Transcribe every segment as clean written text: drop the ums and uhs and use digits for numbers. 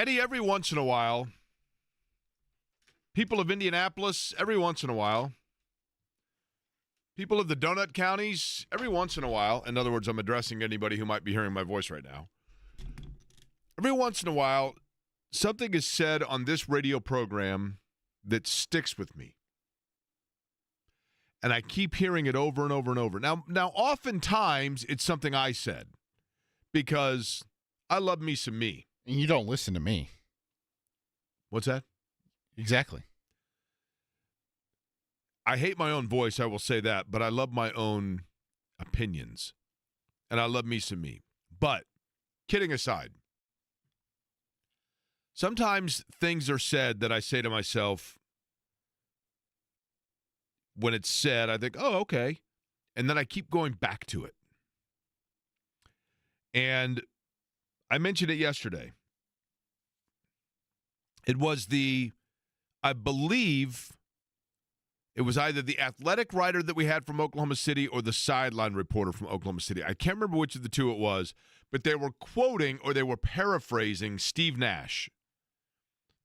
Eddie, every once in a while, people of Indianapolis, every once in a while, people of the donut counties, every once in a while, in other words, I'm addressing anybody who might be hearing my voice right now. Every once in a while, something is said on this radio program that sticks with me. And I keep hearing it over and over and over. Now, oftentimes, it's something I said because I love me some me. And you don't listen to me. What's that? Exactly. I hate my own voice, I will say that, but I love my own opinions. And I love me some me. But, kidding aside, sometimes things are said that I say to myself, when it's said, I think, oh, okay. And then I keep going back to it. And I mentioned it yesterday. It was I believe it was either the athletic writer that we had from Oklahoma City or the sideline reporter from Oklahoma City. I can't remember which of the two it was, but they were quoting or they were paraphrasing Steve Nash,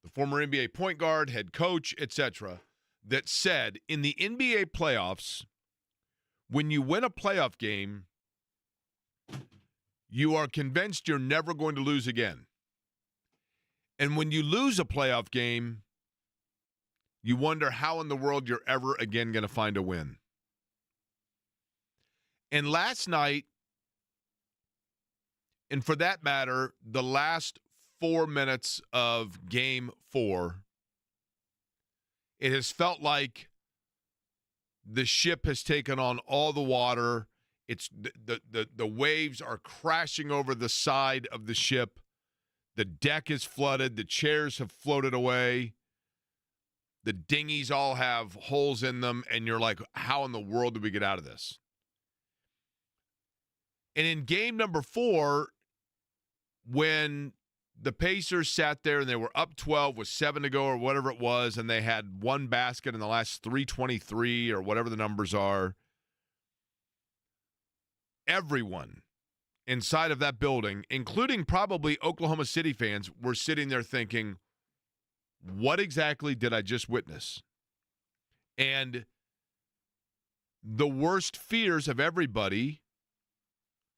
the former NBA point guard, head coach, etc., that said, in the NBA playoffs, when you win a playoff game, you are convinced you're never going to lose again. And when you lose a playoff game, you wonder how in the world you're ever again going to find a win. And last night, and for that matter, the last 4 minutes of Game 4, it has felt like the ship has taken on all the water. It's the waves are crashing over the side of the ship. The deck is flooded. The chairs have floated away. The dinghies all have holes in them. And you're like, how in the world do we get out of this? And in game number 4, when the Pacers sat there and they were up 12 with 7 to go or whatever it was, and they had one basket in the last 3:23 or whatever the numbers are, everyone inside of that building, including probably Oklahoma City fans, were sitting there thinking, what exactly did I just witness? And the worst fears of everybody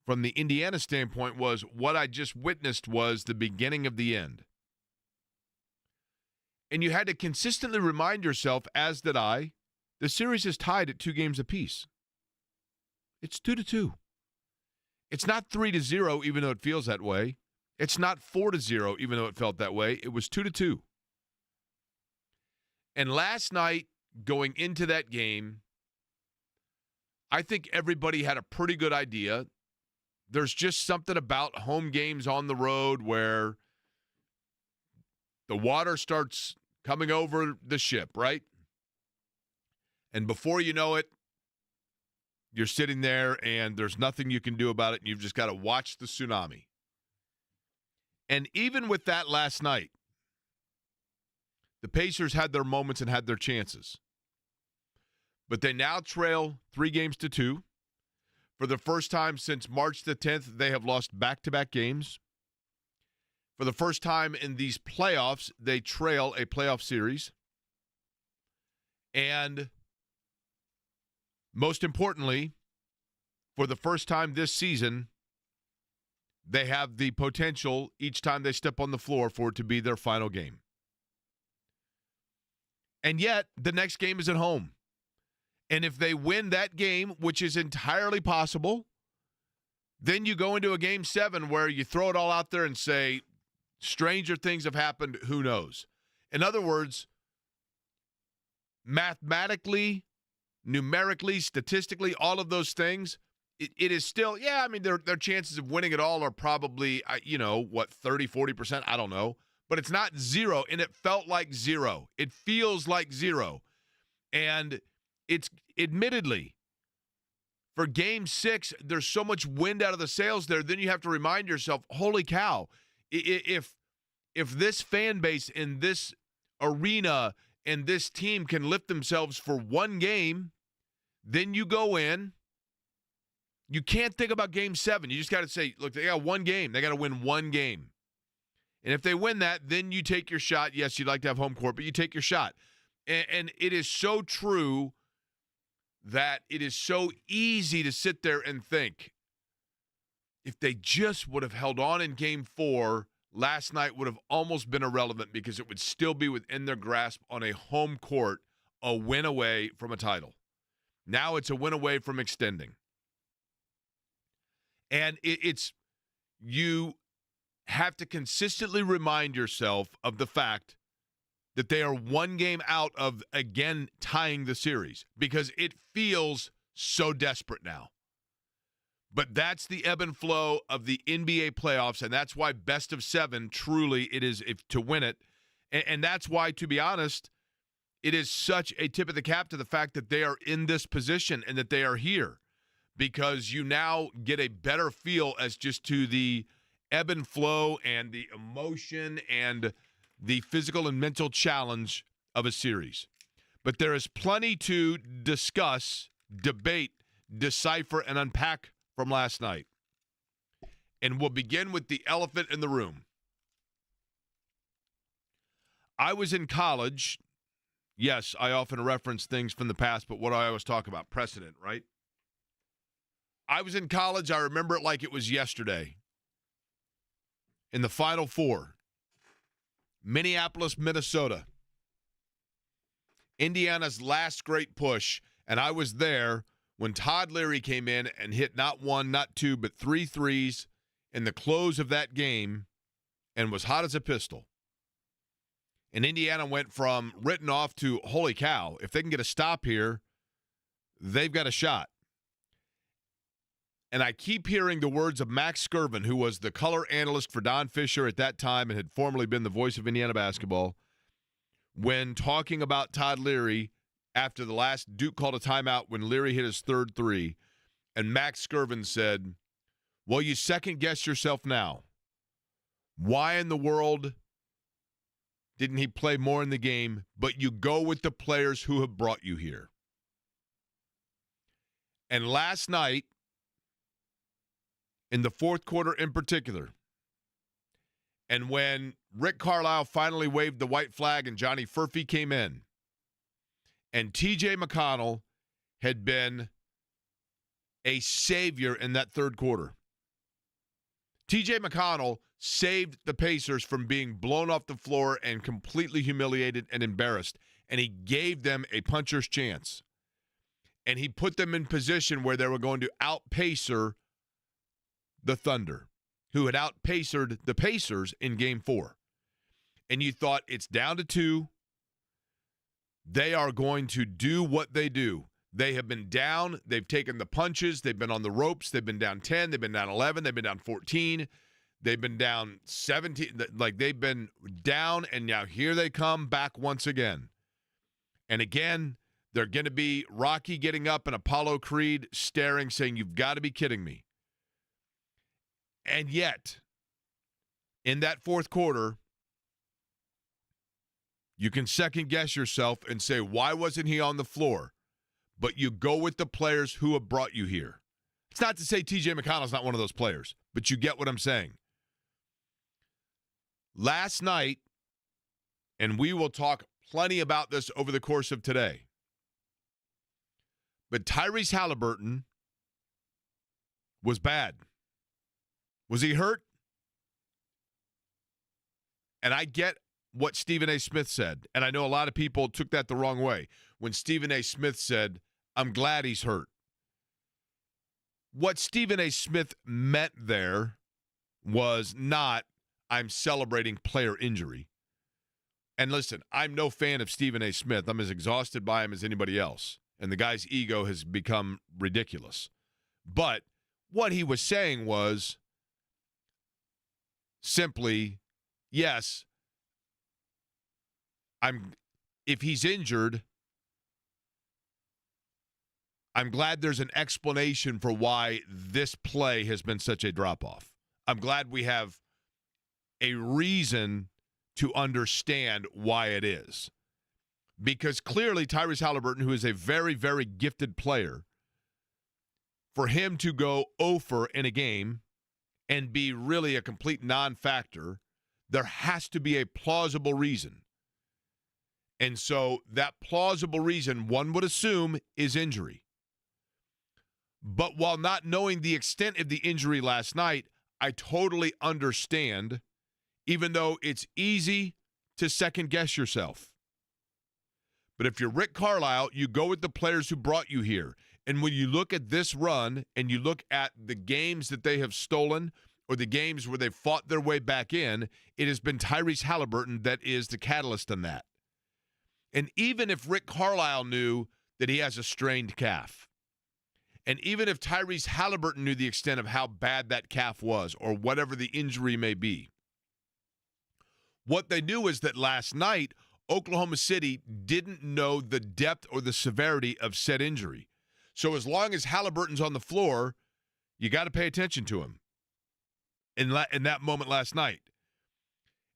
from the Indiana standpoint was what I just witnessed was the beginning of the end. And you had to consistently remind yourself, as did I, the series is tied at 2 games apiece. It's 2-2. It's not 3-0, even though it feels that way. It's not 4-0, even though it felt that way. It was 2-2. And last night, going into that game, I think everybody had a pretty good idea. There's just something about home games on the road where the water starts coming over the ship, right? And before you know it, you're sitting there and there's nothing you can do about it, and you've just got to watch the tsunami. And even with that last night, the Pacers had their moments and had their chances. But they now trail 3-2. For the first time since March the 10th, they have lost back-to-back games. For the first time in these playoffs, they trail a playoff series. And most importantly, for the first time this season, they have the potential each time they step on the floor for it to be their final game. And yet, the next game is at home. And if they win that game, which is entirely possible, then you go into a Game 7 where you throw it all out there and say, stranger things have happened, who knows? In other words, mathematically, numerically, statistically, all of those things, it is still, their chances of winning it all are probably, 30, 40%, I don't know. But it's not 0, and it felt like 0. It feels like 0. And it's admittedly, for Game 6, there's so much wind out of the sails there, then you have to remind yourself, holy cow, if this fan base in this arena and this team can lift themselves for one game, then you go in. You can't think about Game 7. You just got to say, look, they got one game. They got to win one game. And if they win that, then you take your shot. Yes, you'd like to have home court, but you take your shot. And it is so true that it is so easy to sit there and think, if they just would have held on in Game 4, last night would have almost been irrelevant because it would still be within their grasp on a home court, a win away from a title. Now it's a win away from extending. And it's you have to consistently remind yourself of the fact that they are one game out of, again, tying the series because it feels so desperate now. But that's the ebb and flow of the NBA playoffs, and that's why best of 7 truly it is to win it. And that's why, to be honest, it is such a tip of the cap to the fact that they are in this position and that they are here, because you now get a better feel as just to the ebb and flow and the emotion and the physical and mental challenge of a series. But there is plenty to discuss, debate, decipher, and unpack from last night. And we'll begin with the elephant in the room. I was in college. Yes, I often reference things from the past, but what do I always talk about? Precedent, right? I was in college. I remember it like it was yesterday. In the Final Four, Minneapolis, Minnesota. Indiana's last great push, and I was there when Todd Leary came in and hit not one, not two, but 3 threes in the close of that game and was hot as a pistol. And Indiana went from written off to, holy cow, if they can get a stop here, they've got a shot. And I keep hearing the words of Max Skirvin, who was the color analyst for Don Fisher at that time and had formerly been the voice of Indiana basketball, when talking about Todd Leary after the last Duke called a timeout when Leary hit his 3rd three. And Max Skirvin said, well, you second-guess yourself now. Why in the world didn't he play more in the game? But you go with the players who have brought you here. And last night, in the 4th quarter in particular, and when Rick Carlisle finally waved the white flag and Johnny Furphy came in, and T.J. McConnell had been a savior in that 3rd quarter. T.J. McConnell saved the Pacers from being blown off the floor and completely humiliated and embarrassed, and he gave them a puncher's chance. And he put them in position where they were going to outpacer the Thunder, who had outpacered the Pacers in Game 4. And you thought, it's down to 2. They are going to do what they do. They have been down. They've taken the punches. They've been on the ropes. They've been down 10. They've been down 11. They've been down 14. They've been down 17. Like, they've been down, and now here they come back once again. And again, they're going to be Rocky getting up and Apollo Creed staring, saying, you've got to be kidding me. And yet, in that 4th quarter, you can second-guess yourself and say, why wasn't he on the floor? But you go with the players who have brought you here. It's not to say T.J. McConnell's not one of those players, but you get what I'm saying. Last night, and we will talk plenty about this over the course of today, but Tyrese Halliburton was bad. Was he hurt? And I get what Stephen A. Smith said, and I know a lot of people took that the wrong way when Stephen A. Smith said, I'm glad he's hurt. What Stephen A. Smith meant there was not, I'm celebrating player injury. And listen, I'm no fan of Stephen A. Smith. I'm as exhausted by him as anybody else, and the guy's ego has become ridiculous. But what he was saying was simply, yes, if he's injured, I'm glad there's an explanation for why this play has been such a drop-off. I'm glad we have a reason to understand why it is. Because clearly Tyrese Halliburton, who is a very, very gifted player, for him to go 0 for in a game and be really a complete non-factor, There has to be a plausible reason. And so that plausible reason, one would assume, is injury. But while not knowing the extent of the injury last night, I totally understand, even though it's easy to second-guess yourself. But if you're Rick Carlisle, you go with the players who brought you here. And when you look at this run and you look at the games that they have stolen or the games where they've fought their way back in, it has been Tyrese Halliburton that is the catalyst in that. And even if Rick Carlisle knew that he has a strained calf, and even if Tyrese Halliburton knew the extent of how bad that calf was or whatever the injury may be, what they knew is that last night, Oklahoma City didn't know the depth or the severity of said injury. So as long as Halliburton's on the floor, you got to pay attention to him in that moment last night.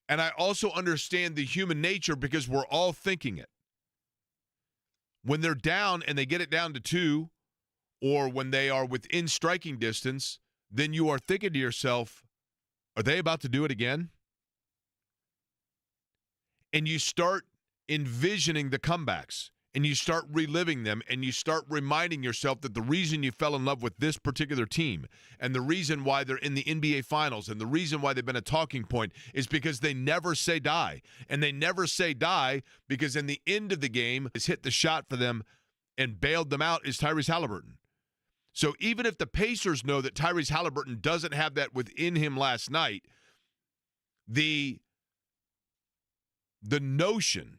And I also understand the human nature because we're all thinking it. When they're down and they get it down to 2, or when they are within striking distance, then you are thinking to yourself, are they about to do it again? And you start envisioning the comebacks, and you start reliving them, and you start reminding yourself that the reason you fell in love with this particular team and the reason why they're in the NBA Finals and the reason why they've been a talking point is because they never say die. And they never say die because in the end of the game, has hit the shot for them and bailed them out is Tyrese Halliburton. So even if the Pacers know that Tyrese Halliburton doesn't have that within him last night, the notion,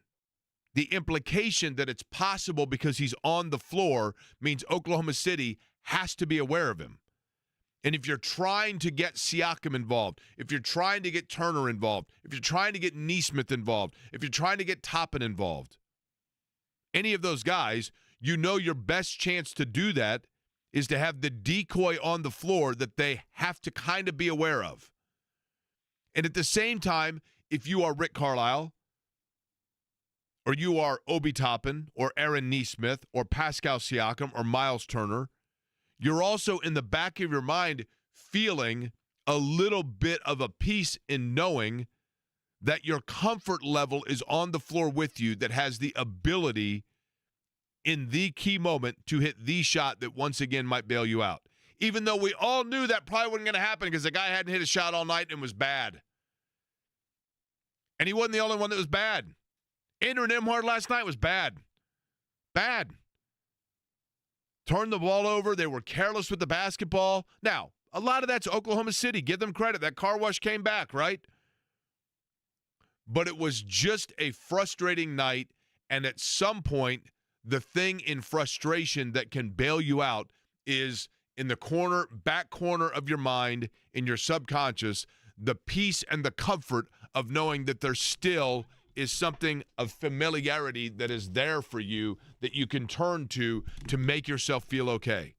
the implication that it's possible because he's on the floor means Oklahoma City has to be aware of him. And if you're trying to get Siakam involved, if you're trying to get Turner involved, if you're trying to get Nesmith involved, if you're trying to get Toppin involved, any of those guys, you know your best chance to do that is to have the decoy on the floor that they have to kind of be aware of. And at the same time, if you are Rick Carlisle, or you are Obi Toppin, or Aaron Nesmith, or Pascal Siakam, or Miles Turner, you're also in the back of your mind feeling a little bit of a peace in knowing that your comfort level is on the floor with you that has the ability in the key moment to hit the shot that once again might bail you out. Even though we all knew that probably wasn't going to happen because the guy hadn't hit a shot all night and was bad. And he wasn't the only one that was bad. Andrew Nembhard last night was bad. Bad. Turned the ball over. They were careless with the basketball. Now, a lot of that's Oklahoma City. Give them credit. That car wash came back, right? But it was just a frustrating night, and at some point, the thing in frustration that can bail you out is in the back corner of your mind, in your subconscious, the peace and the comfort of knowing that there still is something of familiarity that is there for you that you can turn to make yourself feel okay.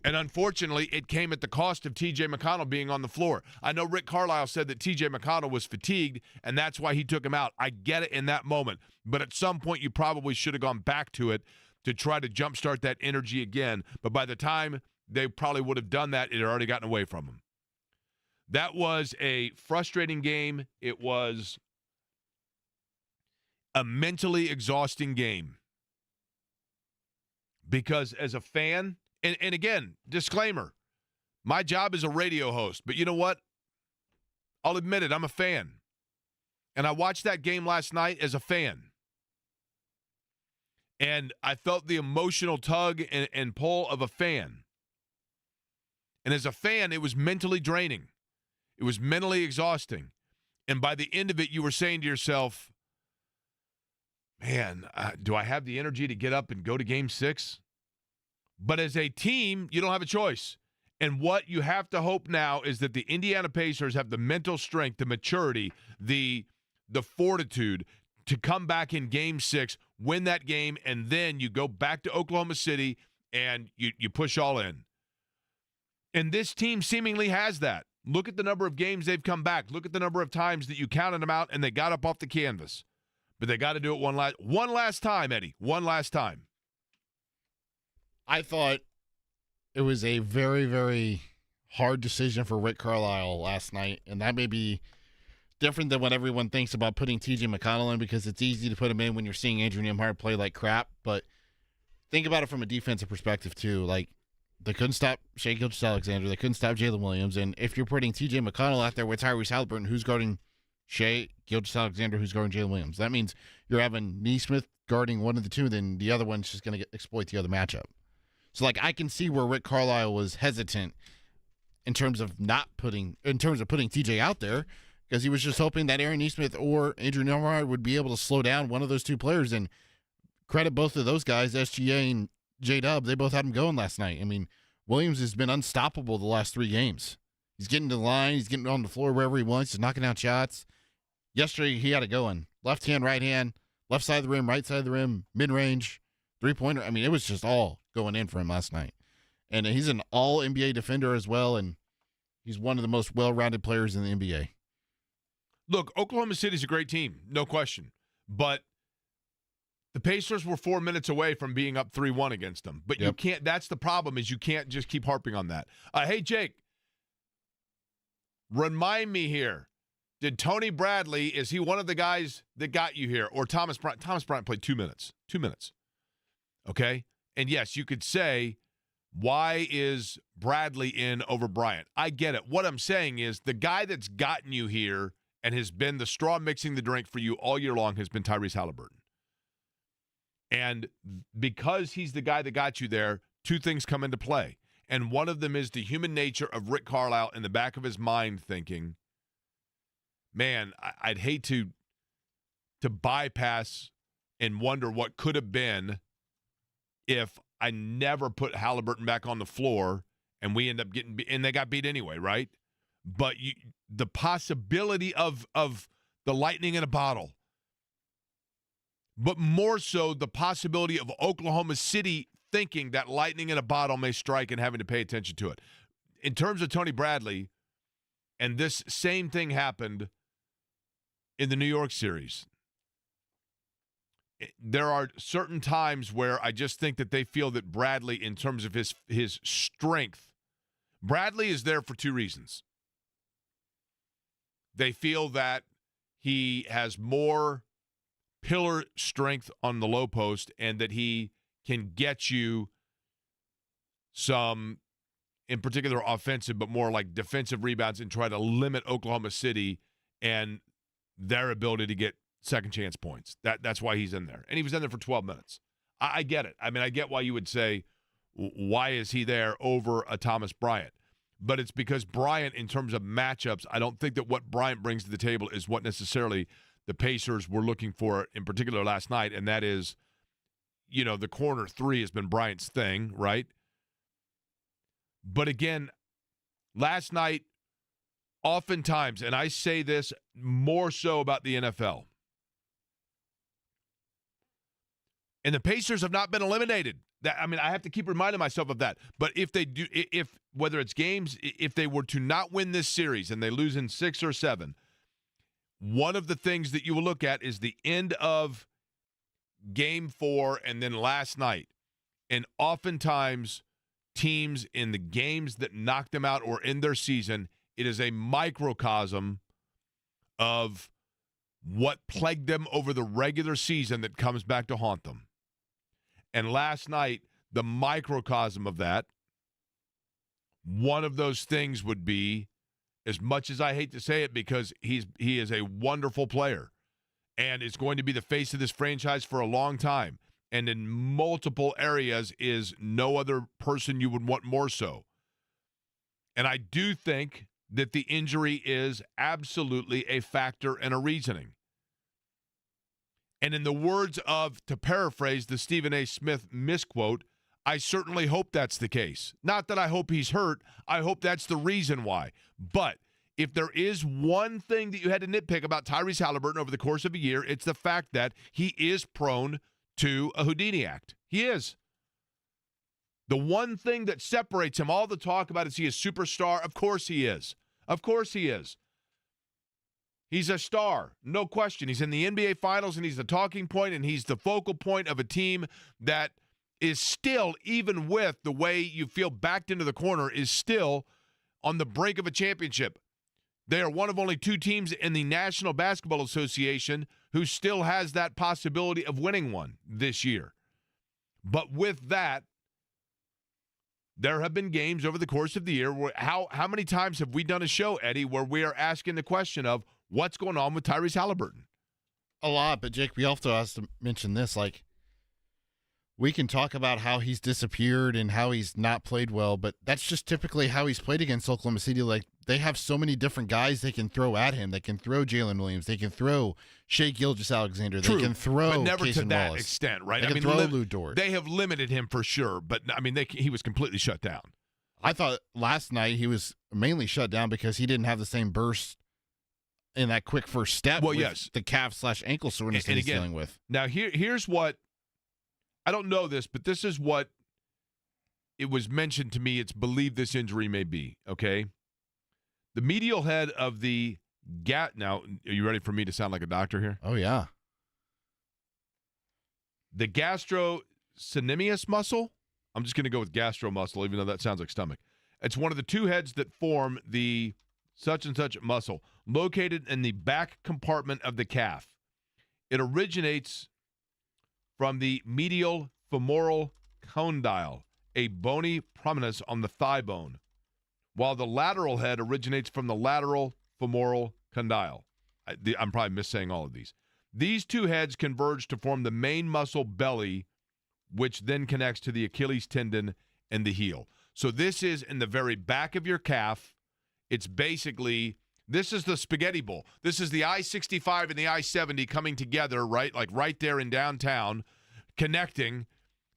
And unfortunately, it came at the cost of T.J. McConnell being on the floor. I know Rick Carlisle said that T.J. McConnell was fatigued, and that's why he took him out. I get it in that moment. But at some point, you probably should have gone back to it to try to jumpstart that energy again. But by the time they probably would have done that, it had already gotten away from him. That was a frustrating game. It was a mentally exhausting game. Because as a fan, and again, disclaimer, my job is a radio host, but you know what? I'll admit it, I'm a fan. And I watched that game last night as a fan. And I felt the emotional tug and pull of a fan. And as a fan, it was mentally draining. It was mentally exhausting. And by the end of it, you were saying to yourself, man, do I have the energy to get up and go to Game 6? But as a team, you don't have a choice. And what you have to hope now is that the Indiana Pacers have the mental strength, the maturity, the fortitude to come back in Game 6, win that game, and then you go back to Oklahoma City and you push all in. And this team seemingly has that. Look at the number of games they've come back. Look at the number of times that you counted them out and they got up off the canvas. But they got to do it one last time, Eddie. One last time. I thought it was a very, very hard decision for Rick Carlisle last night, and that may be different than what everyone thinks about putting TJ McConnell in, because it's easy to put him in when you're seeing Andrew Nembhard play like crap. But think about it from a defensive perspective, too. Like, they couldn't stop Shai Gilgeous-Alexander. They couldn't stop Jalen Williams. And if you're putting TJ McConnell out there with Tyrese Halliburton, who's guarding Shai Gilgeous-Alexander, who's guarding Jalen Williams, that means you're having Nesmith guarding one of the two, then the other one's just going to exploit the other matchup. So, like, I can see where Rick Carlisle was hesitant in terms of putting TJ out there, because he was just hoping that Aaron Nesmith or Andrew Nembhard would be able to slow down one of those two players. And credit both of those guys, SGA and J-Dub, they both had him going last night. I mean, Williams has been unstoppable the last 3 games. He's getting to the line. He's getting on the floor wherever he wants. He's knocking out shots. Yesterday, he had it going. Left hand, right hand, left side of the rim, right side of the rim, mid-range, three-pointer. I mean, it was just all going in for him last night. And he's an all-NBA defender as well, and he's one of the most well-rounded players in the NBA. Look, Oklahoma City's a great team, no question. But the Pacers were 4 minutes away from being up 3-1 against them. But you can't – that's the problem, is you can't just keep harping on that. Hey, Jake, remind me here. Did Tony Bradley, is he one of the guys that got you here? Or Thomas Bryant? Thomas Bryant played 2 minutes. 2 minutes. Okay? And, yes, you could say, why is Bradley in over Bryant? I get it. What I'm saying is the guy that's gotten you here and has been the straw mixing the drink for you all year long has been Tyrese Halliburton. And because he's the guy that got you there, 2 things come into play. And one of them is the human nature of Rick Carlisle in the back of his mind thinking, man, I'd hate to bypass and wonder what could have been if I never put Halliburton back on the floor and we end up getting – and they got beat anyway, right? But the possibility of the lightning in a bottle, but more so the possibility of Oklahoma City thinking that lightning in a bottle may strike and having to pay attention to it. In terms of Tony Bradley, and this same thing happened in the New York series. There are certain times where I just think that they feel that Bradley, in terms of his strength, Bradley is there for 2 reasons. They feel that he has more pillar strength on the low post and that he can get you some, in particular, offensive, but more like defensive rebounds and try to limit Oklahoma City and their ability to get second chance points. That's why he's in there. And he was in there for 12 minutes. I get it. I mean, I get why you would say, why is he there over a Thomas Bryant? But it's because Bryant, in terms of matchups, I don't think that what Bryant brings to the table is what necessarily the Pacers were looking for, in particular last night, and that is, the corner 3 has been Bryant's thing, right? But again, last night, oftentimes, and I say this more so about the NFL, and the Pacers have not been eliminated. I have to keep reminding myself of that. But if they do, whether it's games, if they were to not win this series and they lose in 6 or 7, one of the things that you will look at is the end of Game 4 and then last night. And oftentimes, teams in the games that knock them out or in their season, it is a microcosm of what plagued them over the regular season that comes back to haunt them. And last night, the microcosm of that, one of those things would be, as much as I hate to say it because he is a wonderful player and is going to be the face of this franchise for a long time, and in multiple areas is no other person you would want more so. And I do think that the injury is absolutely a factor and a reasoning. And in the words of, to paraphrase the Stephen A. Smith misquote, I certainly hope that's the case. Not that I hope he's hurt. I hope that's the reason why. But if there is one thing that you had to nitpick about Tyrese Halliburton over the course of a year, it's the fact that he is prone to a Houdini act. He is. The one thing that separates him, all the talk about, is he a superstar? Of course he is. Of course he is. He's a star, no question. He's in the NBA Finals, and he's the talking point, and he's the focal point of a team that is still, even with the way you feel backed into the corner, is still on the brink of a championship. They are one of only 2 teams in the National Basketball Association who still has that possibility of winning one this year. But with that, there have been games over the course of the year where how many times have we done a show, Eddie, where we are asking the question of what's going on with Tyrese Halliburton? A lot, but Jake, we also have to mention this. Like, we can talk about how he's disappeared and how he's not played well, but that's just typically how he's played against Oklahoma City. Like, they have so many different guys they can throw at him. They can throw Jalen Williams. They can throw Shai Gilgeous-Alexander. True, they can throw but never Cason to that Wallace. extent, right? They can throw Lou Dort. They have limited him for sure, but I mean, he was completely shut down. I thought last night he was mainly shut down because he didn't have the same burst in that quick first step. Well, with yes, the calf/ankle soreness that he's dealing with. Now, here's what I don't know this, but this is what it was mentioned to me. It's believed this injury may be. Okay, the medial head of the Now, are you ready for me to sound like a doctor here? Oh yeah. The gastrocnemius muscle. I'm just going to go with gastro muscle, even though that sounds like stomach. It's one of the 2 heads that form the such and such muscle, located in the back compartment of the calf. It originates from the medial femoral condyle, a bony prominence on the thigh bone, while the lateral head originates from the lateral femoral condyle. I'm probably missaying all of these. These 2 heads converge to form the main muscle belly, which then connects to the Achilles tendon and the heel. So this is in the very back of your calf. It's basically, this is the spaghetti bowl. This is the I-65 and the I-70 coming together, right? Like right there in downtown, connecting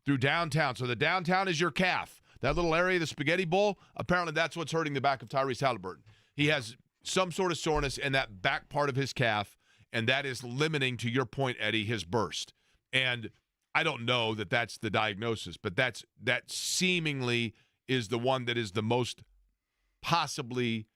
through downtown. So the downtown is your calf. That little area, the spaghetti bowl, apparently that's what's hurting the back of Tyrese Halliburton. He has some sort of soreness in that back part of his calf, and that is limiting, to your point, Eddie, his burst. And I don't know that that's the diagnosis, but that seemingly is the one that is the most possibly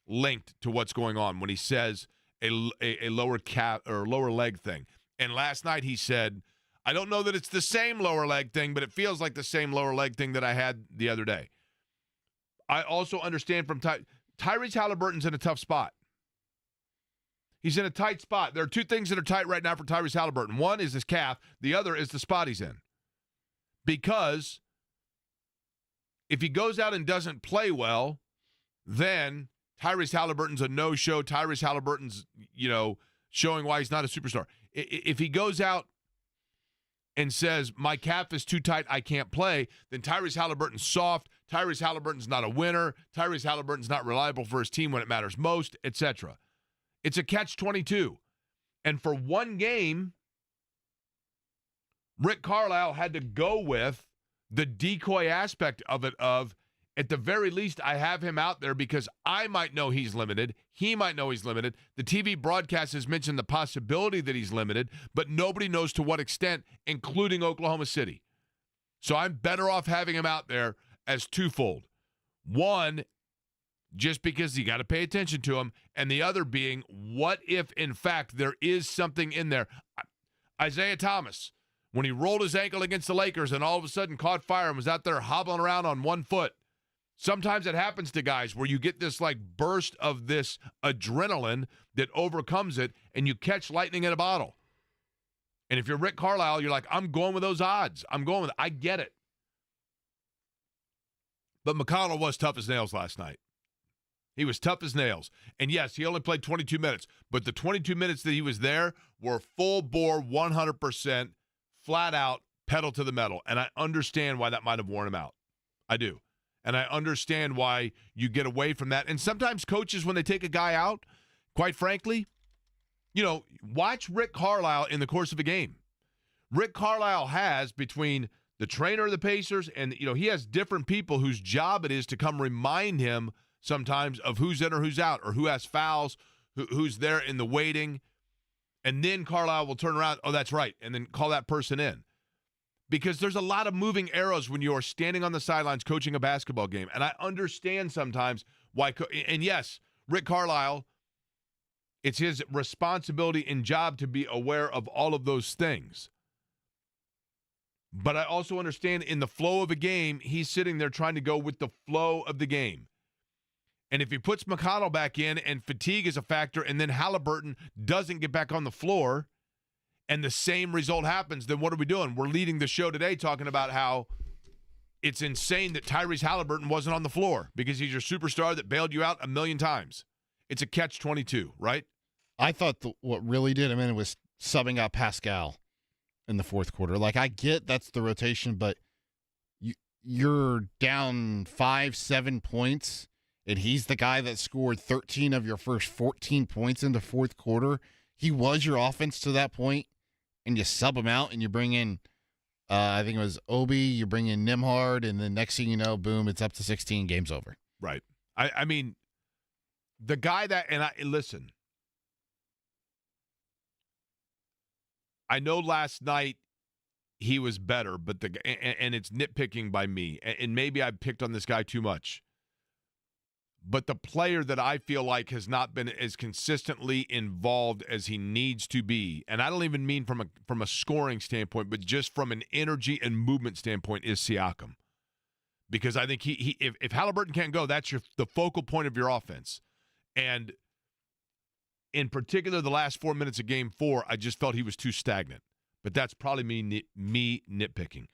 linked to what's going on when he says a lower calf or lower leg thing. And last night he said, I don't know that it's the same lower leg thing, but it feels like the same lower leg thing that I had the other day. I also understand from Tyrese Halliburton's in a tough spot. He's in a tight spot. There are 2 things that are tight right now for Tyrese Halliburton. One is his calf. The other is the spot he's in. Because if he goes out and doesn't play well, then Tyrese Halliburton's a no-show. Tyrese Halliburton's, showing why he's not a superstar. If he goes out and says, my calf is too tight, I can't play, then Tyrese Halliburton's soft. Tyrese Halliburton's not a winner. Tyrese Halliburton's not reliable for his team when it matters most, etc. It's a catch-22. And for one game, Rick Carlisle had to go with the decoy aspect of it of, at the very least, I have him out there because I might know he's limited. He might know he's limited. The TV broadcast has mentioned the possibility that he's limited, but nobody knows to what extent, including Oklahoma City. So I'm better off having him out there as twofold. One, just because you got to pay attention to him, and the other being, what if, in fact, there is something in there? Isaiah Thomas, when he rolled his ankle against the Lakers and all of a sudden caught fire and was out there hobbling around on one foot. Sometimes it happens to guys where you get this like burst of this adrenaline that overcomes it, and you catch lightning in a bottle. And if you're Rick Carlisle, you're like, I'm going with those odds. I get it. But McConnell was tough as nails last night. He was tough as nails. And yes, he only played 22 minutes, but the 22 minutes that he was there were full bore, 100%, flat out, pedal to the metal. And I understand why that might have worn him out. I do. And I understand why you get away from that. And sometimes coaches, when they take a guy out, quite frankly, watch Rick Carlisle in the course of a game. Rick Carlisle has, between the trainer of the Pacers and, he has different people whose job it is to come remind him sometimes of who's in or who's out, or who has fouls, who's there in the waiting. And then Carlisle will turn around, oh, that's right, and then call that person in. Because there's a lot of moving arrows when you are standing on the sidelines coaching a basketball game. And I understand sometimes why. And yes, Rick Carlisle, it's his responsibility and job to be aware of all of those things. But I also understand in the flow of a game, he's sitting there trying to go with the flow of the game. And if he puts McConnell back in and fatigue is a factor and then Halliburton doesn't get back on the floor and the same result happens, then what are we doing? We're leading the show today talking about how it's insane that Tyrese Halliburton wasn't on the floor because he's your superstar that bailed you out a million times. It's a catch-22, right? I thought what really did him in was subbing out Pascal in the fourth quarter. Like, I get that's the rotation, but you're down 5-7 points, and he's the guy that scored 13 of your first 14 points in the fourth quarter. He was your offense to that point, and you sub him out, and you bring in, I think it was Obi, you bring in Nimhard, and then next thing you know, boom, it's up to 16, game's over. Right. I mean, the guy that, and listen, I know last night he was better, but and it's nitpicking by me, and maybe I picked on this guy too much. But the player that I feel like has not been as consistently involved as he needs to be, and I don't even mean from a scoring standpoint, but just from an energy and movement standpoint, is Siakam. Because I think if Halliburton can't go, that's the focal point of your offense. And in particular, the last 4 minutes of Game 4, I just felt he was too stagnant. But that's probably me nitpicking.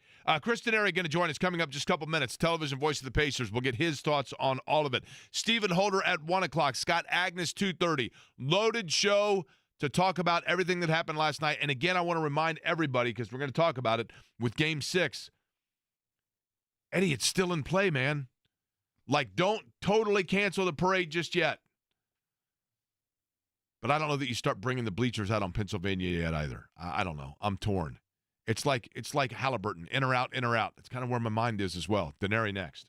Chris Denari going to join us coming up just a couple minutes. Television voice of the Pacers. We'll get his thoughts on all of it. Stephen Holder at 1 o'clock. Scott Agness, 2:30. Loaded show to talk about everything that happened last night. And again, I want to remind everybody, because we're going to talk about it, with Game 6, Eddie, it's still in play, man. Like, don't totally cancel the parade just yet. But I don't know that you start bringing the bleachers out on Pennsylvania yet either. I don't know. I'm torn. It's like Halliburton, in or out, in or out. That's kind of where my mind is as well. Denari next.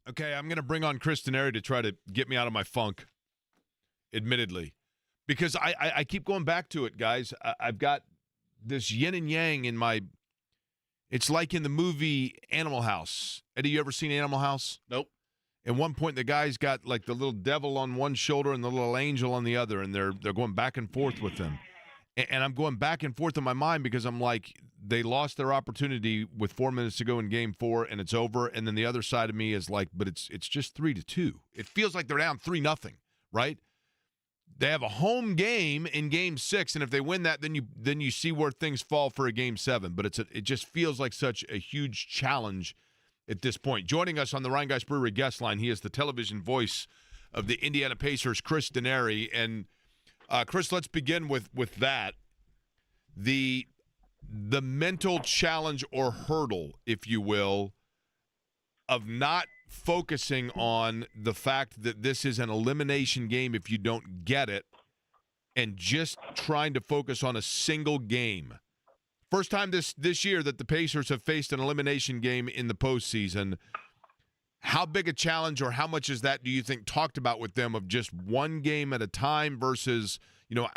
Okay, I'm going to bring on Chris Denari to try to get me out of my funk, admittedly. Because I keep going back to it, guys. I've got this yin and yang in my – it's like in the movie Animal House. Eddie, you ever seen Animal House? Nope. At one point, the guy's got like the little devil on one shoulder and the little angel on the other, and they're going back and forth with them. And I'm going back and forth in my mind because I'm like, they lost their opportunity with 4 minutes to go in Game 4, and it's over. And then the other side of me is like, but it's just 3-2. It feels like they're down 3-0, right? They have a home game in Game 6, and if they win that, then you see where things fall for a Game 7. But it just feels like such a huge challenge at this point. Joining us on the Rhinegeist Brewery guest line, he is the television voice of the Indiana Pacers, Chris Denari. And Chris, let's begin with that. The mental challenge or hurdle, if you will, of not focusing on the fact that this is an elimination game if you don't get it, and just trying to focus on a single game. First time this year that the Pacers have faced an elimination game in the postseason. How big a challenge, or how much is that, do you think, talked about with them, of just one game at a time versus,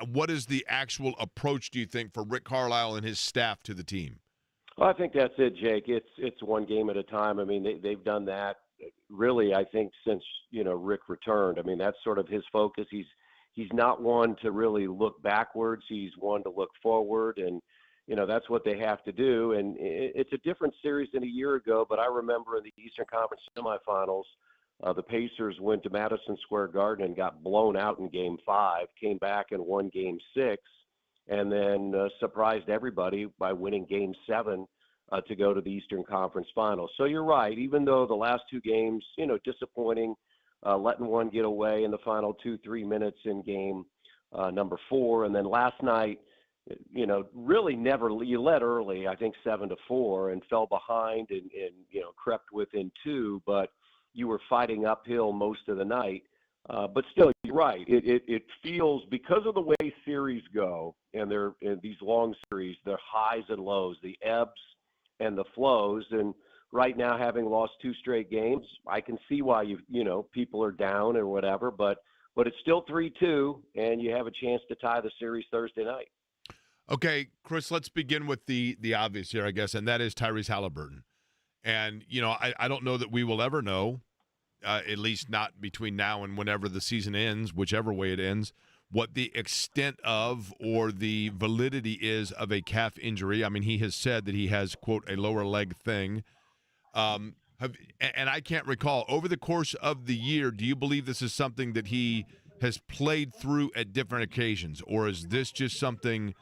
what is the actual approach, do you think, for Rick Carlisle and his staff to the team? Well, I think that's it, Jake. It's one game at a time. I mean, they've done that really, I think, since, Rick returned. I mean, that's sort of his focus. He's not one to really look backwards. He's one to look forward, and that's what they have to do. And it's a different series than a year ago, but I remember in the Eastern Conference semifinals, the Pacers went to Madison Square Garden and got blown out in Game 5, came back and won Game 6, and then surprised everybody by winning Game 7 to go to the Eastern Conference Finals. So you're right. Even though the last two games, disappointing, letting one get away in the final 2-3 minutes in game number 4, and then last night, really never, you led early, I think 7-4, and fell behind and crept within 2, but you were fighting uphill most of the night. But still, you're right. It feels, because of the way series go, and they're in these long series, they're highs and lows, the ebbs and the flows. And right now, having lost 2 straight games, I can see why people are down or whatever, but it's still 3-2, and you have a chance to tie the series Thursday night. Okay, Chris, let's begin with the obvious here, I guess, and that is Tyrese Halliburton. And, I don't know that we will ever know, at least not between now and whenever the season ends, whichever way it ends, what the extent of or the validity is of a calf injury. I mean, he has said that he has, quote, a lower leg thing. And I can't recall, over the course of the year, do you believe this is something that he has played through at different occasions, or is this just something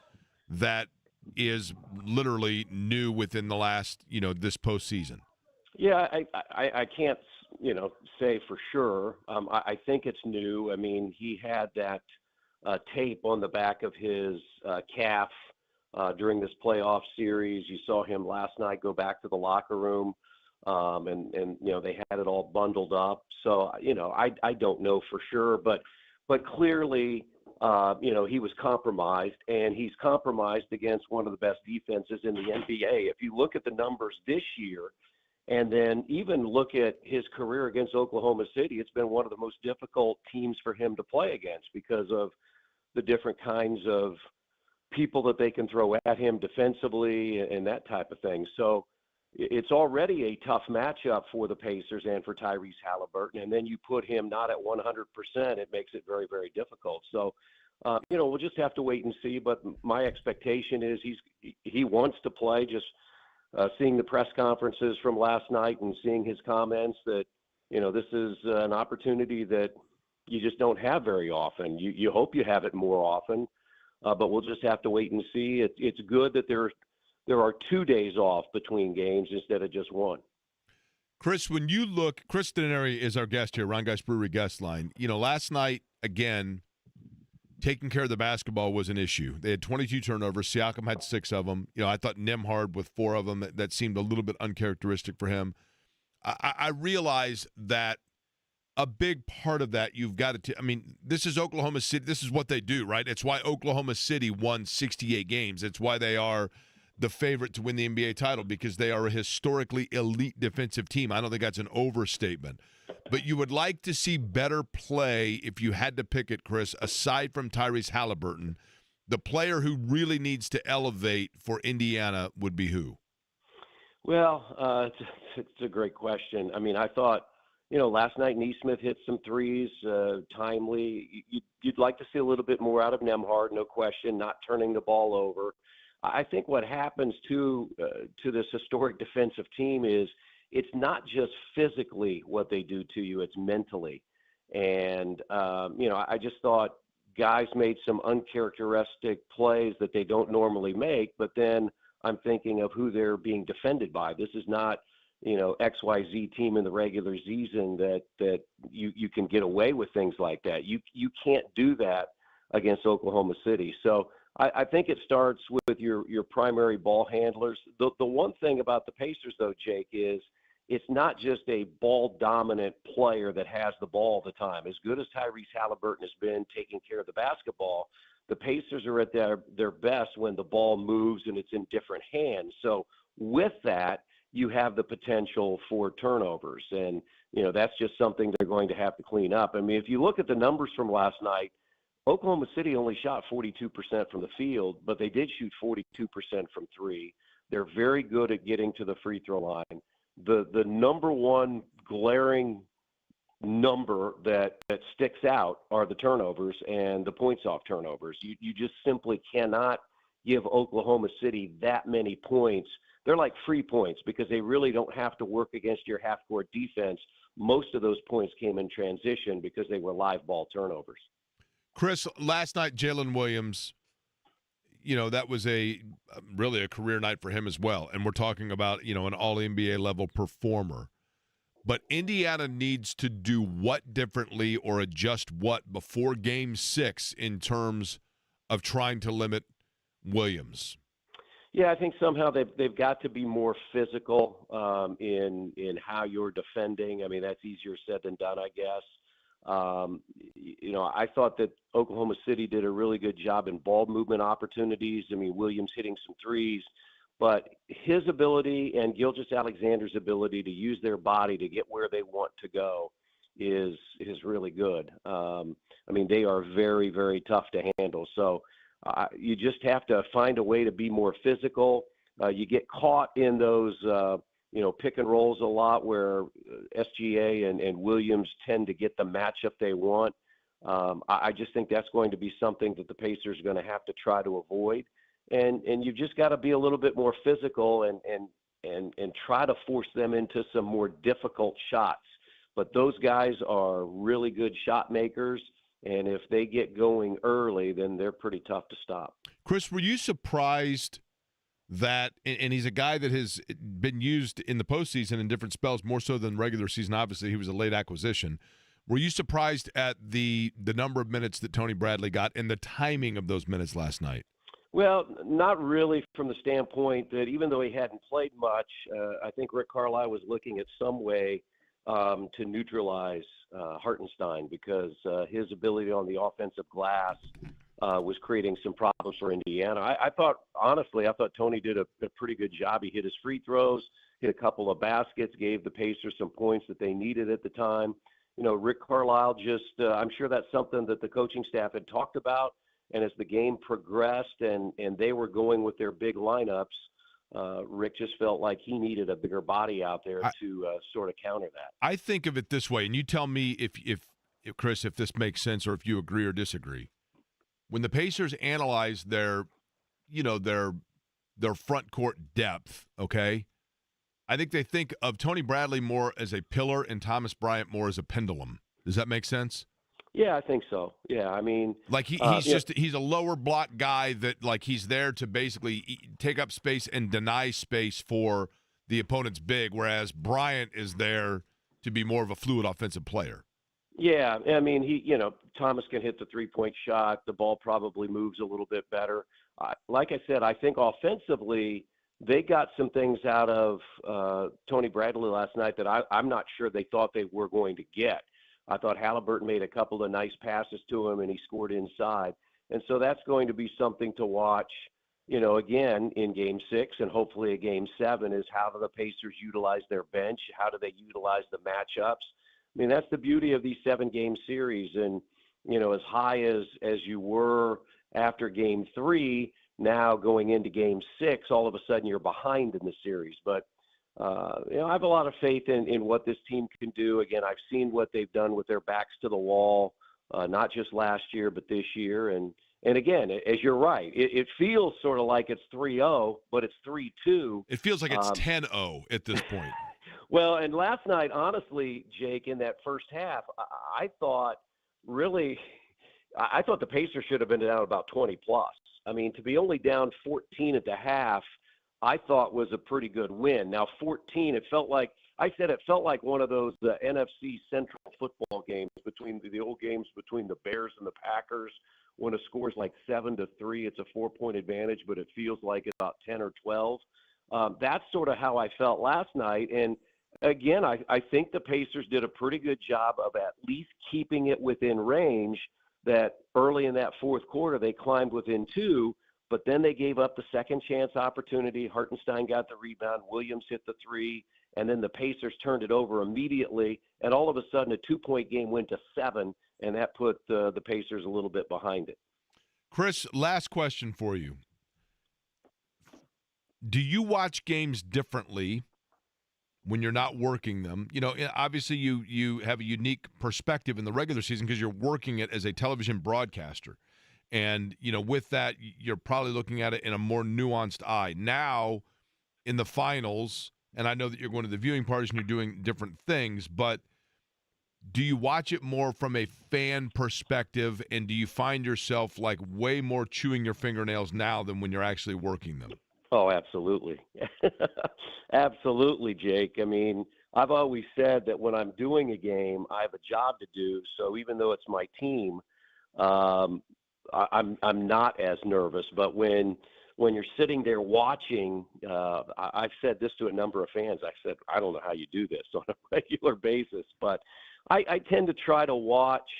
that is literally new within the last, this postseason? Yeah, I can't, say for sure. I think it's new. I mean, he had that tape on the back of his calf during this playoff series. You saw him last night go back to the locker room, and they had it all bundled up. So, I don't know for sure, but clearly, he was compromised, and he's compromised against one of the best defenses in the NBA. If you look at the numbers this year, and then even look at his career against Oklahoma City, it's been one of the most difficult teams for him to play against because of the different kinds of people that they can throw at him defensively and that type of thing. So it's already a tough matchup for the Pacers and for Tyrese Halliburton. And then you put him not at 100%, it makes it very, very difficult. So, we'll just have to wait and see. But my expectation is he wants to play. Just seeing the press conferences from last night and seeing his comments that, this is an opportunity that you just don't have very often. You hope you have it more often, but we'll just have to wait and see. It's good that there are 2 days off between games instead of just one. Chris, when you look, Chris Denari is our guest here, Ron Geist Brewery guest line. Last night, again, taking care of the basketball was an issue. They had 22 turnovers. Siakam had 6 of them. I thought Nembhard with 4 of them, that seemed a little bit uncharacteristic for him. I realize that a big part of that you've got to – I mean, this is Oklahoma City. This is what they do, right? It's why Oklahoma City won 68 games. It's why they are the favorite to win the NBA title because they are a historically elite defensive team. I don't think that's an overstatement. But you would like to see better play if you had to pick it, Chris, aside from Tyrese Halliburton. The player who really needs to elevate for Indiana would be who? Well, it's a great question. I mean, I thought, last night Neesmith hit some threes, timely. You'd like to see a little bit more out of Nembhard, no question, not turning the ball over. I think what happens to this historic defensive team is it's not just physically what they do to you, it's mentally. And, I just thought guys made some uncharacteristic plays that they don't normally make, but then I'm thinking of who they're being defended by. This is not, XYZ team in the regular season that you can get away with things like that. You can't do that against Oklahoma City. So I think it starts with your primary ball handlers. The one thing about the Pacers, though, Jake, is it's not just a ball-dominant player that has the ball all the time. As good as Tyrese Halliburton has been taking care of the basketball, the Pacers are at their best when the ball moves and it's in different hands. So with that, you have the potential for turnovers. And, that's just something they're going to have to clean up. I mean, if you look at the numbers from last night, Oklahoma City only shot 42% from the field, but they did shoot 42% from three. They're very good at getting to the free throw line. The number one glaring number that sticks out are the turnovers and the points off turnovers. You just simply cannot give Oklahoma City that many points. They're like free points because they really don't have to work against your half-court defense. Most of those points came in transition because they were live ball turnovers. Chris, last night, Jalen Williams, that was really a career night for him as well. And we're talking about, an all-NBA level performer. But Indiana needs to do what differently or adjust what before Game 6 in terms of trying to limit Williams? Yeah, I think somehow they've got to be more physical in how you're defending. I mean, that's easier said than done, I guess. I thought that Oklahoma City did a really good job in ball movement opportunities. I mean, Williams hitting some threes, but his ability and Gilgeous-Alexander's ability to use their body to get where they want to go is really good. I mean, they are very, very tough to handle. So you just have to find a way to be more physical. You get caught in those pick and rolls a lot where SGA and Williams tend to get the matchup they want. I just think that's going to be something that the Pacers are going to have to try to avoid. And you've just got to be a little bit more physical and try to force them into some more difficult shots. But those guys are really good shot makers. And if they get going early, then they're pretty tough to stop. Chris, were you surprised that, and he's a guy that has been used in the postseason in different spells, more so than regular season. Obviously, he was a late acquisition. Were you surprised at the number of minutes that Tony Bradley got and the timing of those minutes last night? Well, not really from the standpoint that even though he hadn't played much, I think Rick Carlisle was looking at some way to neutralize Hartenstein because his ability on the offensive glass was creating some problems for Indiana. I thought Tony did a pretty good job. He hit his free throws, hit a couple of baskets, gave the Pacers some points that they needed at the time. Rick Carlisle I'm sure that's something that the coaching staff had talked about. And as the game progressed and they were going with their big lineups, Rick just felt like he needed a bigger body out there to sort of counter that. I think of it this way, and you tell me if Chris, if this makes sense or if you agree or disagree. When the Pacers analyze their front court depth, okay, I think they think of Tony Bradley more as a pillar and Thomas Bryant more as a pendulum. Does that make sense? Yeah, I think so. Yeah, I mean, like he's a lower block guy that like he's there to basically take up space and deny space for the opponent's big, whereas Bryant is there to be more of a fluid offensive player. Yeah, I mean, Thomas can hit the three-point shot. The ball probably moves a little bit better. Like I said, I think offensively they got some things out of Tony Bradley last night that I'm not sure they thought they were going to get. I thought Halliburton made a couple of nice passes to him, and he scored inside. And so that's going to be something to watch. again, in Game 6 and hopefully a Game 7 is how do the Pacers utilize their bench? How do they utilize the matchups? I mean, that's the beauty of these 7-game series. And, as high as you were after Game 3, now going into Game 6, all of a sudden you're behind in the series. But, I have a lot of faith in what this team can do. Again, I've seen what they've done with their backs to the wall, not just last year, but this year. And again, as you're right, it feels sort of like it's 3-0, but it's 3-2. It feels like it's 10-0 at this point. Well, and last night, honestly, Jake, in that first half, I thought the Pacers should have been down about 20 plus. I mean, to be only down 14 at the half, I thought was a pretty good win. Now, 14, it felt like one of those NFC Central football games between the old games between the Bears and the Packers. When a score's like 7-3, it's a 4-point advantage, but it feels like it's about 10 or 12. That's sort of how I felt last night. And again, I think the Pacers did a pretty good job of at least keeping it within range. That early in that fourth quarter, they climbed within 2, but then they gave up the second chance opportunity. Hartenstein got the rebound. Williams hit the 3, and then the Pacers turned it over immediately. And all of a sudden, a 2-point game went to 7, and that put the Pacers a little bit behind it. Chris, last question for you. Do you watch games differently when you're not working them? Obviously you have a unique perspective in the regular season because you're working it as a television broadcaster. And, with that, you're probably looking at it in a more nuanced eye. Now, in the finals, and I know that you're going to the viewing parties and you're doing different things, but do you watch it more from a fan perspective, and do you find yourself like way more chewing your fingernails now than when you're actually working them? Oh, absolutely. Absolutely, Jake. I mean, I've always said that when I'm doing a game, I have a job to do. So even though it's my team, I'm not as nervous. But when you're sitting there watching, I've said this to a number of fans. I said, I don't know how you do this on a regular basis, but I tend to try to watch,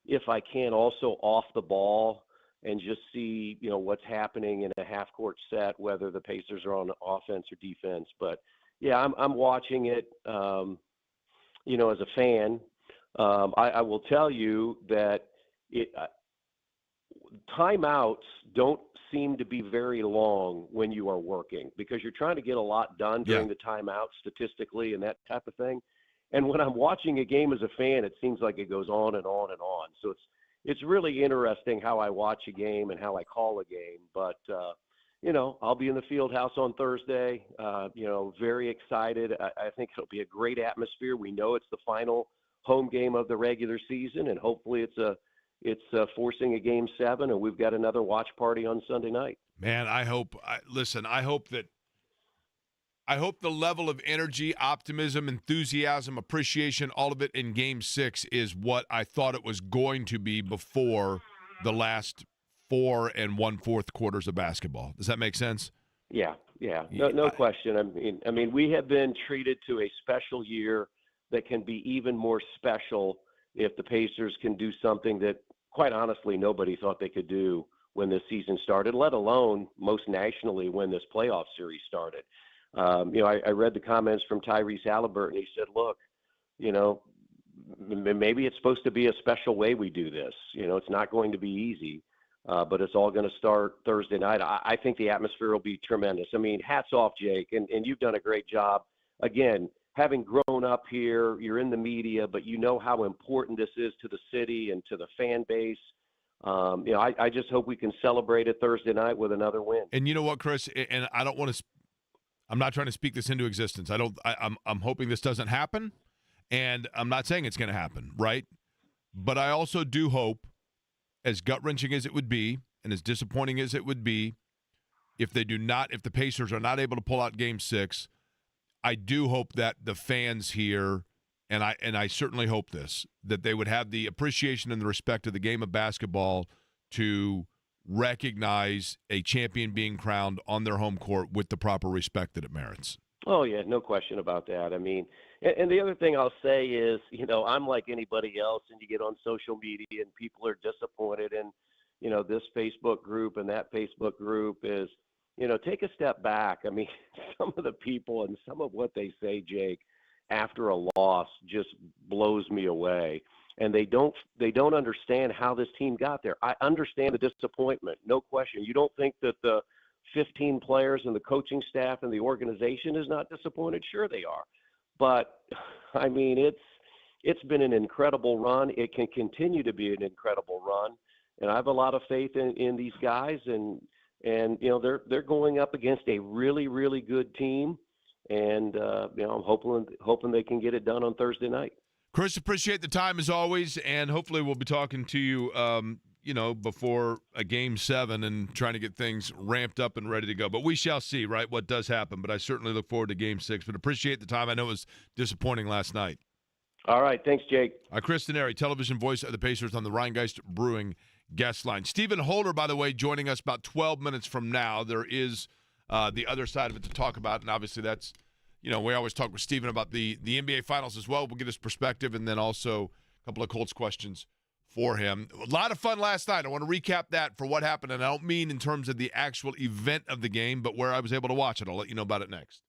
if I can, also off the ball and just see, what's happening in a half-court set, whether the Pacers are on offense or defense. But, yeah, I'm watching it, as a fan. I will tell you that timeouts don't seem to be very long when you are working because you're trying to get a lot done during the timeout statistically and that type of thing. And when I'm watching a game as a fan, it seems like it goes on and on and on. So it's really interesting how I watch a game and how I call a game. But, I'll be in the field house on Thursday, very excited. I think it'll be a great atmosphere. We know it's the final home game of the regular season, and hopefully it's forcing a Game 7, and we've got another watch party on Sunday night. Man, I hope the level of energy, optimism, enthusiasm, appreciation, all of it in Game 6 is what I thought it was going to be before the last 4 1/4 quarters of basketball. Does that make sense? Yeah. No question. I mean, we have been treated to a special year that can be even more special if the Pacers can do something that, quite honestly, nobody thought they could do when this season started, let alone most nationally when this playoff series started. I read the comments from Tyrese Halliburton. He said, look, maybe it's supposed to be a special way we do this. It's not going to be easy, but it's all going to start Thursday night. I think the atmosphere will be tremendous. I mean, hats off, Jake, and you've done a great job. Again, having grown up here, you're in the media, but you know how important this is to the city and to the fan base. I just hope we can celebrate it Thursday night with another win. And you know what, Chris? And I don't want to. I'm not trying to speak this into existence. I'm hoping this doesn't happen, and I'm not saying it's going to happen, right? But I also do hope, as gut-wrenching as it would be, and as disappointing as it would be, if the Pacers are not able to pull out Game 6, I do hope that the fans here, and I certainly hope this, that they would have the appreciation and the respect of the game of basketball to recognize a champion being crowned on their home court with the proper respect that it merits. Oh, yeah, no question about that. I mean, and the other thing I'll say is, I'm like anybody else, and you get on social media and people are disappointed in, this Facebook group and that Facebook group is, take a step back. I mean, some of the people and some of what they say, Jake, after a loss just blows me away. And they don't understand how this team got there. I understand the disappointment, no question. You don't think that the 15 players and the coaching staff and the organization is not disappointed? Sure they are. But I mean, it's been an incredible run. It can continue to be an incredible run. And I have a lot of faith in these guys, and they're going up against a really, really good team, and I'm hoping they can get it done on Thursday night. Chris, appreciate the time as always, and hopefully we'll be talking to you, before a Game 7 and trying to get things ramped up and ready to go. But we shall see, right, what does happen. But I certainly look forward to Game 6. But appreciate the time. I know it was disappointing last night. All right. Thanks, Jake. Chris Denari, television voice of the Pacers on the Rheingeist Brewing guest line. Stephen Holder, by the way, joining us about 12 minutes from now. There is the other side of it to talk about, and obviously that's, we always talk with Stephen about the NBA Finals as well. We'll get his perspective, and then also a couple of Colts questions for him. A lot of fun last night. I want to recap that for what happened, and I don't mean in terms of the actual event of the game, but where I was able to watch it. I'll let you know about it next.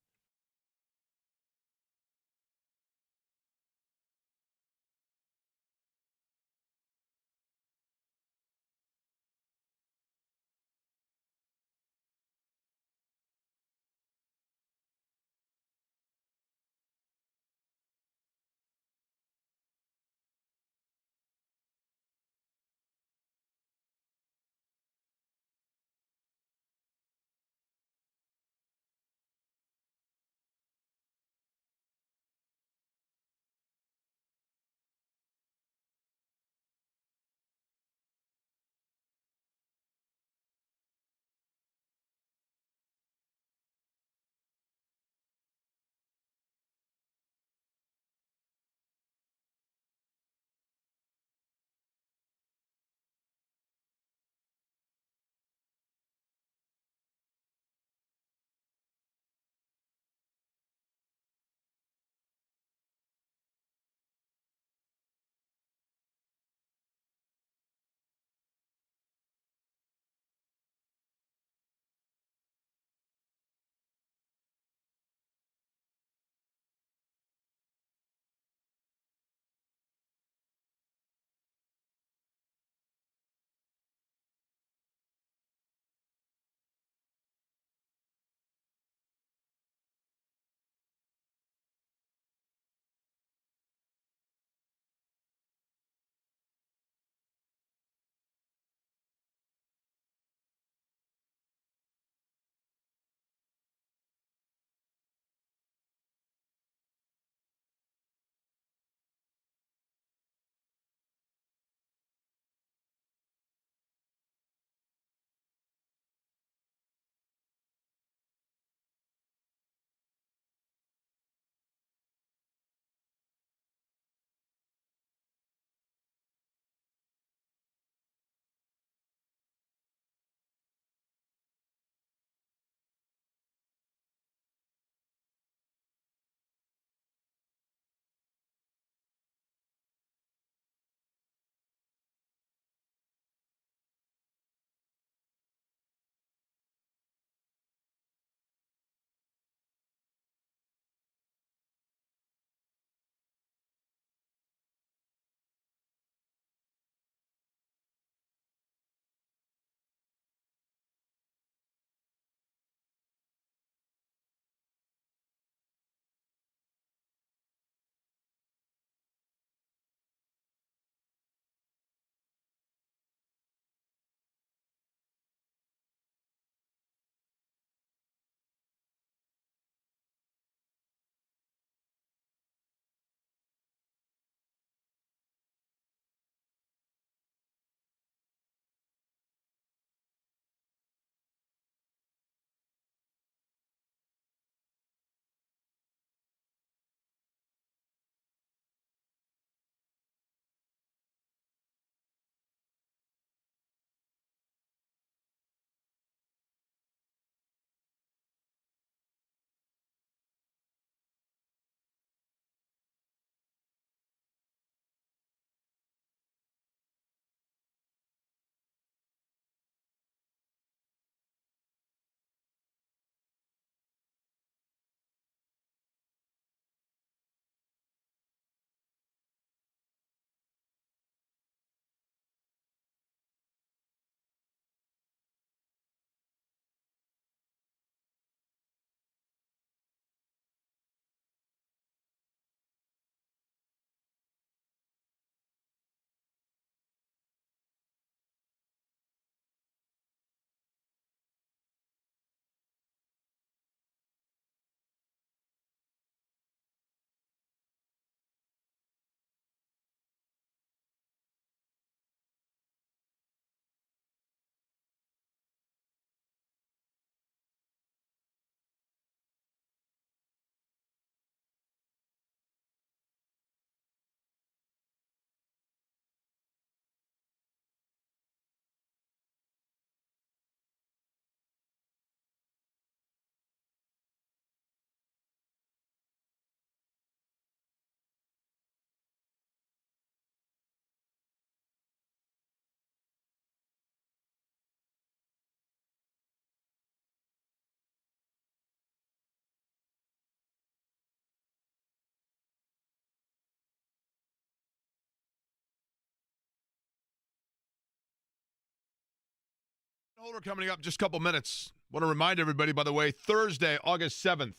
Holder coming up in just a couple minutes. Want to remind everybody, by the way, Thursday, August 7th,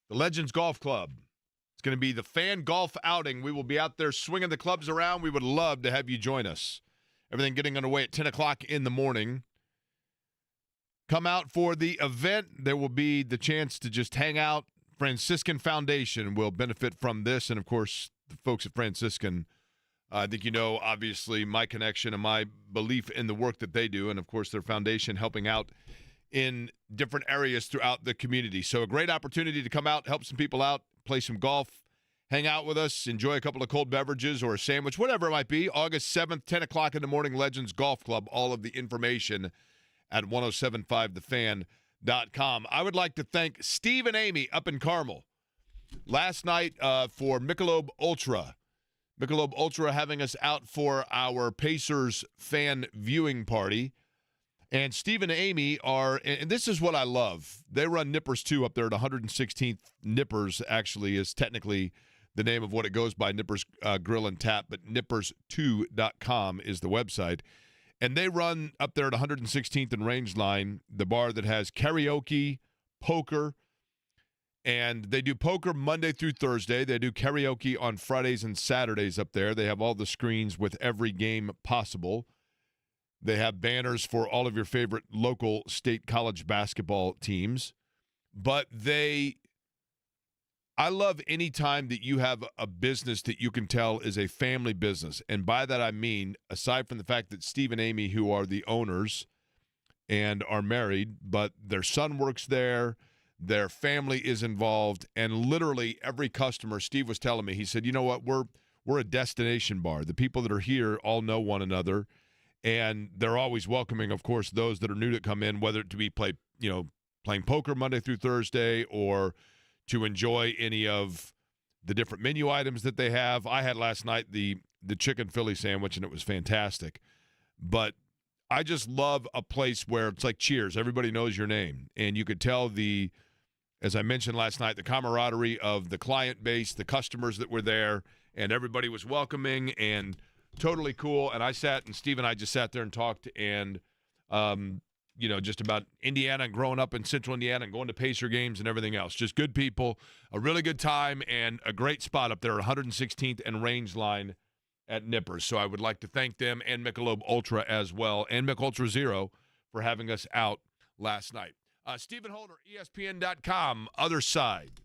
the Legends Golf Club. It's going to be the fan golf outing. We will be out there swinging the clubs around. We would love to have you join us. Everything getting underway at 10 o'clock in the morning. Come out for the event. There will be the chance to just hang out. Franciscan Foundation will benefit from this. And, of course, the folks at Franciscan, I think you know, obviously, my connection and my belief in the work that they do. And, of course, their foundation helping out in different areas throughout the community. So a great opportunity to come out, help some people out, play some golf, hang out with us, enjoy a couple of cold beverages or a sandwich, whatever it might be. August 7th, 10 o'clock in the morning, Legends Golf Club. All of the information at 1075thefan.com. I would like to thank Steve and Amy up in Carmel last night for Michelob Ultra. Michelob Ultra having us out for our Pacers fan viewing party. And Steve and Amy are, and this is what I love. They run Nippers 2 up there at 116th. Nippers actually is technically the name of what it goes by, Nippers Grill and Tap, but nippers2.com is the website. And they run up there at 116th and Rangeline, the bar that has karaoke, poker, and they do poker Monday through Thursday. They do karaoke on Fridays and Saturdays up there. They have all the screens with every game possible. They have banners for all of your favorite local state college basketball teams. But I love any time that you have a business that you can tell is a family business. And by that I mean, aside from the fact that Steve and Amy, who are the owners and are married, but their son works there, their family is involved, and literally every customer, Steve was telling me, he said, you know what, we're a destination bar. The people that are here all know one another. And they're always welcoming, of course, those that are new to come in, whether it to be playing poker Monday through Thursday or to enjoy any of the different menu items that they have. I had last night the chicken Philly sandwich, and it was fantastic. But I just love a place where it's like Cheers. Everybody knows your name. And you could tell as I mentioned last night, the camaraderie of the client base, the customers that were there, and everybody was welcoming and totally cool. And Steve and I just sat there and talked and, just about Indiana and growing up in central Indiana and going to Pacer games and everything else. Just good people, a really good time, and a great spot up there at 116th and Rangeline at Nippers. So I would like to thank them and Michelob Ultra as well, and Michelob Ultra Zero for having us out last night. Stephen Holder, ESPN.com, other side.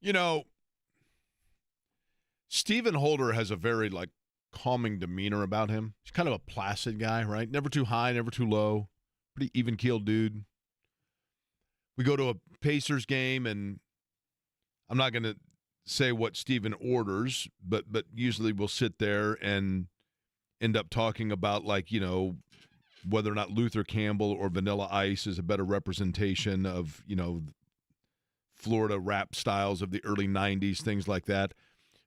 You know, Stephen Holder has a very, calming demeanor about him. He's kind of a placid guy, right? Never too high, never too low. Pretty even-keeled dude. We go to a Pacers game, and I'm not going to say what Stephen orders, but usually we'll sit there and end up talking about, whether or not Luther Campbell or Vanilla Ice is a better representation of, Florida rap styles of the early 90s, things like that.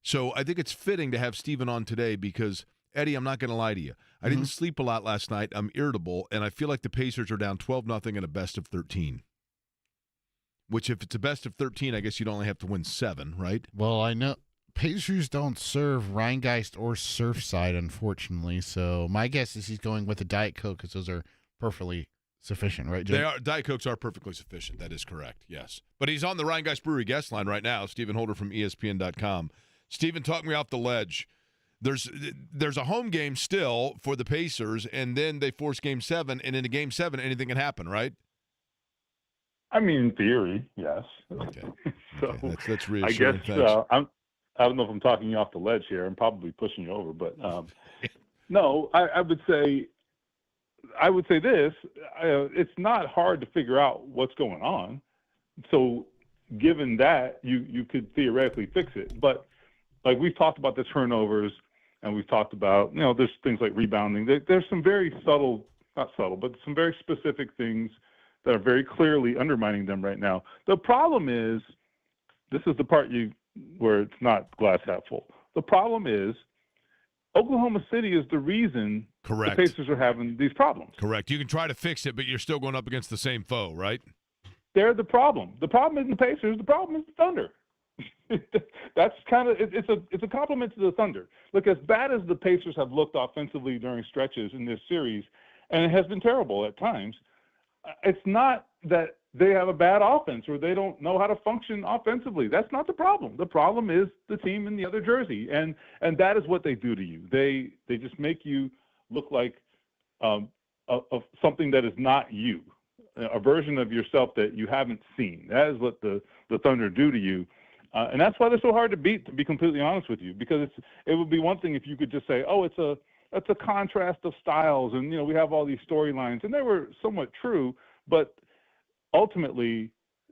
So I think it's fitting to have Stephen on today because, Eddie, I'm not going to lie to you. I didn't sleep a lot last night. I'm irritable, and I feel like the Pacers are down 12-0 in a best of 13. Which, if it's a best of 13, I guess you'd only have to win 7, right? Well, I know Pacers don't serve Rheingeist or Surfside, unfortunately. So my guess is he's going with a Diet Coke because those are perfectly sufficient, right, Jim? They are. Diet Cokes are perfectly sufficient. That is correct, yes. But he's on the Rheingeist Brewery guest line right now, Stephen Holder from ESPN.com. Stephen, talk me off the ledge. There's a home game still for the Pacers, and then they force Game 7, and in a Game 7, anything can happen, right? I mean, in theory, yes. Okay. So That's I reassuring. guess Thanks. I don't know if I'm talking you off the ledge here. I'm probably pushing you over, but no, I would say this. It's not hard to figure out what's going on. So given that, you could theoretically fix it. But like we've talked about the turnovers, and we've talked about there's things like rebounding. There's some very not subtle, but some very specific things that are very clearly undermining them right now. The problem is, this is the part where it's not glass half full. The problem is, Oklahoma City is the reason Correct. the Pacers are having these problems. Correct. You can try to fix it, but you're still going up against the same foe, right? They're the problem. The problem isn't the Pacers. The problem is the Thunder. That's kind of it's a compliment to the Thunder. Look, as bad as the Pacers have looked offensively during stretches in this series, and it has been terrible at times, it's not that they have a bad offense or they don't know how to function offensively. That's not the problem. The problem is the team in the other jersey, and that is what they do to you. They just make you look like of something that is not you, a version of yourself that you haven't seen. That is what the Thunder do to you, and that's why they're so hard to beat. To be completely honest with you, because it would be one thing if you could just say, oh, it's a contrast of styles, and we have all these storylines, and they were somewhat true, but ultimately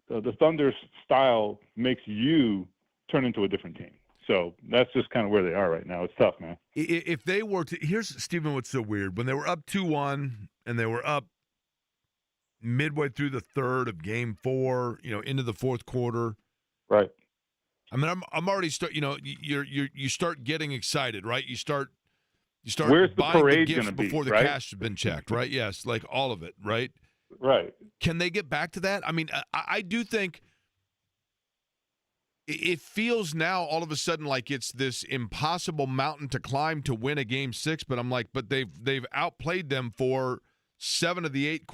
the Thunder's style makes you turn into a different team. So that's just kind of where they are right now. It's tough, man. If they were to, here's, Stephen, what's so weird. When they were up 2-1 and they were up midway through the third of Game 4, into the fourth quarter. Right. I mean, I'm already you start getting excited, right? You start Where's the buying parade the gifts gonna be, before the right? cash has been checked, right? Yes, like all of it, right? Right. Can they get back to that? I mean, I do think it feels now all of a sudden like it's this impossible mountain to climb to win a Game 6, but I'm like, but they've outplayed them for 7 of the 8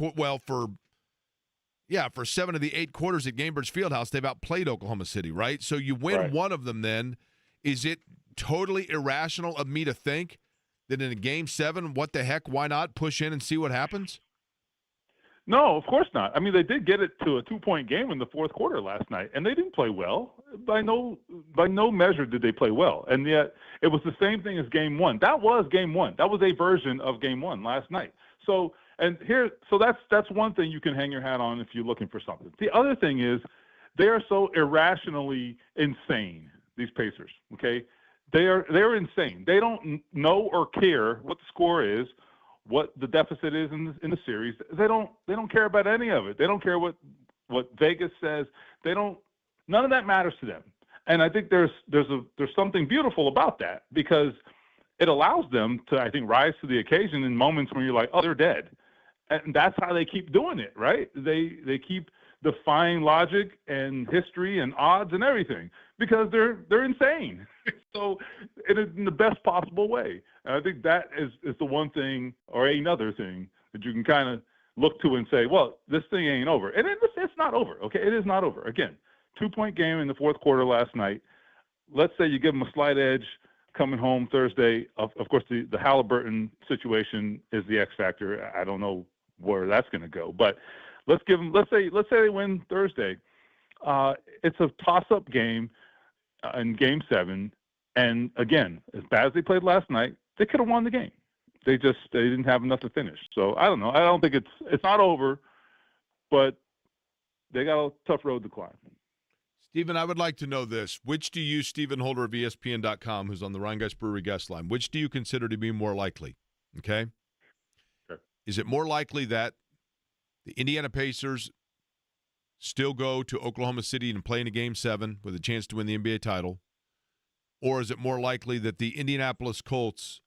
for 7 of the 8 quarters at Gainbridge Fieldhouse. They've outplayed Oklahoma City, right? So you win Right. one of them, then is it totally irrational of me to think that in a Game 7, what the heck, why not push in and see what happens? No, of course not. I mean, they did get it to a 2-point game in the fourth quarter last night, and they didn't play well. By no measure did they play well. And yet it was the same thing as Game 1. That was Game 1. That was a version of Game 1 last night. So that's one thing you can hang your hat on if you're looking for something. The other thing is they are so irrationally insane, these Pacers, okay? They're insane. They don't know or care what the score is, what the deficit is in the series. They don't care about any of it. They don't care what Vegas says. None of that matters to them. And I think there's something beautiful about that, because it allows them to, I think, rise to the occasion in moments when you're like, oh, they're dead. And that's how they keep doing it, right? They keep defying logic and history and odds and everything because they're insane. So in the best possible way. And I think that is the one thing or another thing that you can kind of look to and say, well, this thing ain't over. And it's not over, okay? It is not over. Again, 2-point game in the fourth quarter last night. Let's say you give them a slight edge coming home Thursday. Of course, the Halliburton situation is the X factor. I don't know where that's going to go, but let's say they win Thursday. It's a toss-up game. in Game 7. And again, as bad as they played last night, they could have won the game. They didn't have enough to finish. So I don't know. I don't think it's not over, but they got a tough road to climb. Stephen, I would like to know this. Which do you, Stephen Holder of ESPN.com, who's on the Rhinegeist Brewery guest line, which do you consider to be more likely? Okay? Sure. Is it more likely that the Indiana Pacers still go to Oklahoma City and play in a Game 7 with a chance to win the NBA title? Or is it more likely that the Indianapolis Colts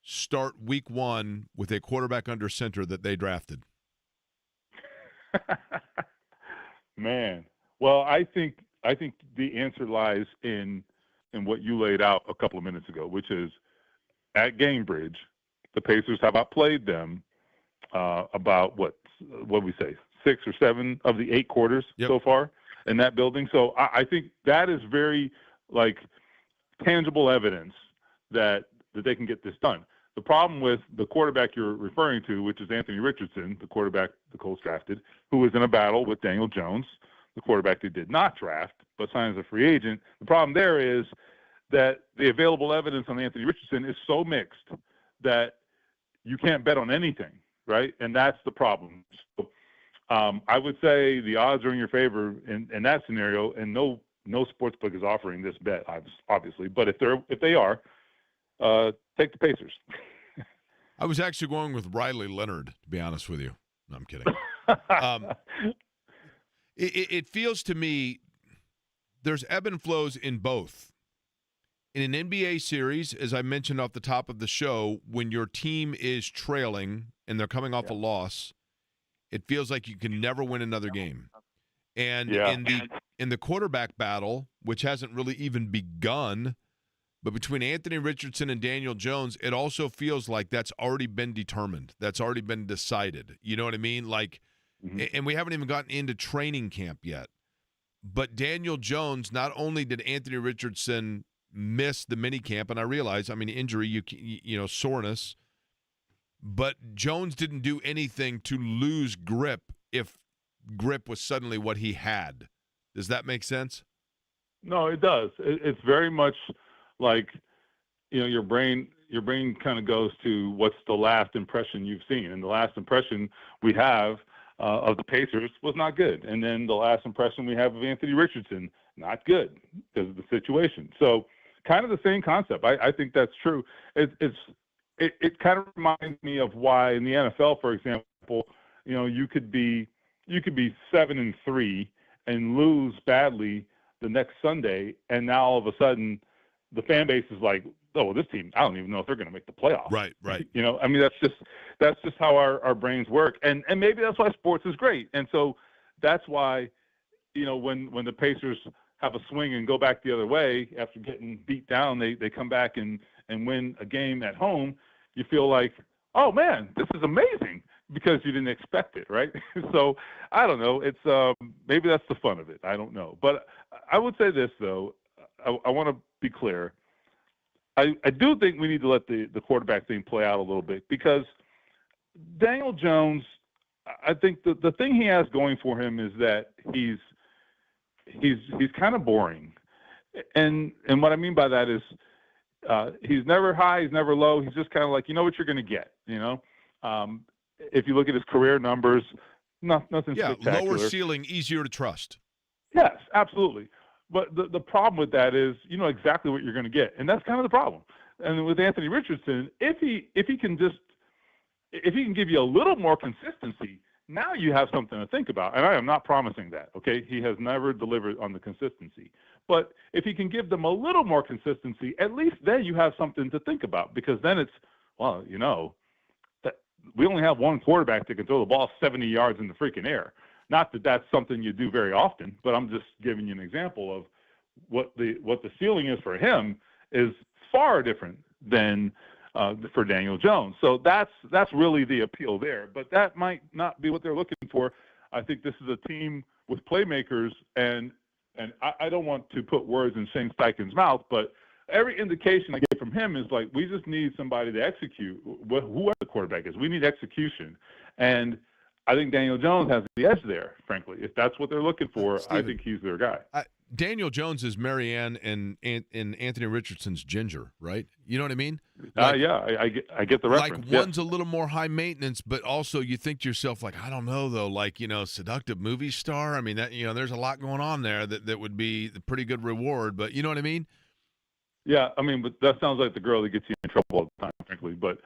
start week 1 with a quarterback under center that they drafted? Man. Well, I think the answer lies in what you laid out a couple of minutes ago, which is at Gamebridge, the Pacers have outplayed them about what we say, 6 or 7 of the 8 quarters so far in that building. So I think that is very tangible evidence that they can get this done. The problem with the quarterback you're referring to, which is Anthony Richardson, the quarterback the Colts drafted, who was in a battle with Daniel Jones, the quarterback they did not draft, but signed as a free agent. The problem there is that the available evidence on Anthony Richardson is so mixed that you can't bet on anything, right? And that's the problem. So, I would say the odds are in your favor in that scenario, and no sportsbook is offering this bet, obviously. But if they are, take the Pacers. I was actually going with Riley Leonard, to be honest with you. No, I'm kidding. It feels to me there's ebb and flows in both. In an NBA series, as I mentioned off the top of the show, when your team is trailing and they're coming off a loss, it feels like you can never win another game. And in the quarterback battle, which hasn't really even begun, but between Anthony Richardson and Daniel Jones, it also feels like that's already been determined. That's already been decided. You know what I mean? Like, and we haven't even gotten into training camp yet. But Daniel Jones, not only did Anthony Richardson miss the mini camp, and I realize, injury, soreness, but Jones didn't do anything to lose grip if grip was suddenly what he had. Does that make sense? No, it does. It's very much like, your brain kind of goes to what's the last impression you've seen. And the last impression we have of the Pacers was not good. And then the last impression we have of Anthony Richardson, not good because of the situation. So kind of the same concept. I think that's true. It kind of reminds me of why in the NFL, for example, you could be 7-3 and lose badly the next Sunday, and now all of a sudden the fan base is like, oh, well, this team, I don't even know if they're going to make the playoffs. Right. That's just how our brains work. And maybe that's why sports is great. And so that's why, when the Pacers have a swing and go back the other way after getting beat down, they come back and win a game at home, you feel like, oh, man, this is amazing because you didn't expect it, right? So I don't know. It's maybe that's the fun of it. I don't know. But I would say this, though. I want to be clear. I do think we need to let the quarterback thing play out a little bit because Daniel Jones, I think the thing he has going for him is that he's kind of boring. And what I mean by that is he's never high, he's never low. He's just kind of like, you know what you're going to get, If you look at his career numbers, nothing spectacular. Lower ceiling, easier to trust. Yes, absolutely. But the problem with that is you know exactly what you're going to get, and that's kind of the problem. And with Anthony Richardson, if he can give you a little more consistency, now you have something to think about. And I am not promising that. Okay, he has never delivered on the consistency, but if he can give them a little more consistency, at least then you have something to think about because then it's that we only have one quarterback that can throw the ball 70 yards in the freaking air. Not that that's something you do very often, but I'm just giving you an example of what the ceiling is for him is far different than for Daniel Jones. So that's really the appeal there. But that might not be what they're looking for. I think this is a team with playmakers, and I don't want to put words in Shane Steichen's mouth, but every indication I get from him is like we just need somebody to execute. Whoever the quarterback is, we need execution. And I think Daniel Jones has the edge there, frankly. If that's what they're looking for, Steven, I think he's their guy. Daniel Jones is Marianne and Anthony Richardson's Ginger, right? You know what I mean? Yeah, I get the reference. Like one's a little more high maintenance, but also you think to yourself, like, I don't know though, like, seductive movie star. I mean, that there's a lot going on there that would be a pretty good reward, but you know what I mean? Yeah, I mean, but that sounds like the girl that gets you in trouble all the time, frankly. But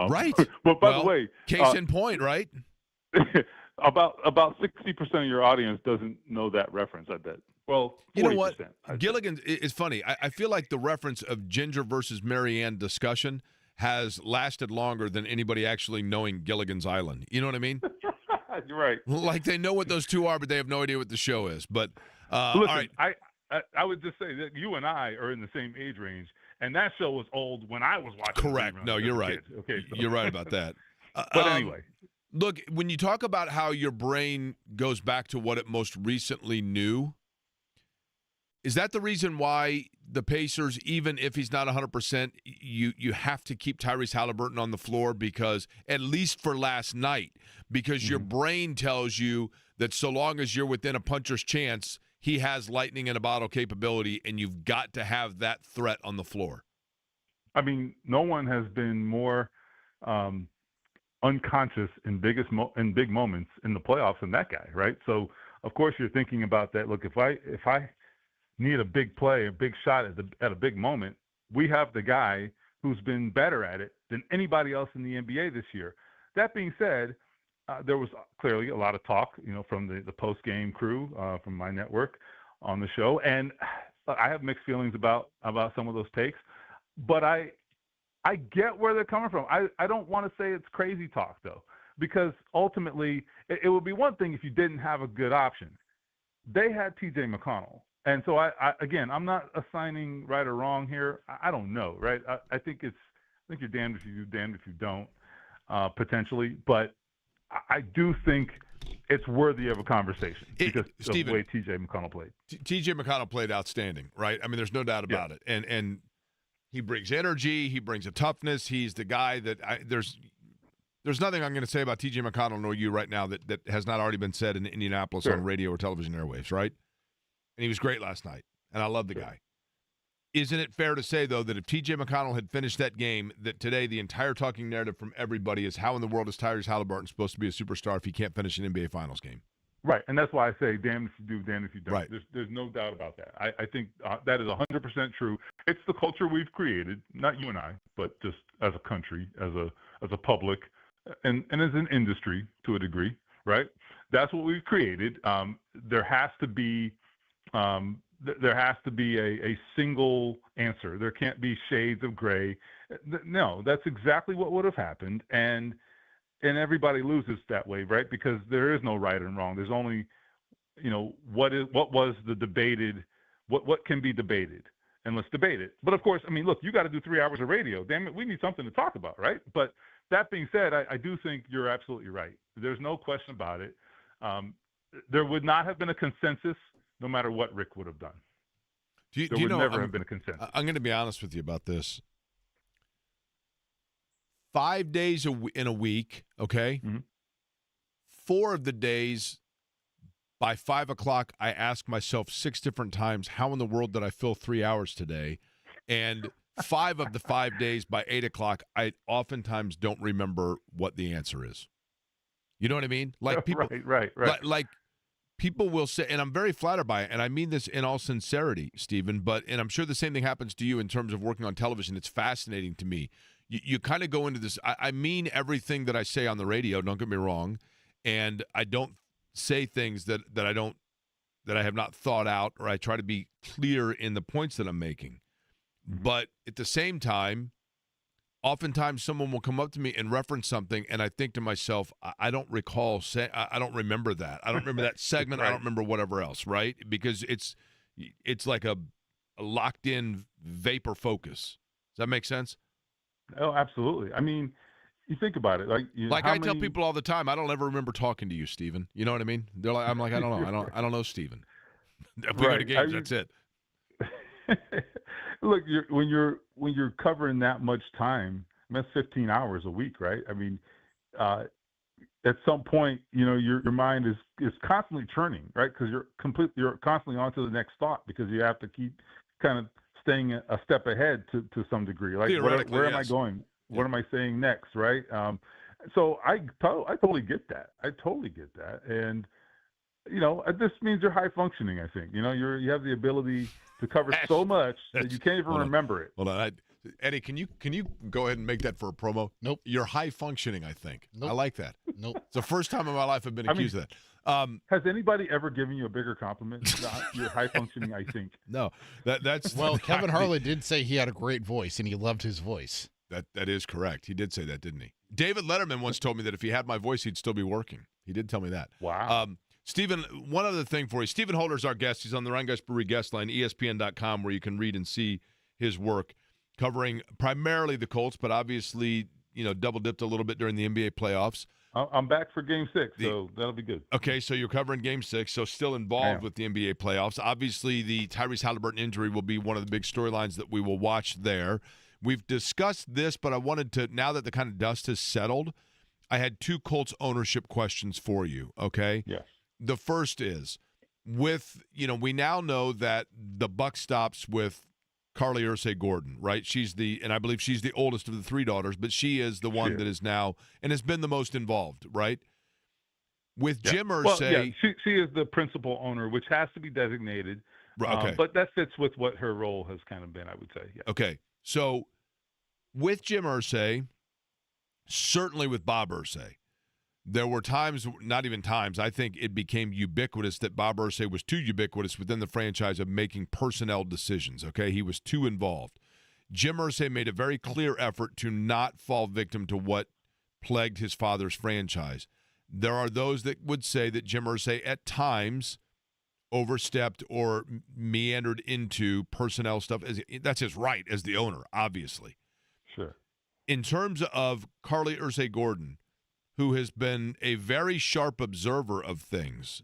right. But by the way, case in point, right? about 60% of your audience doesn't know that reference. I bet. Well, 40%, you know what? Gilligan is funny. I feel like the reference of Ginger versus Marianne discussion has lasted longer than anybody actually knowing Gilligan's Island. You know what I mean? You're right. Like they know what those two are, but they have no idea what the show is. But listen, all right. I would just say that you and I are in the same age range, and that show was old when I was watching. Correct. No, you're right. Okay, so. You're right about that. But anyway. Look, when you talk about how your brain goes back to what it most recently knew, is that the reason why the Pacers, even if he's not 100%, you have to keep Tyrese Halliburton on the floor because, at least for last night, because your brain tells you that so long as you're within a puncher's chance, he has lightning in a bottle capability, and you've got to have that threat on the floor. I mean, no one has been more unconscious in big moments in the playoffs than that guy, right? So, of course, you're thinking about that. Look, if I need a big play, a big shot at a big moment, we have the guy who's been better at it than anybody else in the NBA this year. That being said, there was clearly a lot of talk, from the post-game crew from my network on the show, and I have mixed feelings about some of those takes, but I get where they're coming from. I don't want to say it's crazy talk though, because ultimately it would be one thing if you didn't have a good option. They had T.J. McConnell. And so again, I'm not assigning right or wrong here. I don't know, right? I think you're damned if you do, damned if you don't, potentially. But I do think it's worthy of a conversation because of the way T.J. McConnell played. T.J. McConnell played outstanding, right? I mean, there's no doubt about it. And he brings energy. He brings a toughness. He's the guy that there's nothing I'm going to say about T.J. McConnell nor you right now that has not already been said in Indianapolis on radio or television airwaves, right? And he was great last night, and I love the guy. Isn't it fair to say, though, that if T.J. McConnell had finished that game, that today the entire talking narrative from everybody is how in the world is Tyrese Halliburton supposed to be a superstar if he can't finish an NBA Finals game? Right, and that's why I say damn if you do, damn if you don't. Right. There's no doubt about that. I think that is 100% true. It's the culture we've created, not you and I, but just as a country, as a public, and as an industry to a degree, right? That's what we've created. There has to be a single answer. There can't be shades of gray. No, that's exactly what would have happened, and everybody loses that way, right? Because there is no right and wrong. There's only, what was the debated, what can be debated, and let's debate it. But of course, I mean, look, you got to do 3 hours of radio. Damn it, we need something to talk about, right? But that being said, I do think you're absolutely right. There's no question about it. There would not have been a consensus no matter what Rick would have done. There would never have been a consensus. I'm going to be honest with you about this. 5 days in a week, okay? Mm-hmm. 4 of the days, by 5 o'clock, I ask myself 6 different times, how in the world did I fill 3 hours today? And 5 of the 5 days, by 8 o'clock, I oftentimes don't remember what the answer is. You know what I mean? Like people, right. Like people will say, and I'm very flattered by it, and I mean this in all sincerity, Stephen, and I'm sure the same thing happens to you in terms of working on television. It's fascinating to me. You kind of go into this. I mean everything that I say on the radio. Don't get me wrong, and I don't say things that I have not thought out, or I try to be clear in the points that I'm making. Mm-hmm. But at the same time, oftentimes someone will come up to me and reference something, and I think to myself, I don't recall I don't remember that. I don't remember that segment. Right. I don't remember whatever else, right? Because it's like a locked-in vapor focus. Does that make sense? Oh, absolutely. I mean, you think about it. Tell people all the time, I don't ever remember talking to you, Stephen. You know what I mean? I'm like, I don't know. I don't know Stephen. If we go to games, that's it. Look, when you're covering that much time, that's 15 hours a week, right? I mean, at some point, your mind is constantly churning, right? Because you're constantly on to the next thought because you have to keep kind of staying a step ahead to some degree. Like, where am I yes. going? Yeah. What am I saying next, right? So I totally get that. I totally get that, and this means you're high functioning. I think you have the ability to cover so much that you can't even remember it. Hold on, Eddie, can you go ahead and make that for a promo? Nope. You're high functioning, I think. Nope. I like that. Nope. It's the first time in my life I've been accused of that. Has anybody ever given you a bigger compliment? You're high functioning, I think. No, that's well, Kevin Harlan did say he had a great voice and he loved his voice. That is correct. He did say that, didn't he? David Letterman once told me that if he had my voice, he'd still be working. He did tell me that. Wow. Stephen, one other thing for you. Stephen Holder's our guest. He's on the Rhinegeist Brewery guest line, ESPN.com, where you can read and see his work, covering primarily the Colts, but obviously, double-dipped a little bit during the NBA playoffs. I'm back for Game 6, so that'll be good. Okay, so you're covering Game 6, so still involved with the NBA playoffs. Obviously, the Tyrese Halliburton injury will be one of the big storylines that we will watch there. We've discussed this, but I wanted to, now that the kind of dust has settled, I had 2 Colts ownership questions for you, okay? Yes. The first is, we now know that the buck stops with Carly Ursay-Gordon, right? And I believe she's the oldest of the 3 daughters, but she is the one that is now and has been the most involved, right? With Jim Irsay, she is the principal owner, which has to be designated. Okay. But that fits with what her role has kind of been, I would say. Yeah. Okay. So with Jim Irsay, certainly with Bob Irsay, there were times, not even times, I think it became ubiquitous that Bob Irsay was too ubiquitous within the franchise of making personnel decisions, okay? He was too involved. Jim Irsay made a very clear effort to not fall victim to what plagued his father's franchise. There are those that would say that Jim Irsay at times overstepped or meandered into personnel stuff. That's his right as the owner, obviously. Sure. In terms of Carly Ursay-Gordon, who has been a very sharp observer of things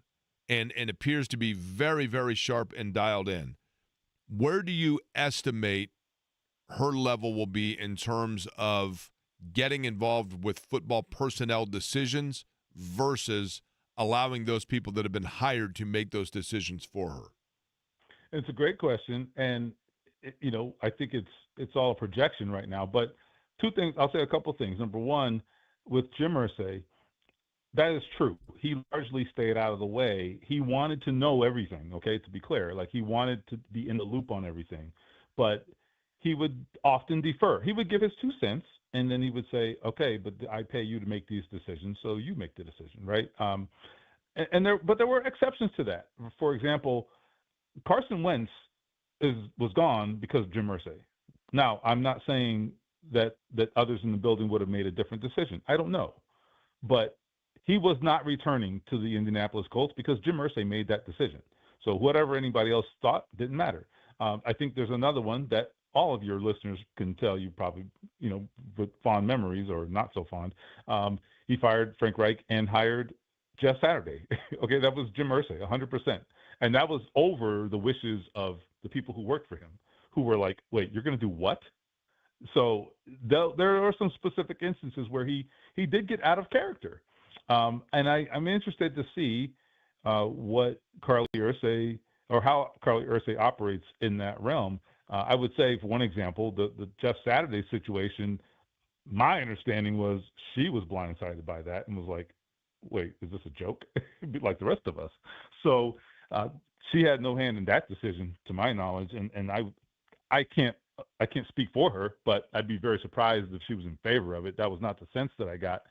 and appears to be very, very sharp and dialed in, where do you estimate her level will be in terms of getting involved with football personnel decisions versus allowing those people that have been hired to make those decisions for her? It's a great question, and I think it's all a projection right now. But 2 things, I'll say a couple things. Number one, with Jim Irsay, that is true. He largely stayed out of the way. He wanted to know everything, okay, to be clear. Like, he wanted to be in the loop on everything. But he would often defer. He would give his 2 cents, and then he would say, okay, but I pay you to make these decisions, so you make the decision, right? But there were exceptions to that. For example, Carson Wentz was gone because of Jim Irsay. Now, I'm not saying that others in the building would have made a different decision. I don't know. But he was not returning to the Indianapolis Colts because Jim Irsay made that decision. So whatever anybody else thought didn't matter. I think there's another one that all of your listeners can tell you probably, with fond memories or not so fond. He fired Frank Reich and hired Jeff Saturday. Okay, that was Jim Irsay, 100%. And that was over the wishes of the people who worked for him, who were like, wait, you're going to do what? So there are some specific instances where he did get out of character. And I'm interested to see what Carly Ursay or how Carly Ursay operates in that realm. I would say, for one example, the Jeff Saturday situation, my understanding was she was blindsided by that and was like, wait, is this a joke? Like the rest of us. So she had no hand in that decision, to my knowledge. And I can't speak for her, but I'd be very surprised if she was in favor of it. That was not the sense that I got.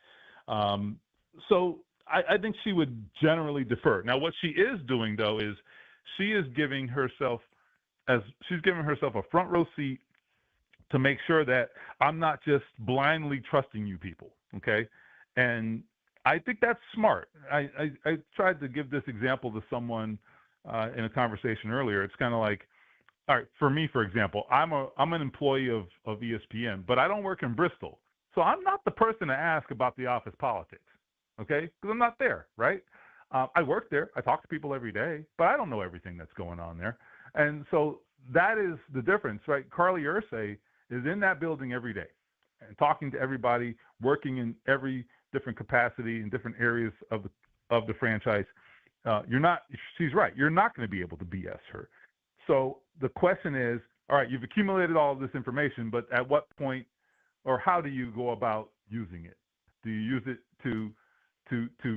So I think she would generally defer. Now, what she is doing, though, is she is giving herself a front row seat to make sure that I'm not just blindly trusting you people, okay? And I think that's smart. I tried to give this example to someone in a conversation earlier. It's kind of like, all right, for me, for example, I'm an employee of ESPN, but I don't work in Bristol. So I'm not the person to ask about the office politics, okay? Because I'm not there, right? I work there. I talk to people every day, but I don't know everything that's going on there. And so that is the difference, right? Carly Ursay is in that building every day and talking to everybody, working in every different capacity in different areas of the franchise, you're not. She's right. You're not going to be able to BS her. So the question is, all right, you've accumulated all of this information, but at what point or how do you go about using it? Do you use it to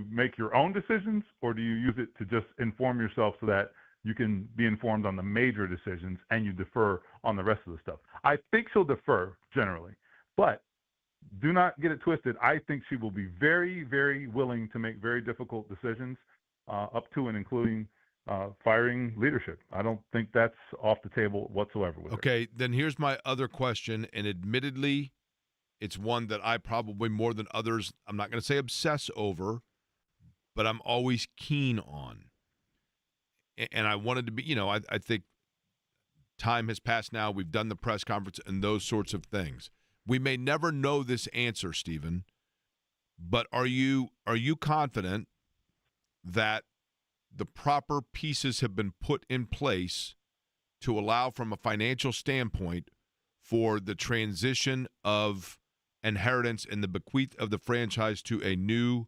make your own decisions, or do you use it to just inform yourself so that you can be informed on the major decisions and you defer on the rest of the stuff? I think she'll defer generally, but do not get it twisted. I think she will be very, very willing to make very difficult decisions, up to and including firing leadership. I don't think that's off the table whatsoever with her. Okay, then here's my other question, and admittedly, it's one that I probably more than others, I'm not going to say obsess over, but I'm always keen on. And I wanted to be, I think time has passed now. We've done the press conference and those sorts of things. We may never know this answer, Stephen, but are you confident that the proper pieces have been put in place to allow, from a financial standpoint, for the transition of inheritance and the bequeath of the franchise to a new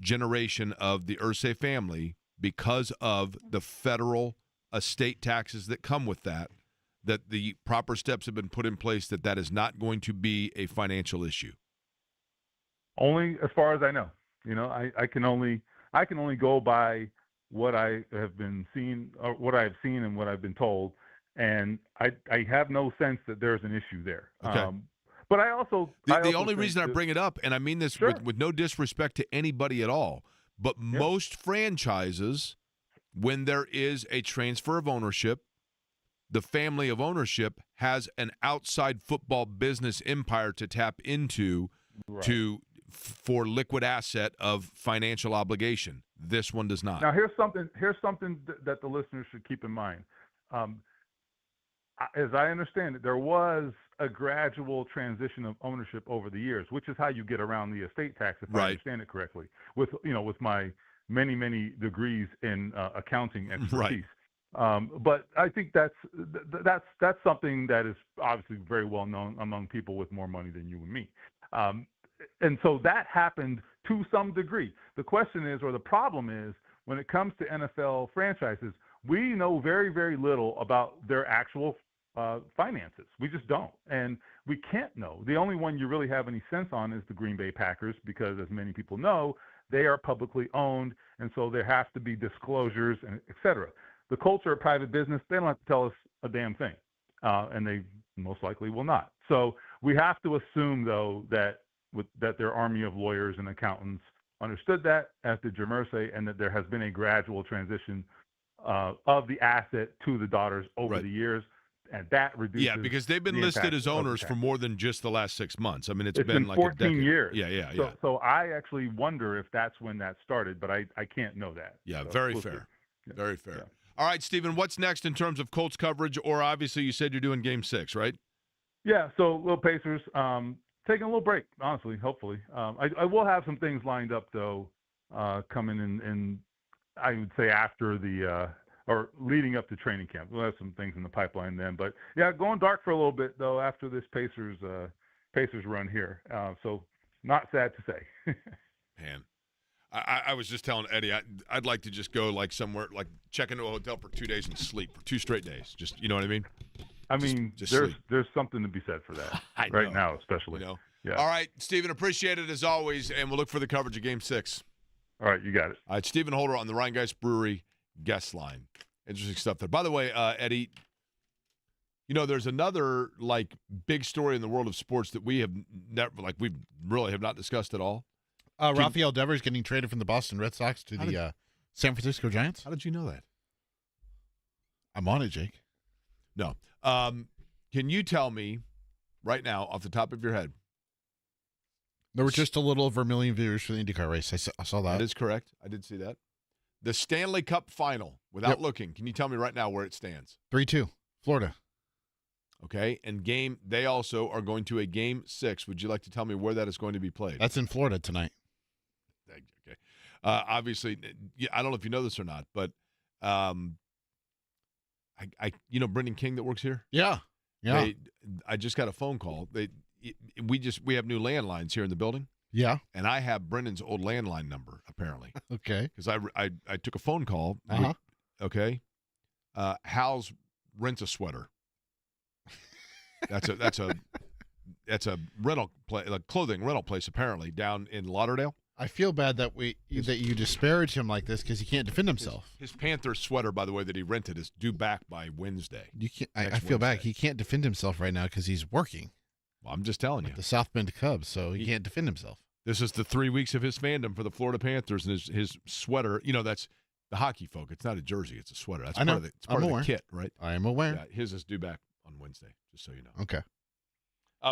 generation of the Irsay family, because of the federal estate taxes that come with that the proper steps have been put in place, that is not going to be a financial issue? Only as far as I know. I can only go by what I have been seeing, or what I've seen and what I've been told, and I have no sense that there's an issue there. Okay. But I also the only reason I bring it up, and I mean this Sure. with no disrespect to anybody at all, but most franchises, when there is a transfer of ownership, the family of ownership has an outside football business empire to tap into, Right. For liquid asset of financial obligation. This one does not. Now, here's something that the listeners should keep in mind. As I understand it, there was a gradual transition of ownership over the years, which is how you get around the estate tax, if I understand it correctly, with my many degrees in accounting expertise. But I think that's something that is obviously very well known among people with more money than you and me. And so that happened to some degree. The question is, or the problem is, when it comes to NFL franchises, we know very, very little about their actual finances. We just don't. And we can't know. The only one you really have any sense on is the Green Bay Packers, because as many people know, they are publicly owned, and so there has to be disclosures, and et cetera. The Colts are a private business. They don't have to tell us a damn thing, and they most likely will not. So we have to assume, though, that their army of lawyers and accountants understood that, as did Irsay, and that there has been a gradual transition of the asset to the daughters over the years, and that reduces. Yeah, because they've been listed as owners for more than just the last 6 months. I mean, it's been like 14 a decade. years. Yeah. So I actually wonder if that's when that started, but I can't know that. Yeah, so very we'll fair. see. Very fair. Yeah. All right, Stephen, what's next in terms of Colts coverage? Or obviously you said you're doing Game 6, right? Yeah, so little Pacers. Taking a little break, honestly, hopefully. I will have some things lined up, though, coming in, I would say, after or leading up to training camp. We'll have some things in the pipeline then. But, yeah, going dark for a little bit, though, after this Pacers run here. So not sad to say. Man, I was just telling Eddie, I'd like to just go like somewhere, like check into a hotel for 2 days and sleep for 2 straight days. Just, you know what I mean? Just There's something to be said for that right now, especially. Yeah. All right, Stephen, appreciate it as always, and we'll look for the coverage of Game 6. All right, you got it. All right, Stephen Holder on the Rhinegeist Brewery guest line. Interesting stuff there. By the way, Eddie, there's another big story in the world of sports that we have never, we really have not discussed at all. Rafael Devers getting traded from the Boston Red Sox to the San Francisco Giants. How did you know that? I'm on it, Jake. No. Can you tell me right now, off the top of your head? There were just a little over 1 million viewers for the IndyCar race. I saw that. That is correct. I did see that. The Stanley Cup final, without looking, can you tell me right now where it stands? 3-2, Florida. Okay, and they also are going to a Game 6. Would you like to tell me where that is going to be played? That's in Florida tonight. Okay. Obviously, I don't know if you know this or not, but Brendan King that works here? Yeah. I just got a phone call. We have new landlines here in the building. Yeah. and I have Brendan's old landline number apparently Okay. because I took a phone call. Uh-huh. Okay, Hal's rent a sweater. That's a rental a clothing rental place apparently down in Lauderdale. I feel bad that you disparage him like this because he can't defend himself. His Panther sweater, by the way, that he rented is due back by Wednesday. You can't. I Next feel bad. Wednesday. He can't defend himself right now because he's working Well, I'm just telling you. with the South Bend Cubs, so he can't defend himself. This is the 3 weeks of his fandom for the Florida Panthers, and his sweater. You know, that's the hockey folk. It's not a jersey; it's a sweater. That's I know. it's part I'm of aware. the kit, right? I am aware. Yeah, his is due back on Wednesday, just so you know. Okay.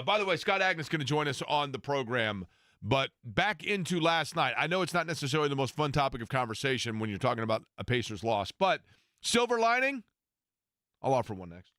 By the way, Scott Agness is going to join us on the program. But back into last night, I know it's not necessarily the most fun topic of conversation when you're talking about a Pacers loss, but silver lining, I'll offer one next.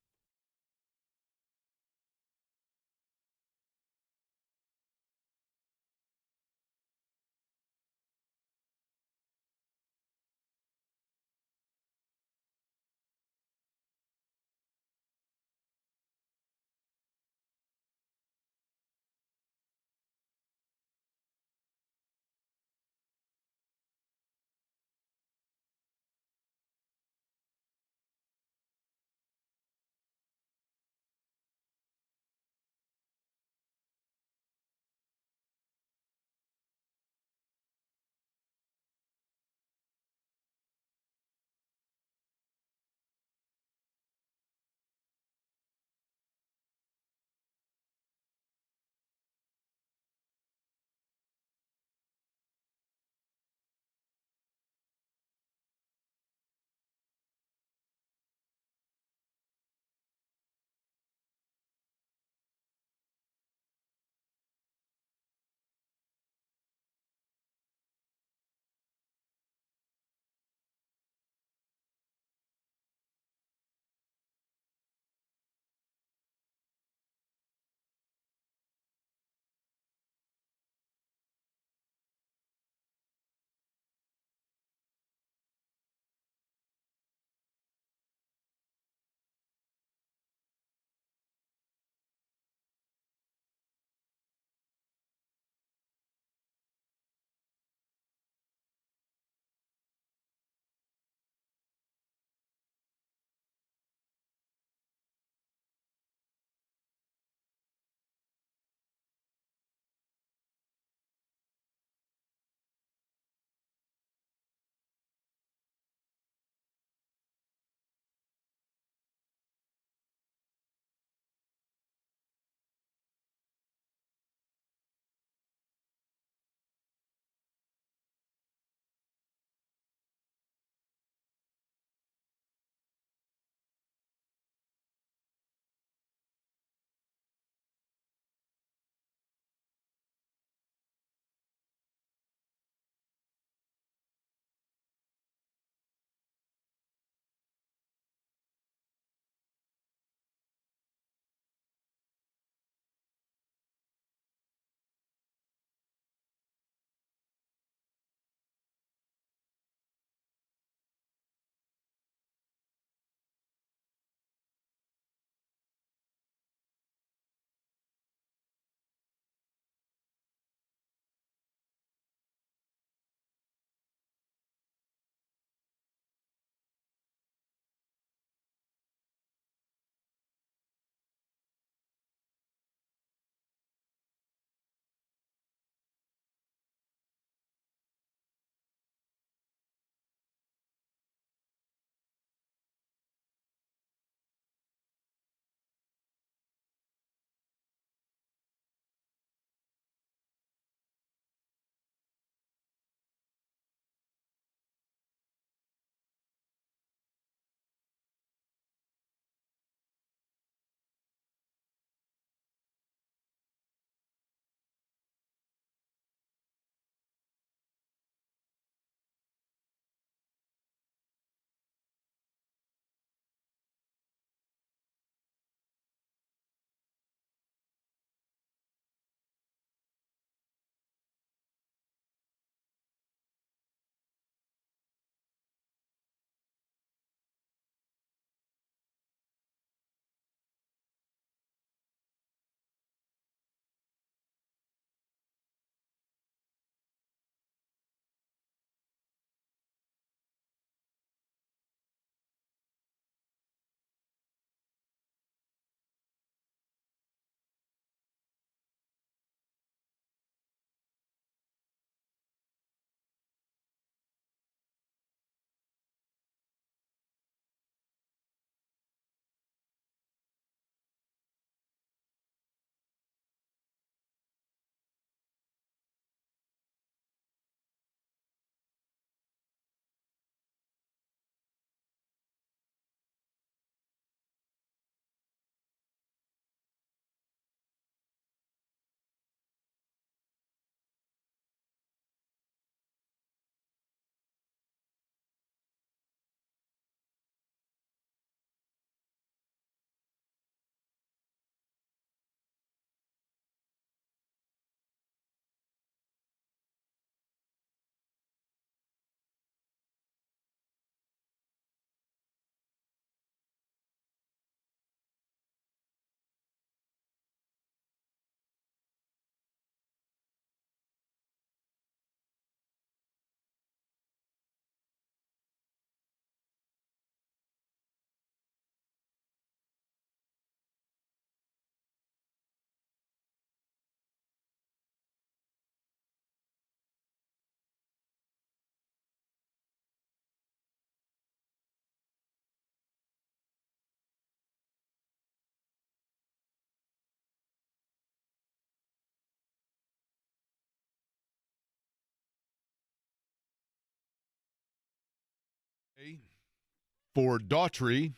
for Daughtry.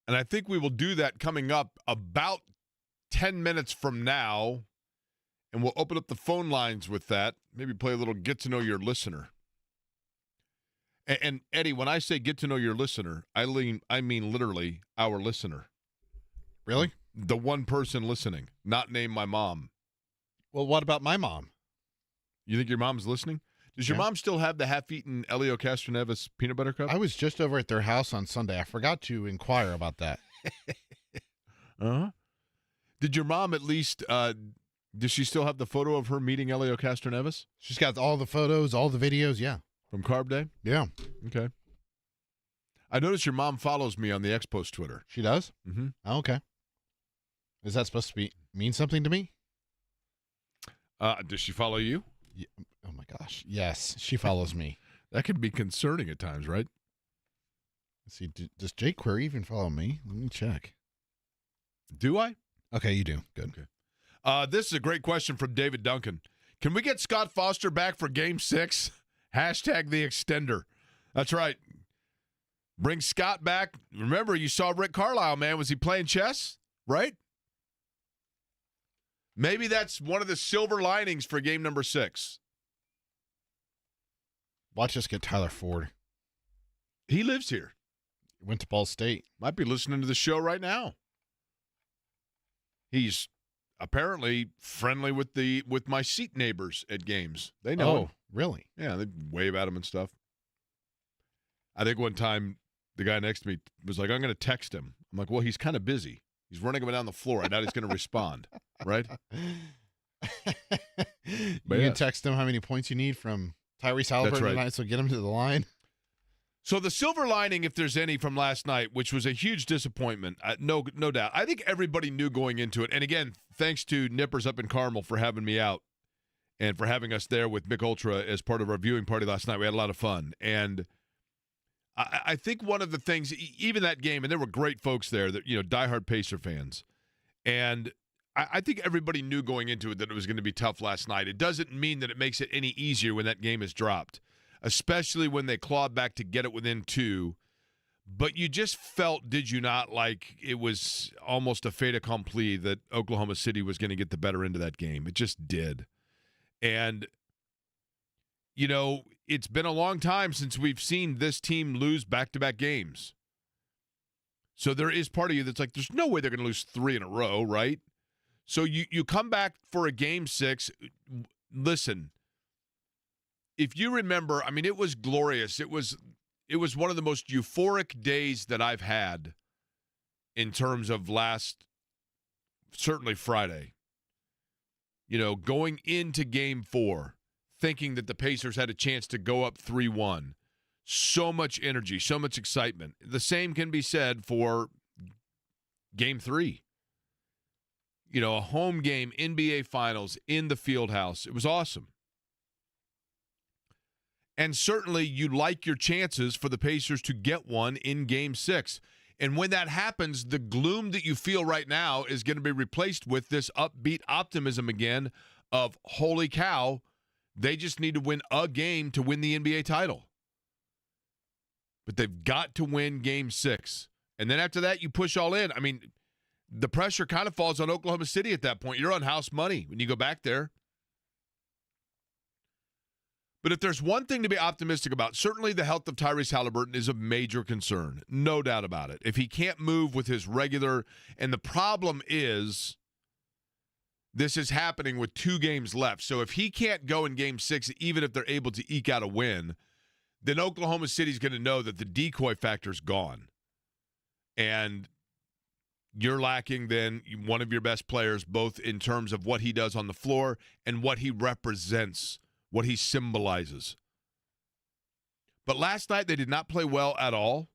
And I think we will do that coming up about 10 minutes from now. And we'll open up the phone lines with that. Maybe play a little get to know your listener. And Eddie, when I say get to know your listener, I mean literally our listener. Really? The one person listening, not name my mom. Well, what about my mom? You think your mom's listening? Does your mom still have the half-eaten Elio Castroneves peanut butter cup? I was just over at their house on Sunday. I forgot to inquire about that. Uh-huh. Did your mom at least, does she still have the photo of her meeting Elio Castroneves? She's got all the photos, all the videos, yeah. From Carb Day? Yeah. Okay. I noticed your mom follows me on the Expos Twitter. She does? Mm-hmm. Oh, okay. Is that supposed to mean something to me? Does she follow you? Yeah. Oh, my gosh. Yes, she follows me. That can be concerning at times, right? Let's see, does Jake Query even follow me? Let me check. Do I? Okay, you do. Good. Okay. This is a great question from David Duncan. Can we get Scott Foster back for Game 6? Hashtag the extender. That's right. Bring Scott back. Remember, you saw Rick Carlisle, man. Was he playing chess? Right? Maybe that's one of the silver linings for game number 6. Watch us get Tyler Ford. He lives here. Went to Ball State. Might be listening to the show right now. He's apparently friendly with my seat neighbors at games. They know him. Really? Yeah, they wave at him and stuff. I think one time the guy next to me was like, I'm going to text him. I'm like, well, he's kind of busy. He's running up and down the floor. I doubt he's going to respond, right? You can text him how many points you need from Tyrese Halliburton tonight, so get him to the line. So the silver lining, if there's any, from last night, which was a huge disappointment, no doubt. I think everybody knew going into it. And again, thanks to Nippers up in Carmel for having me out and for having us there with Mick Ultra as part of our viewing party last night. We had a lot of fun. And I think one of the things, even that game, and there were great folks there, that diehard Pacer fans. And I think everybody knew going into it that it was going to be tough last night. It doesn't mean that it makes it any easier when that game is dropped, especially when they clawed back to get it within 2. But you just felt, did you not, like it was almost a fait accompli that Oklahoma City was going to get the better end of that game. It just did. And, it's been a long time since we've seen this team lose back-to-back games. So there is part of you that's like, there's no way they're going to lose 3 in a row, right? So you come back for a Game 6. Listen, if you remember, I mean, it was glorious. It was one of the most euphoric days that I've had in terms of certainly Friday. Going into Game 4, thinking that the Pacers had a chance to go up 3-1. So much energy, so much excitement. The same can be said for Game 3. A home game, NBA Finals in the Fieldhouse. It was awesome. And certainly you like your chances for the Pacers to get one in Game 6. And when that happens, the gloom that you feel right now is going to be replaced with this upbeat optimism again of, holy cow, they just need to win a game to win the NBA title. But they've got to win Game 6. And then after that, you push all in. I mean, the pressure kind of falls on Oklahoma City at that point. You're on house money when you go back there. But if there's one thing to be optimistic about, certainly the health of Tyrese Halliburton is a major concern. No doubt about it. If he can't move with his regular, and the problem is this is happening with 2 games left. So if he can't go in Game 6, even if they're able to eke out a win, then Oklahoma City's going to know that the decoy factor's gone. And you're lacking then one of your best players, both in terms of what he does on the floor and what he represents, what he symbolizes. But last night they did not play well at all.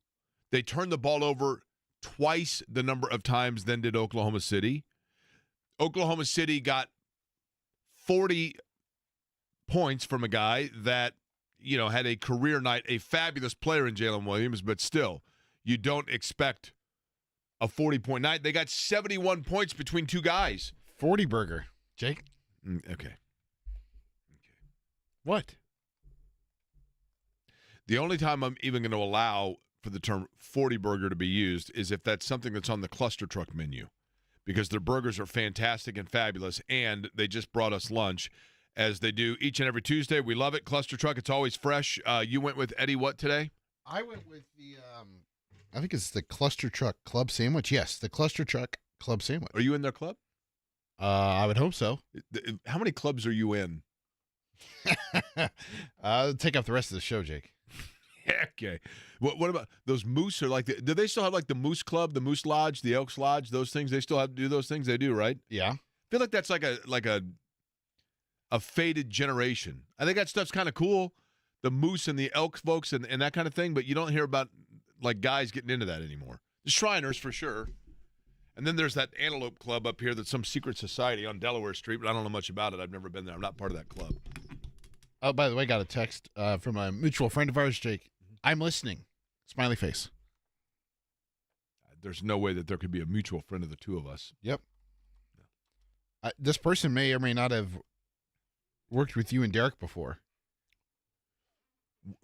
They turned the ball over twice the number of times than did Oklahoma City. Oklahoma City got 40 points from a guy that, had a career night, a fabulous player in Jalen Williams, but still, you don't expect a 40-point night. They got 71 points between 2 guys. 40 burger. Jake? Okay. What? The only time I'm even going to allow for the term 40 burger to be used is if that's something that's on the cluster truck menu, because their burgers are fantastic and fabulous, and they just brought us lunch, as they do each and every Tuesday. We love it. Cluster truck, it's always fresh. You went with Eddie what today? I went with the, I think it's the Cluster Truck Club Sandwich. Yes, the Cluster Truck Club Sandwich. Are you in their club? I would hope so. How many clubs are you in? Take up the rest of the show, Jake. Okay. What about those Moose? Or like, do they still have like the Moose Club, the Moose Lodge, the Elks Lodge? Those things they still have to do those things. They do, right? Yeah. I feel like that's like a faded generation. I think that stuff's kind of cool, the Moose and the Elk folks and that kind of thing. But you don't hear about like guys getting into that anymore. The Shriners for sure. And then there's that Antelope Club up here that's some secret society on Delaware Street, but I don't know much about it. I've never been there. I'm not part of that club. Oh, by the way, got a text from a mutual friend of ours, Jake. I'm listening. Smiley face. There's no way that there could be a mutual friend of the two of us. Yep. This person may or may not have worked with you and Derek before.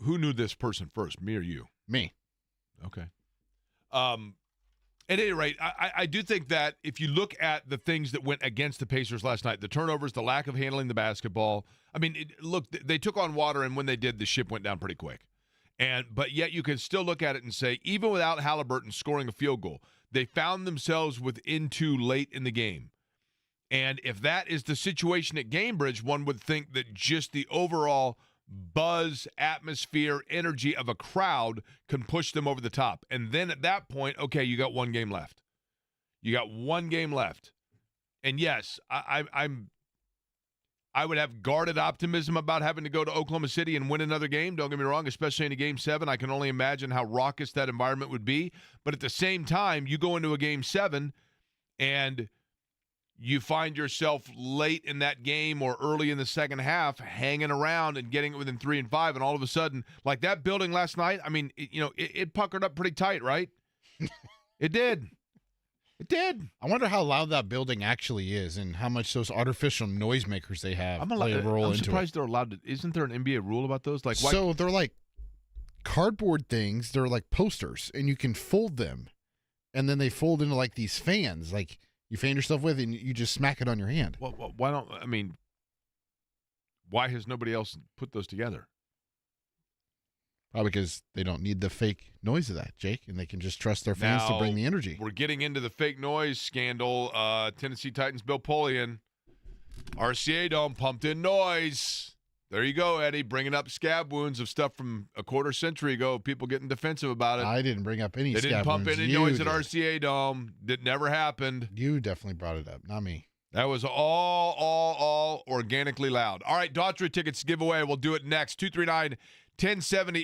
Who knew this person first, me or you? Me. Okay. At any rate, I do think that if you look at the things that went against the Pacers last night, the turnovers, the lack of handling the basketball, I mean, look, they took on water, and when they did, the ship went down pretty quick. But yet you can still look at it and say, even without Halliburton scoring a field goal, they found themselves within two late in the game. And if that is the situation at Gamebridge, one would think that just the overall buzz, atmosphere, energy of a crowd can push them over the top. And then at that point, okay, you got one game left. You got one game left. And yes, I would have guarded optimism about having to go to Oklahoma City and win another game. Don't get me wrong, especially in a Game 7. I can only imagine how raucous that environment would be. But at the same time, you go into a Game 7 and you find yourself late in that game or early in the second half hanging around and getting it within 3 and 5, and all of a sudden, like that building last night, I mean, it puckered up pretty tight, right? It did. It did. I wonder how loud that building actually is and how much those artificial noisemakers they have play a role I'm into surprised it. they're allowed to. Isn't there an NBA rule about those? Like, why? So they're like cardboard things. They're like posters, and you can fold them, and then they fold into like these fans, like you fan yourself with, and you just smack it on your hand. Well, why don't? I mean, why has nobody else put those together? Probably because they don't need the fake noise of that, Jake, and they can just trust their fans to bring the energy. We're getting into the fake noise scandal. Tennessee Titans Bill Polian, RCA Dome pumped in noise. There you go, Eddie, bringing up scab wounds of stuff from a quarter century ago. People getting defensive about it. I didn't bring up any They scab didn't pump wounds. any noise at RCA Dome. That never happened. You definitely brought it up, not me. That was all organically loud. All right, Daughtry tickets giveaway. We'll do it next. 239-1070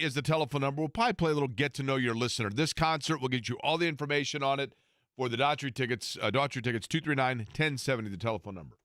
is the telephone number. We'll probably play a little get to know your listener. This concert will get you all the information on it for the Daughtry tickets. Daughtry tickets, 239-1070, the telephone number.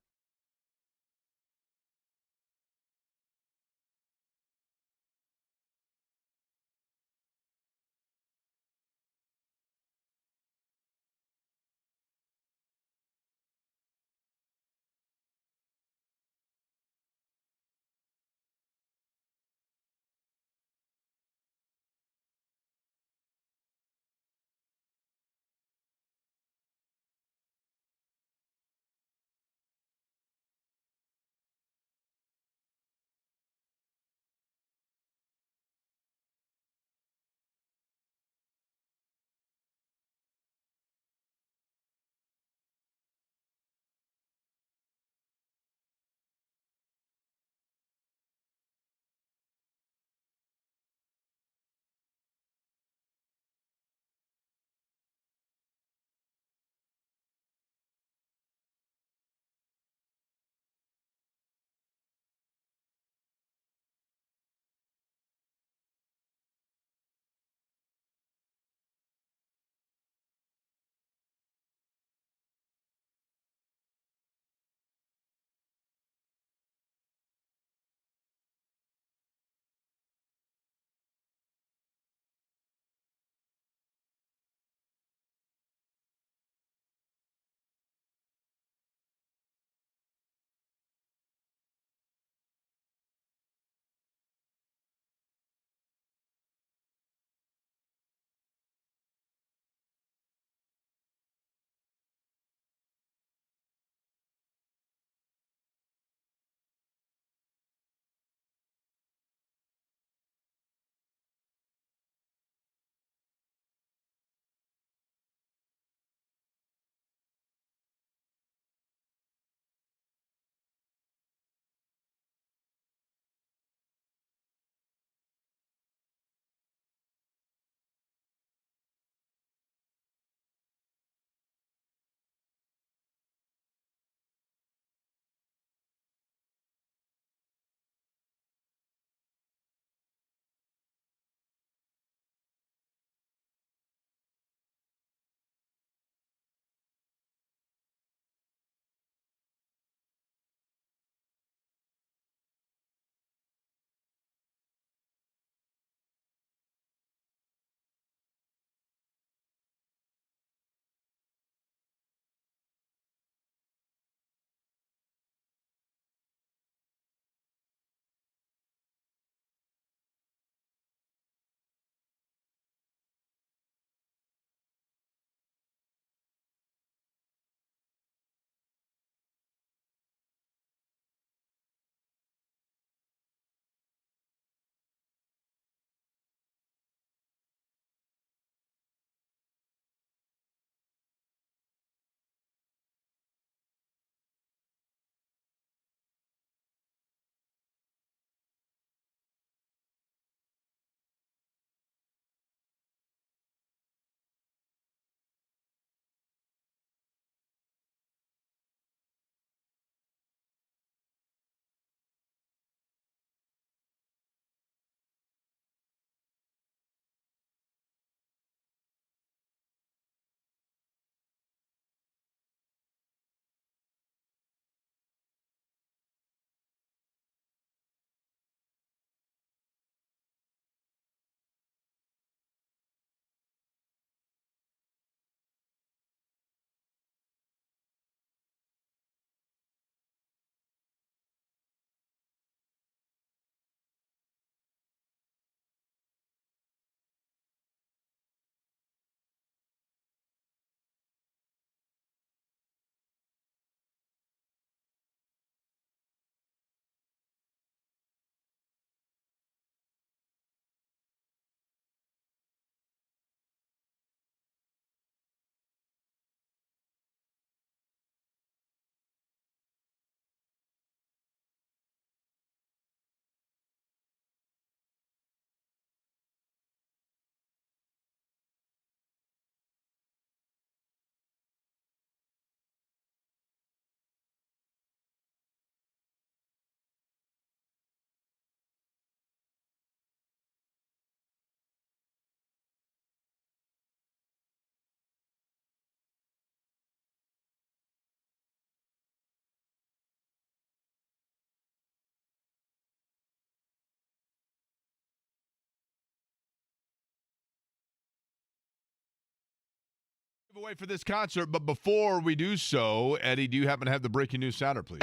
Away for this concert, but before we do so, Eddie, do you happen to have the breaking news sounder, please?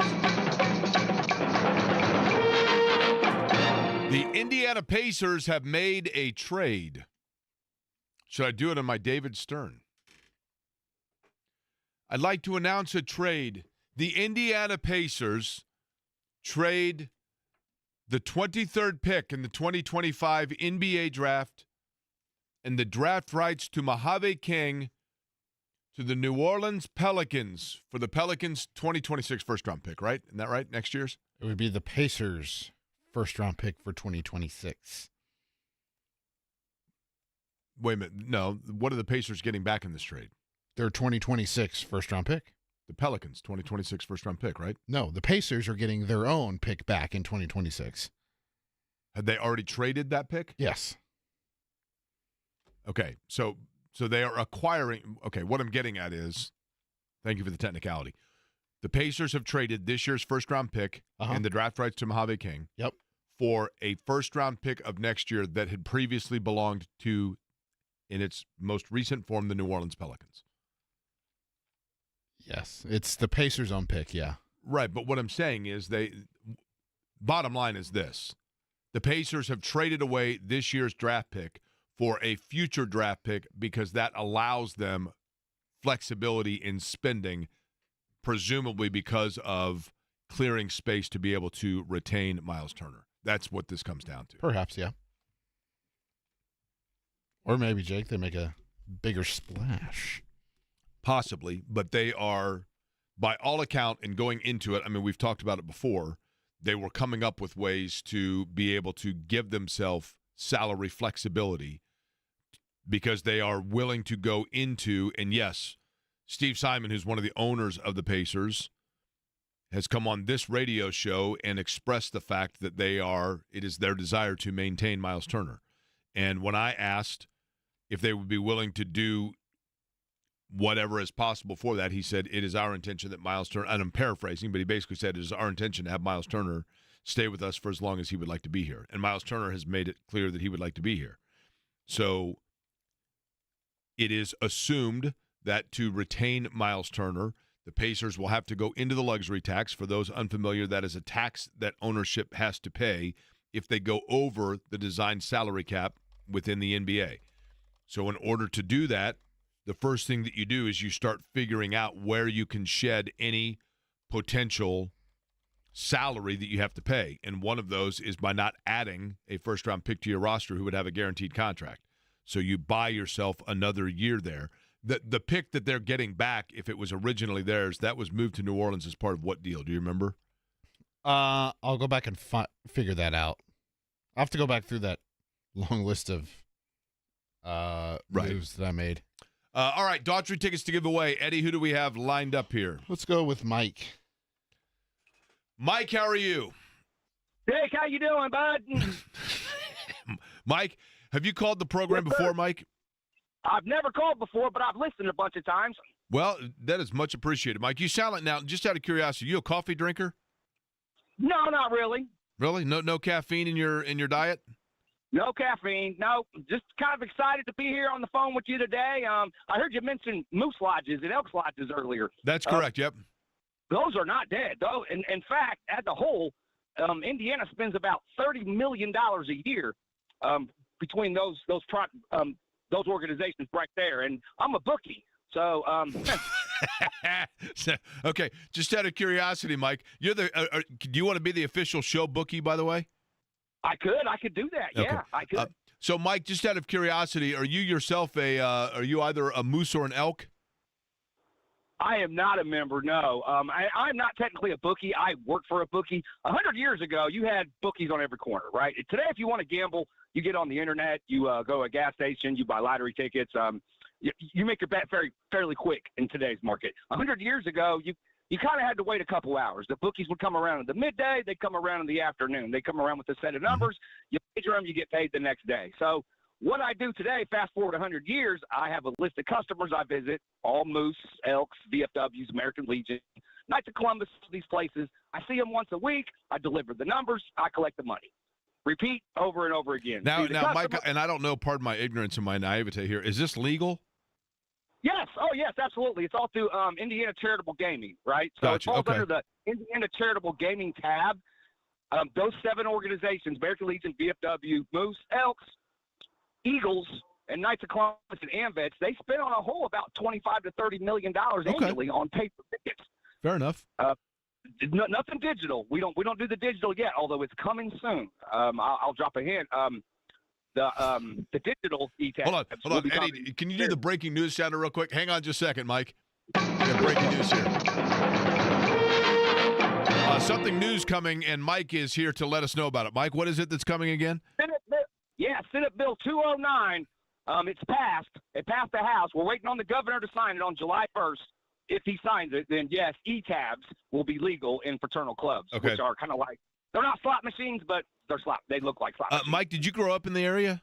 The Indiana Pacers have made a trade. Should I do it on my David Stern? I'd like to announce a trade. The Indiana Pacers trade the 23rd pick in the 2025 NBA draft and the draft rights to Mojave King to the New Orleans Pelicans for the Pelicans' 2026 first-round pick, right? Isn't that right? Next year's? It would be the Pacers' first-round pick for 2026. Wait a minute. No. What are the Pacers getting back in this trade? Their 2026 first-round pick. The Pelicans' 2026 first-round pick, right? No, the Pacers are getting their own pick back in 2026. Had they already traded that pick? Yes. Okay. So they are acquiring. Okay, what I'm getting at is, thank you for the technicality. The Pacers have traded this year's first-round pick and the draft rights to Mojave King for a first-round pick of next year that had previously belonged to, in its most recent form, the New Orleans Pelicans. Yes, it's the Pacers' own pick, yeah. Right, but what I'm saying is bottom line is this. The Pacers have traded away this year's draft pick for a future draft pick because that allows them flexibility in spending, presumably because of clearing space to be able to retain Miles Turner. That's what this comes down to. Perhaps, yeah. Or maybe, Jake, they make a bigger splash. Possibly, but they are, by all account, and going into it, I mean, we've talked about it before, they were coming up with ways to be able to give themselves salary flexibility because they are willing to go into, and yes, Steve Simon, who's one of the owners of the Pacers, has come on this radio show and expressed the fact that it is their desire to maintain Miles Turner. And when I asked if they would be willing to do whatever is possible for that, he said, it is our intention that Miles Turner, and I'm paraphrasing, but he basically said it is our intention to have Miles Turner stay with us for as long as he would like to be here. And Miles Turner has made it clear that he would like to be here. So it is assumed that to retain Miles Turner, the Pacers will have to go into the luxury tax. For those unfamiliar, that is a tax that ownership has to pay if they go over the design salary cap within the NBA. So in order to do that, the first thing that you do is you start figuring out where you can shed any potential salary that you have to pay. And one of those is by not adding a first-round pick to your roster who would have a guaranteed contract. So you buy yourself another year there. The pick that they're getting back, if it was originally theirs, that was moved to New Orleans as part of what deal? Do you remember? I'll go back and figure that out. I'll have to go back through that long list of moves that I made. All right, Daughtry tickets to give away. Eddie, who do we have lined up here? Let's go with Mike. Mike, how are you? Dick, how you doing, bud? Mike, have you called the program before, Mike? I've never called before, but I've listened a bunch of times. Well, that is much appreciated, Mike. You sound like, now, just out of curiosity, you a coffee drinker? No, not really. Really? No caffeine in your diet? No caffeine. No, just kind of excited to be here on the phone with you today. I heard you mention moose lodges and elk lodges earlier. That's correct, yep. Those are not dead, though. In fact, as a whole, Indiana spends about $30 million a year between those organizations right there. And I'm a bookie, so okay, just out of curiosity, Mike, you're do you want to be the official show bookie, by the way? I could do that. Okay. Yeah, I could. So, Mike, just out of curiosity, are you yourself are you either a moose or an elk? I am not a member, no. I'm not technically a bookie. I work for a bookie. 100 years ago, you had bookies on every corner, right? Today, if you want to gamble, you get on the internet, you go to a gas station, you buy lottery tickets. You make your bet fairly quick in today's market. 100 years ago, you kind of had to wait a couple hours. The bookies would come around in the midday. They'd come around in the afternoon. They come around with a set of numbers. You wager them, you get paid the next day. So what I do today, fast forward 100 years, I have a list of customers I visit, all moose, elks, VFWs, American Legion, Knights of Columbus, these places. I see them once a week. I deliver the numbers. I collect the money. Repeat over and over again. Now, Mike, and I don't know, pardon my ignorance and my naivete here, is this legal? Yes. Oh, yes, absolutely. It's all through Indiana Charitable Gaming, right? So Gotcha. it falls Okay. under the Indiana Charitable Gaming tab. Those 7 organizations, American Legion, VFW, Moose, Elks, Eagles, and Knights of Columbus and AMVETS, they spend on a whole about $25 to $30 million annually on paper tickets. Fair enough. Nothing digital. We don't do the digital yet, although it's coming soon. I'll drop a hint. The digital e-tab. Hold on. Eddie, can you do the breaking news sounder real quick? Hang on just a second, Mike. We have breaking news here. Something news coming, and Mike is here to let us know about it. Mike, what is it that's coming again? Senate Bill 209. It's passed. It passed the House. We're waiting on the governor to sign it on July 1st. If he signs it, then yes, e-tabs will be legal in fraternal clubs, which are kind of like, they're not slot machines, but they look like slot machines. Mike, did you grow up in the area?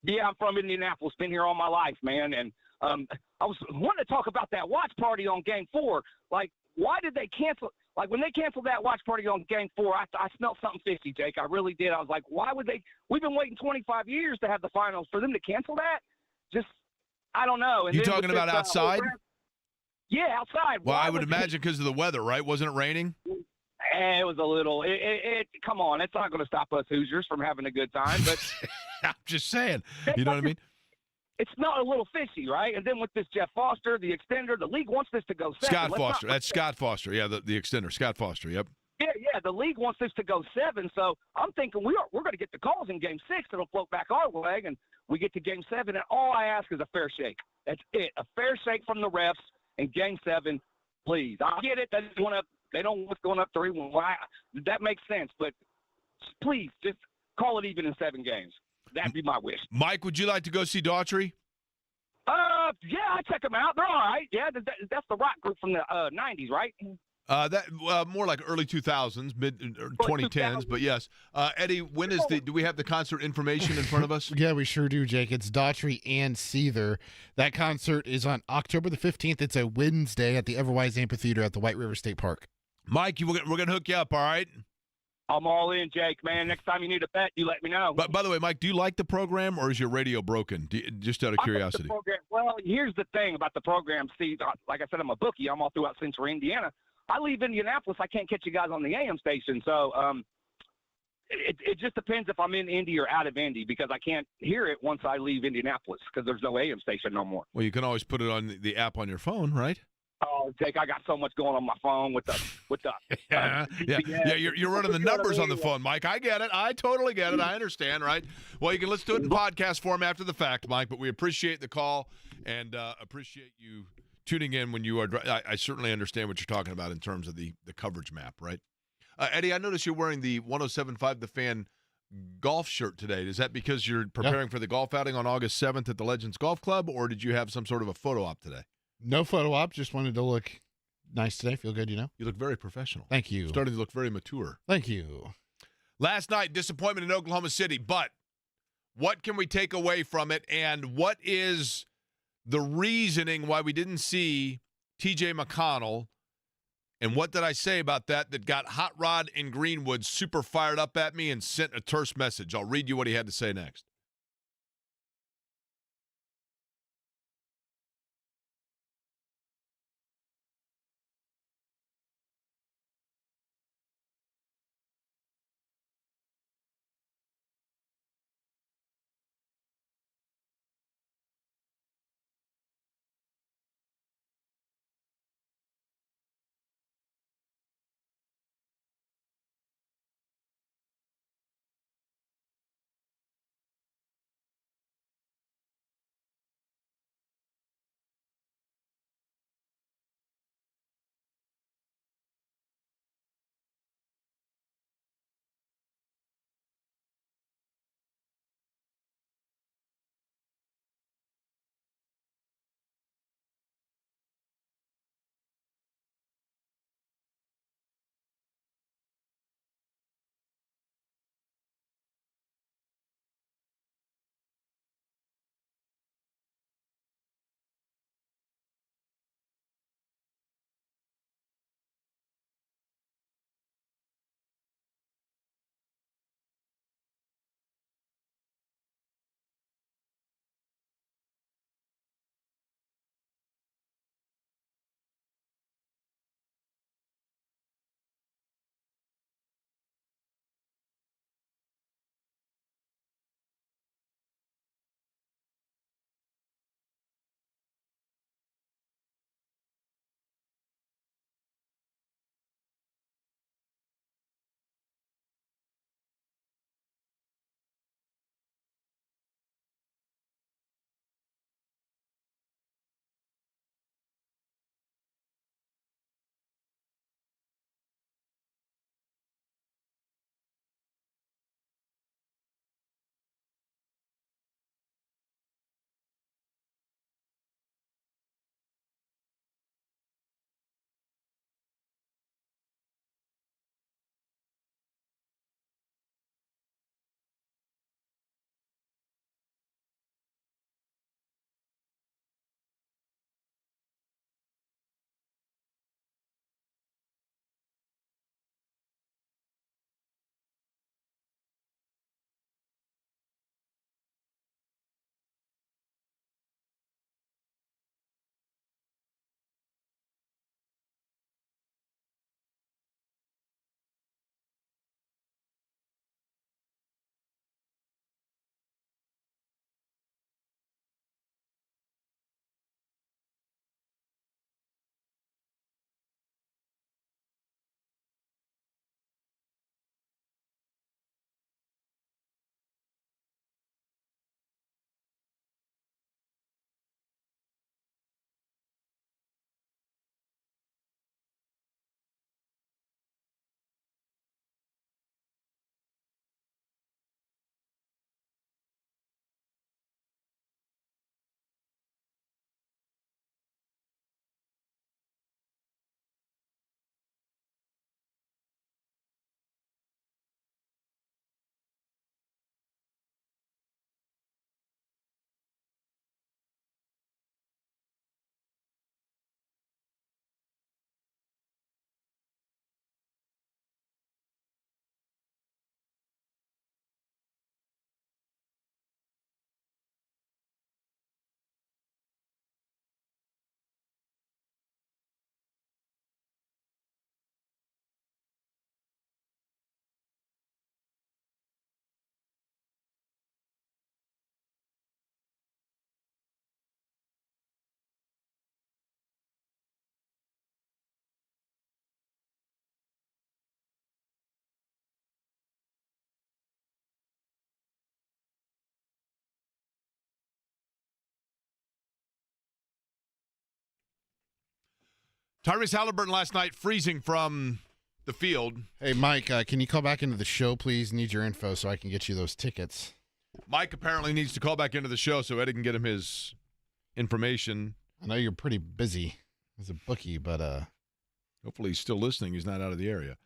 Yeah, I'm from Indianapolis. Been here all my life, man. And I was wanting to talk about that watch party on Game 4. Like, why did they cancel? Like, when they canceled that watch party on Game 4, I smelled something fishy, Jake. I really did. I was like, why would they? We've been waiting 25 years to have the finals. For them to cancel that? Just, I don't know. And you talking about outside? Yeah, outside. Well, I would imagine because of the weather, right? Wasn't it raining? It was a little. Come on, it's not going to stop us Hoosiers from having a good time. But I'm just saying. You know what I mean? It's not a little fishy, right? And then with this Jeff Foster, the extender, the league wants this to go 7. Scott Foster. That's Scott Foster. Yeah, the extender. Scott Foster. Yep. Yeah. The league wants this to go 7. So I'm thinking we're going to get the calls in Game 6. It'll float back our way, and we get to Game 7. And all I ask is a fair shake. That's it. A fair shake from the refs in Game 7, please. I get it. They don't want going up 3-1. That makes sense. But please, just call it even in 7 games. That'd be my wish. Mike, would you like to go see Daughtry? Yeah, I check them out. They're all right. Yeah, that's the rock group from the 90s, right? More like early 2000s, mid 2010s, but yes. Eddie, when is do we have the concert information in front of us? Yeah, we sure do, Jake. It's Daughtry and Seether. That concert is on October the 15th. It's a Wednesday at the Everwise Amphitheater at the White River State Park. Mike, we're going to hook you up, all right? I'm all in, Jake, man. Next time you need a bet, you let me know. But by the way, Mike, do you like the program or is your radio broken? Just out of curiosity. Well, here's the thing about the program. See, like I said, I'm a bookie. I'm all throughout central Indiana. I leave Indianapolis, I can't catch you guys on the AM station. So it just depends if I'm in Indy or out of Indy because I can't hear it once I leave Indianapolis because there's no AM station no more. Well, you can always put it on the app on your phone, right? Oh, Jake, I got so much going on my phone with the yeah. You're running the numbers on the phone, Mike. I get it. I totally get it. I understand, right? Well, let's do it in podcast form after the fact, Mike. But we appreciate the call and appreciate you tuning in when you are. I certainly understand what you're talking about in terms of the coverage map, right? Eddie, I noticed you're wearing the 107.5 The Fan golf shirt today. Is that because you're preparing for the golf outing on August 7th at the Legends Golf Club, or did you have some sort of a photo op today? No photo op. Just wanted to look nice today. Feel good, You look very professional. Thank you. Starting to look very mature. Thank you. Last night, disappointment in Oklahoma City, but what can we take away from it, and what is the reasoning why we didn't see TJ McConnell, and what did I say about that got Hot Rod in Greenwood super fired up at me and sent a terse message? I'll read you what he had to say next. Tyrese Halliburton last night freezing from the field. Hey, Mike, can you call back into the show, please? Need your info so I can get you those tickets. Mike apparently needs to call back into the show so Eddie can get him his information. I know you're pretty busy as a bookie, but hopefully he's still listening. He's not out of the area.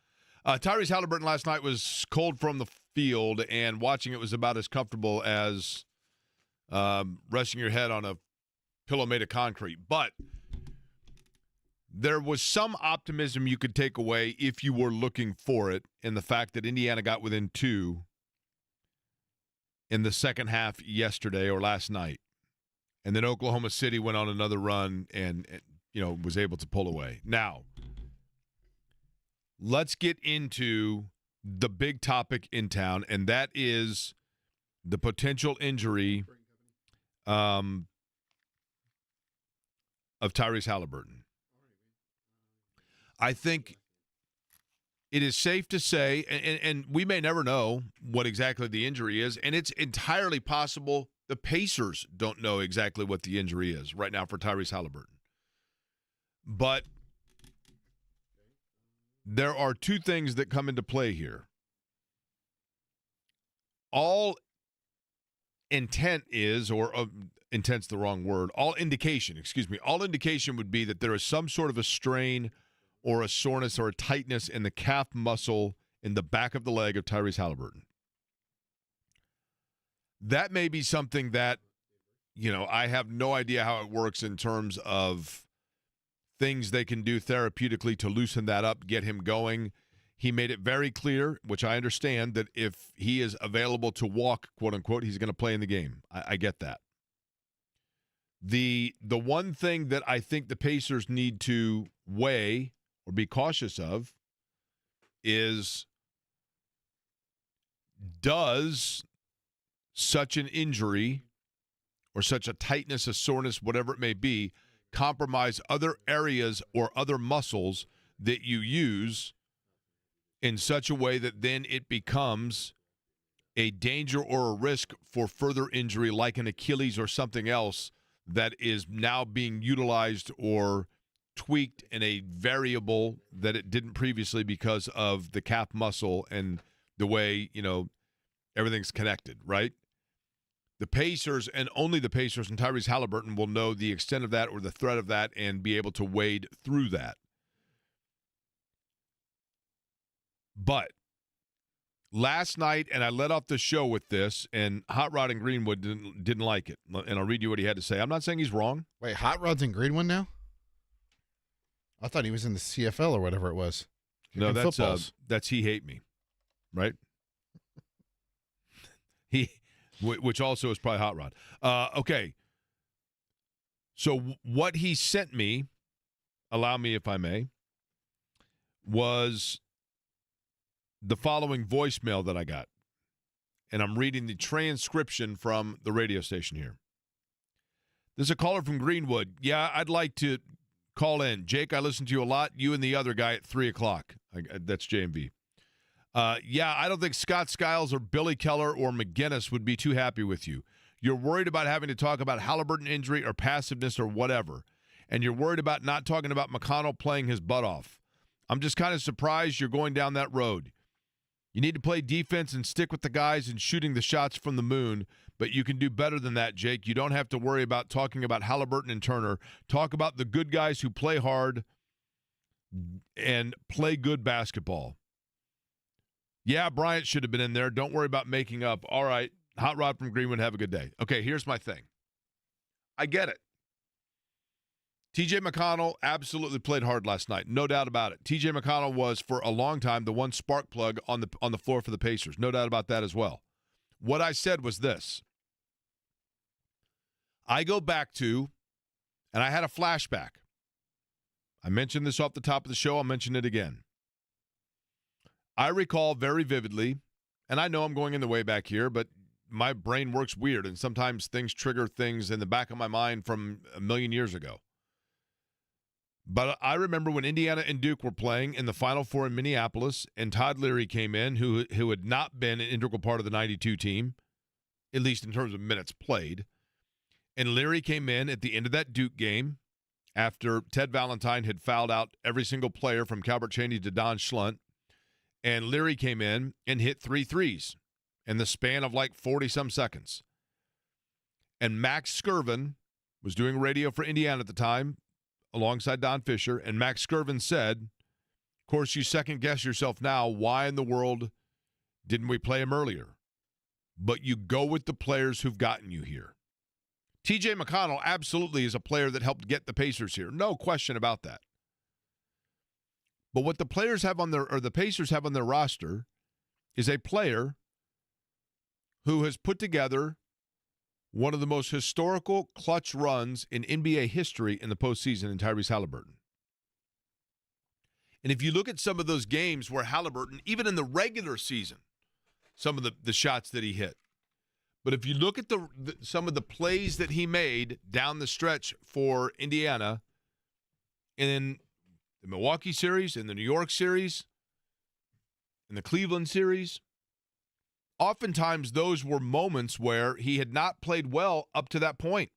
Tyrese Halliburton last night was cold from the field, and watching it was about as comfortable as resting your head on a pillow made of concrete. But there was some optimism you could take away if you were looking for it in the fact that Indiana got within 2 in the second half yesterday or last night. And then Oklahoma City went on another run and was able to pull away. Now, let's get into the big topic in town, and that is the potential injury of Tyrese Halliburton. I think it is safe to say, and we may never know what exactly the injury is, and it's entirely possible the Pacers don't know exactly what the injury is right now for Tyrese Halliburton. But there are 2 things that come into play here. All intent is, or intent's the wrong word, all indication would be that there is some sort of a strain or a soreness or a tightness in the calf muscle in the back of the leg of Tyrese Halliburton. That may be something that, I have no idea how it works in terms of things they can do therapeutically to loosen that up, get him going. He made it very clear, which I understand, that if he is available to walk, quote unquote, he's going to play in the game. I get that. The one thing that I think the Pacers need to weigh or be cautious of is, does such an injury or such a tightness, a soreness, whatever it may be, compromise other areas or other muscles that you use in such a way that then it becomes a danger or a risk for further injury, like an Achilles or something else that is now being utilized or tweaked in a variable that it didn't previously because of the calf muscle and the way, everything's connected, right? The Pacers, and only the Pacers and Tyrese Halliburton will know the extent of that or the threat of that and be able to wade through that. But last night, and I led off the show with this, and Hot Rod in Greenwood didn't like it. And I'll read you what he had to say. I'm not saying he's wrong. Wait, Hot Rod's in Greenwood now? I thought he was in the CFL or whatever it was. No, that's He Hate Me, right? Which also is probably Hot Rod. Okay. So what he sent me, allow me if I may, was the following voicemail that I got. And I'm reading the transcription from the radio station here. There's a caller from Greenwood. Yeah, I'd like to call in. Jake, I listen to you a lot. You and the other guy at 3 o'clock. That's JMV. Yeah, I don't think Scott Skiles or Billy Keller or McGinnis would be too happy with you. You're worried about having to talk about Halliburton injury or passiveness or whatever. And you're worried about not talking about McConnell playing his butt off. I'm just kind of surprised you're going down that road. You need to play defense and stick with the guys and shooting the shots from the moon, but you can do better than that, Jake. You don't have to worry about talking about Halliburton and Turner. Talk about the good guys who play hard and play good basketball. Yeah, Bryant should have been in there. Don't worry about making up. All right, Hot Rod from Greenwood, have a good day. Okay, here's my thing. I get it. T.J. McConnell absolutely played hard last night. No doubt about it. T.J. McConnell was, for a long time, the one spark plug on the floor for the Pacers. No doubt about that as well. What I said was this. I go back to, and I had a flashback. I mentioned this off the top of the show. I'll mention it again. I recall very vividly, and I know I'm going in the way back here, but my brain works weird, and sometimes things trigger things in the back of my mind from a million years ago. But I remember when Indiana and Duke were playing in the Final Four in Minneapolis, and Todd Leary came in, who had not been an integral part of the 92 team, at least in terms of minutes played. And Leary came in at the end of that Duke game after Ted Valentine had fouled out every single player from Calbert Chaney to Don Schlunt, and Leary came in and hit 3 threes in the span of like 40-some seconds. And Max Skirvin was doing radio for Indiana at the time alongside Don Fisher, and Max Skirvin said, of course, you second-guess yourself now, why in the world didn't we play him earlier? But you go with the players who've gotten you here. T.J. McConnell absolutely is a player that helped get the Pacers here. No question about that. But what the players have on their, or the Pacers have on their roster, is a player who has put together one of the most historical clutch runs in NBA history in the postseason in Tyrese Halliburton. And if you look at some of those games where Halliburton, even in the regular season, some of the shots that he hit. But if you look at some of the plays that he made down the stretch for Indiana in the Milwaukee series, in the New York series, in the Cleveland series, oftentimes those were moments where he had not played well up to that point.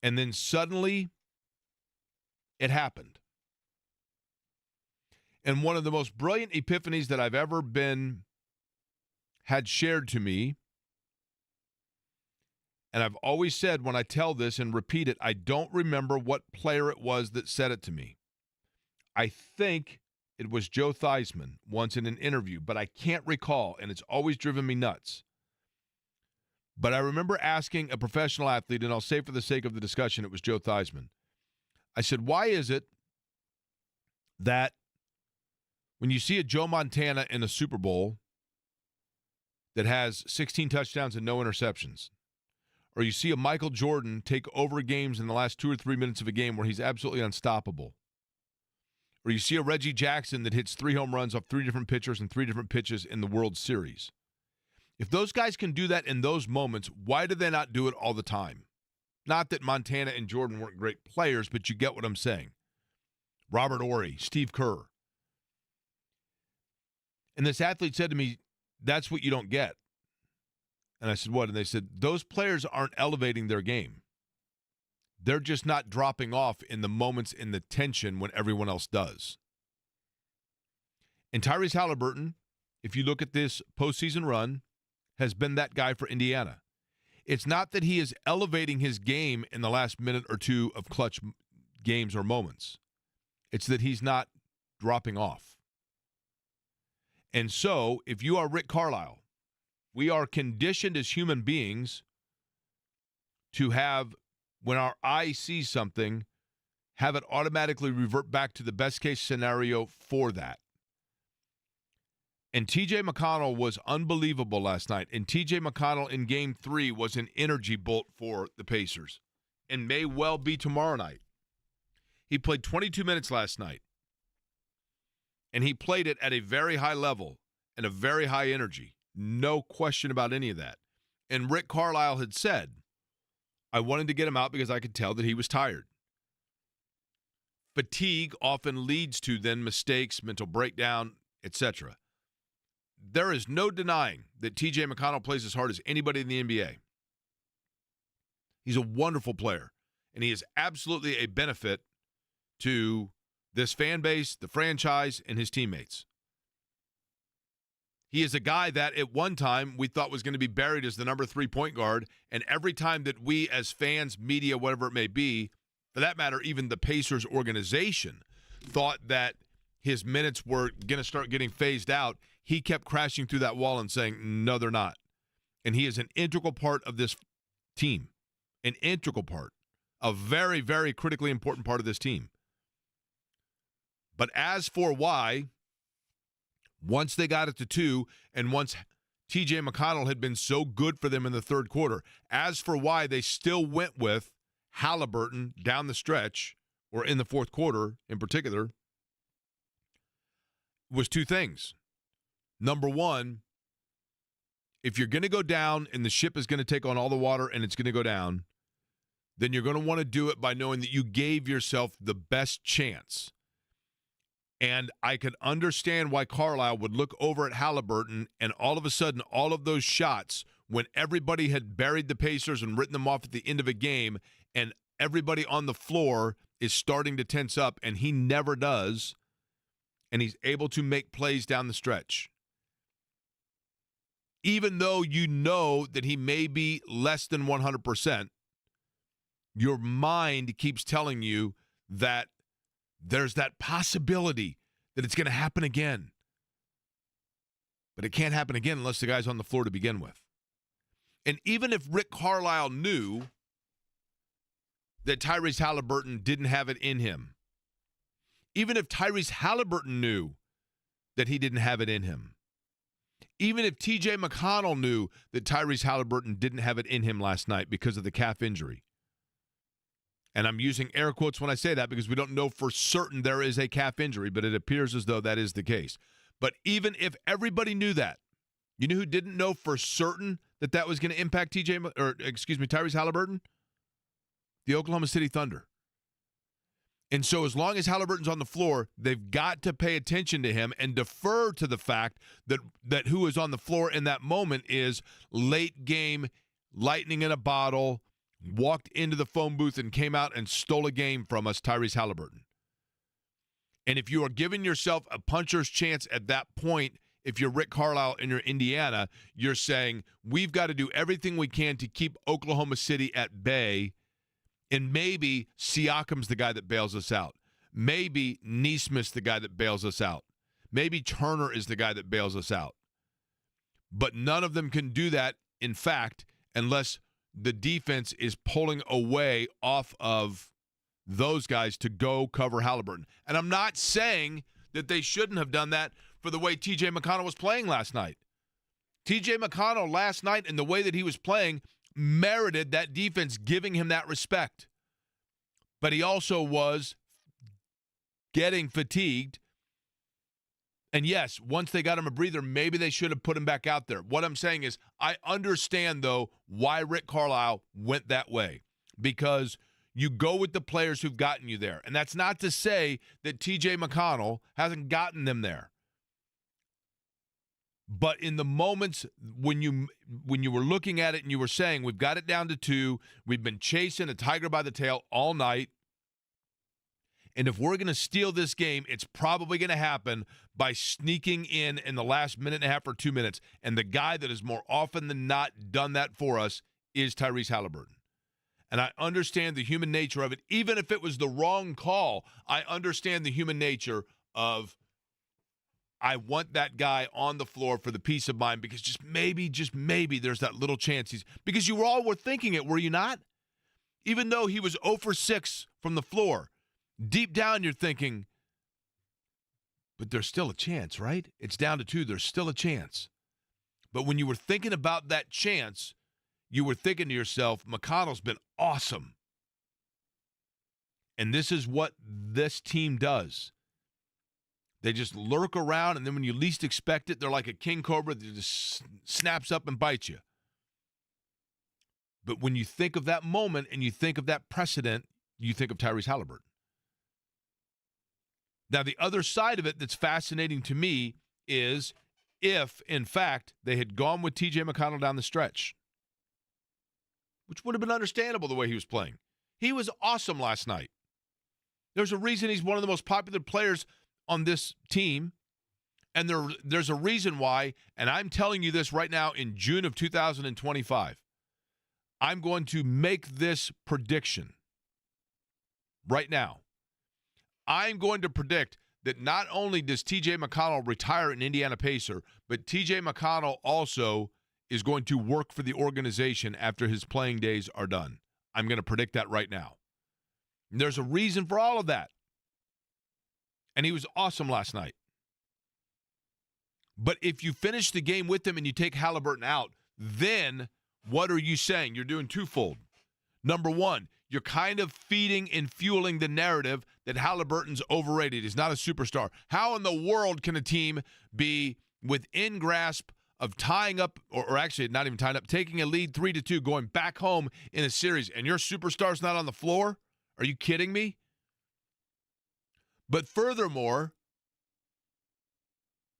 And then suddenly it happened. And one of the most brilliant epiphanies that I've ever had shared to me, and I've always said when I tell this and repeat it, I don't remember what player it was that said it to me. I think it was Joe Theismann once in an interview, but I can't recall, and it's always driven me nuts. But I remember asking a professional athlete, and I'll say for the sake of the discussion, it was Joe Theismann. I said, why is it that when you see a Joe Montana in a Super Bowl that has 16 touchdowns and no interceptions, or you see a Michael Jordan take over games in the last 2 or 3 minutes of a game where he's absolutely unstoppable, or you see a Reggie Jackson that hits 3 home runs off 3 different pitchers and 3 different pitches in the World Series. If those guys can do that in those moments, why do they not do it all the time? Not that Montana and Jordan weren't great players, but you get what I'm saying. Robert Horry, Steve Kerr. And this athlete said to me, that's what you don't get. And I said, what? And they said, those players aren't elevating their game. They're just not dropping off in the moments in the tension when everyone else does. And Tyrese Halliburton, if you look at this postseason run, has been that guy for Indiana. It's not that he is elevating his game in the last minute or two of clutch games or moments. It's that he's not dropping off. And so, if you are Rick Carlisle, we are conditioned as human beings to have, when our eye sees something, have it automatically revert back to the best case scenario for that. And T.J. McConnell was unbelievable last night. And T.J. McConnell in Game 3 was an energy bolt for the Pacers and may well be tomorrow night. He played 22 minutes last night. And he played it at a very high level and a very high energy. No question about any of that. And Rick Carlisle had said, I wanted to get him out because I could tell that he was tired. Fatigue often leads to then mistakes, mental breakdown, etc. There is no denying that T.J. McConnell plays as hard as anybody in the NBA. He's a wonderful player, and he is absolutely a benefit to this fan base, the franchise, and his teammates. He is a guy that at one time we thought was going to be buried as the number 3 point guard, and every time that we as fans, media, whatever it may be, for that matter, even the Pacers organization, thought that his minutes were going to start getting phased out, he kept crashing through that wall and saying, no, they're not. And he is an integral part of this team, an integral part, a very, very critically important part of this team. But as for why, once they got it to 2, and once T.J. McConnell had been so good for them in the third quarter, as for why they still went with Halliburton down the stretch, or in the fourth quarter in particular, was 2 things. Number one, if you're going to go down and the ship is going to take on all the water and it's going to go down, then you're going to want to do it by knowing that you gave yourself the best chance. And I could understand why Carlisle would look over at Halliburton and all of a sudden all of those shots when everybody had buried the Pacers and written them off at the end of a game, and everybody on the floor is starting to tense up, and he never does, and he's able to make plays down the stretch. Even though you know that he may be less than 100%, your mind keeps telling you that there's that possibility that it's going to happen again. But it can't happen again unless the guy's on the floor to begin with. And even if Rick Carlisle knew that Tyrese Halliburton didn't have it in him, even if Tyrese Halliburton knew that he didn't have it in him, even if TJ McConnell knew that Tyrese Halliburton didn't have it in him last night because of the calf injury, and I'm using air quotes when I say that because we don't know for certain there is a calf injury, but it appears as though that is the case. But even if everybody knew that, you know who didn't know for certain that that was going to impact Tyrese Halliburton? The Oklahoma City Thunder. And so as long as Halliburton's on the floor, they've got to pay attention to him and defer to the fact that who is on the floor in that moment is late game, lightning in a bottle, walked into the phone booth and came out and stole a game from us, Tyrese Halliburton. And if you are giving yourself a puncher's chance at that point, if you're Rick Carlisle and you're Indiana, you're saying, we've got to do everything we can to keep Oklahoma City at bay, and maybe Siakam's the guy that bails us out. Maybe Nesmith's the guy that bails us out. Maybe Turner is the guy that bails us out. But none of them can do that, in fact, unless the defense is pulling away off of those guys to go cover Halliburton. And I'm not saying that they shouldn't have done that for the way TJ McConnell was playing last night. TJ McConnell last night and the way that he was playing merited that defense giving him that respect. But he also was getting fatigued. And yes, once they got him a breather, maybe they should have put him back out there. What I'm saying is I understand, though, why Rick Carlisle went that way. Because you go with the players who've gotten you there. And that's not to say that TJ McConnell hasn't gotten them there. But in the moments when you were looking at it and you were saying, we've got it down to 2, we've been chasing a tiger by the tail all night, and if we're going to steal this game, it's probably going to happen by sneaking in the last minute and a half or 2 minutes. And the guy that has more often than not done that for us is Tyrese Halliburton. And I understand the human nature of it. Even if it was the wrong call, I understand the human nature of, I want that guy on the floor for the peace of mind because just maybe there's that little chance because you all were thinking it, were you not? Even though he was 0 for 6 from the floor, deep down you're thinking, but there's still a chance, right? It's down to 2. There's still a chance. But when you were thinking about that chance, you were thinking to yourself, McConnell's been awesome. And this is what this team does. They just lurk around, and then when you least expect it, they're like a king cobra that just snaps up and bites you. But when you think of that moment and you think of that precedent, you think of Tyrese Halliburton. Now, the other side of it that's fascinating to me is if, in fact, they had gone with TJ McConnell down the stretch, which would have been understandable the way he was playing. He was awesome last night. There's a reason he's one of the most popular players on this team, and there's a reason why, and I'm telling you this right now in June of 2025. I'm going to make this prediction right now. I'm going to predict that not only does TJ McConnell retire an Indiana Pacer, but TJ McConnell also is going to work for the organization after his playing days are done. I'm going to predict that right now. And there's a reason for all of that. And he was awesome last night. But if you finish the game with him and you take Halliburton out, then what are you saying? You're doing twofold. Number one, you're kind of feeding and fueling the narrative that Halliburton's overrated. He's not a superstar. How in the world can a team be within grasp of tying up, or actually not even tying up, taking a lead 3-2, going back home in a series, and your superstar's not on the floor? Are you kidding me? But furthermore,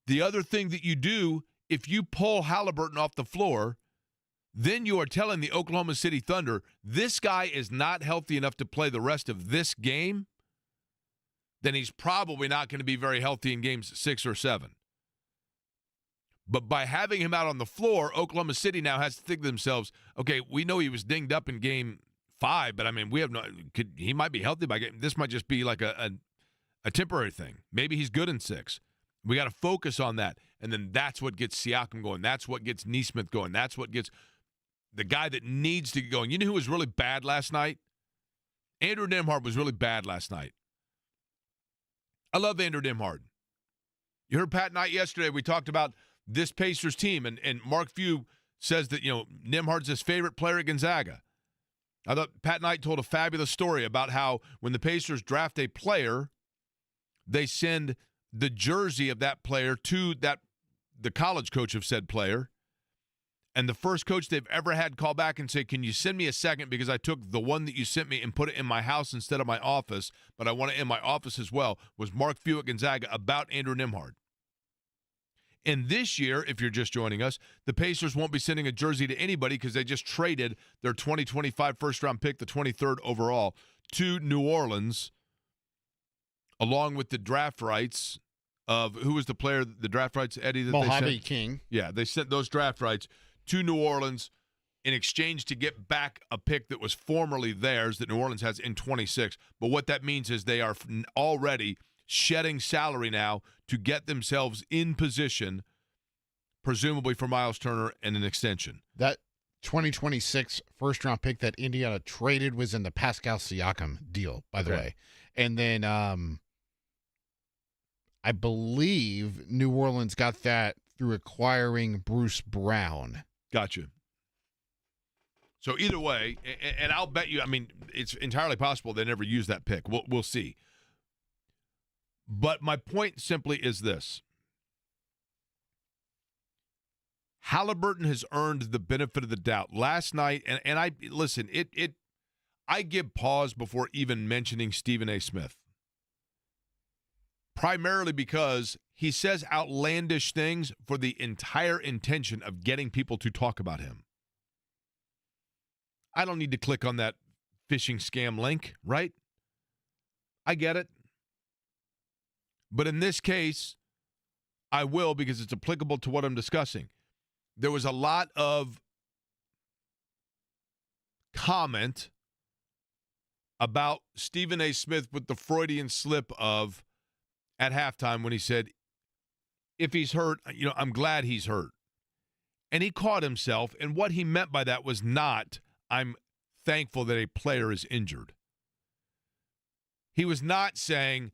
the other thing that you do, if you pull Halliburton off the floor, then you are telling the Oklahoma City Thunder, this guy is not healthy enough to play the rest of this game, then he's probably not going to be very healthy in games 6 or 7. But by having him out on the floor, Oklahoma City now has to think to themselves, okay, we know he was dinged up in game 5, but I mean, he might be healthy by game. This might just be like a temporary thing. Maybe he's good in 6. We got to focus on that. And then that's what gets Siakam going. That's what gets Nesmith going. That's what gets the guy that needs to get going. You know who was really bad last night? Andrew Nembhard was really bad last night. I love Andrew Nembhard. You heard Pat Knight yesterday. We talked about this Pacers team, and Mark Few says that, Nembhard's his favorite player at Gonzaga. I thought Pat Knight told a fabulous story about how when the Pacers draft a player, they send the jersey of that player to the college coach of said player. And the first coach they've ever had call back and say, can you send me a second because I took the one that you sent me and put it in my house instead of my office, but I want it in my office as well, was Mark Few at Gonzaga about Andrew Nembhard. And this year, if you're just joining us, the Pacers won't be sending a jersey to anybody because they just traded their 2025 first-round pick, the 23rd overall, to New Orleans, along with the draft rights of who was the player, the draft rights, Eddie, that Mojave they sent? King. Yeah, they sent those draft rights to New Orleans in exchange to get back a pick that was formerly theirs that New Orleans has in 26. But what that means is they are already shedding salary now to get themselves in position, presumably for Miles Turner and an extension. That 2026 first-round pick that Indiana traded was in the Pascal Siakam deal, by the way. And then I believe New Orleans got that through acquiring Bruce Brown. Gotcha. So either way, and I'll bet you, I mean, it's entirely possible they never use that pick. We'll see. But my point simply is this. Halliburton has earned the benefit of the doubt. Last night, and I listen, I give pause before even mentioning Stephen A. Smith. Primarily because he says outlandish things for the entire intention of getting people to talk about him. I don't need to click on that phishing scam link, right? I get it. But in this case, I will because it's applicable to what I'm discussing. There was a lot of comment about Stephen A. Smith with the Freudian slip of at halftime when he said, if he's hurt, I'm glad he's hurt. And he caught himself, and what he meant by that was not, I'm thankful that a player is injured. He was not saying,